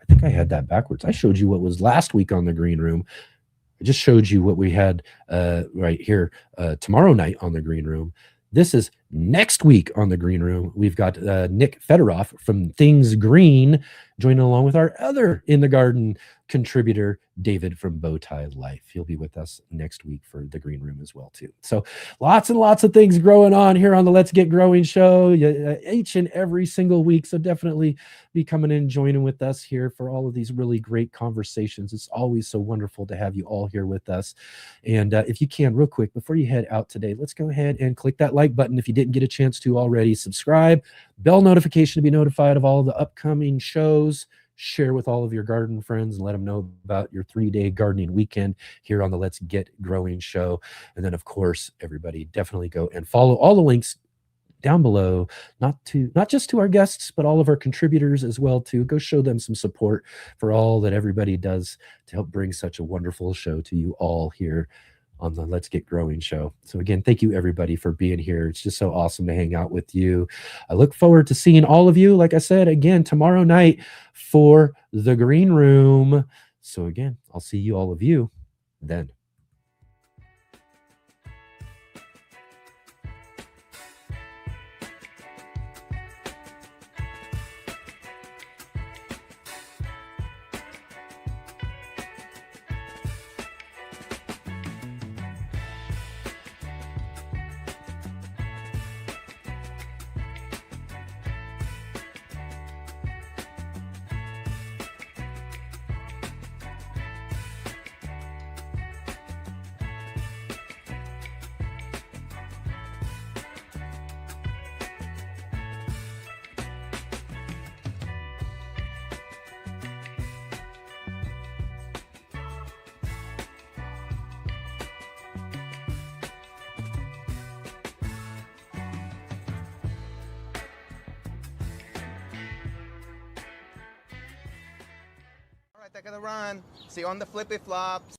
I think I had that backwards. I showed you what was last week on The Green Room. I just showed you what we had right here tomorrow night on The Green Room. This is next week on The Green Room. We've got Nick Fedoroff from Things Green joining along with our other In the Garden contributor, David from Bowtie Life. He'll be with us next week for The Green Room as well, too. So lots and lots of things growing on here on the Let's Get Growing show each and every single week. So definitely be coming in, joining with us here for all of these really great conversations. It's always so wonderful to have you all here with us. And if you can, real quick, before you head out today, let's go ahead and click that like button if you didn't get a chance to already. Subscribe, bell notification to be notified of all the upcoming shows. Share with all of your garden friends and let them know about your 3-day gardening weekend here on the Let's Get Growing show. And then, of course, everybody definitely go and follow all the links down below, not just to our guests, but all of our contributors as well too. Go show them some support for all that everybody does to help bring such a wonderful show to you all here on the Let's Get Growing show. So again, thank you everybody for being here. It's just so awesome to hang out with you. I look forward to seeing all of you, like I said, again, tomorrow night for The Green Room. So again, I'll see you, all of you, then.
Take the run. See you on the flippy flops.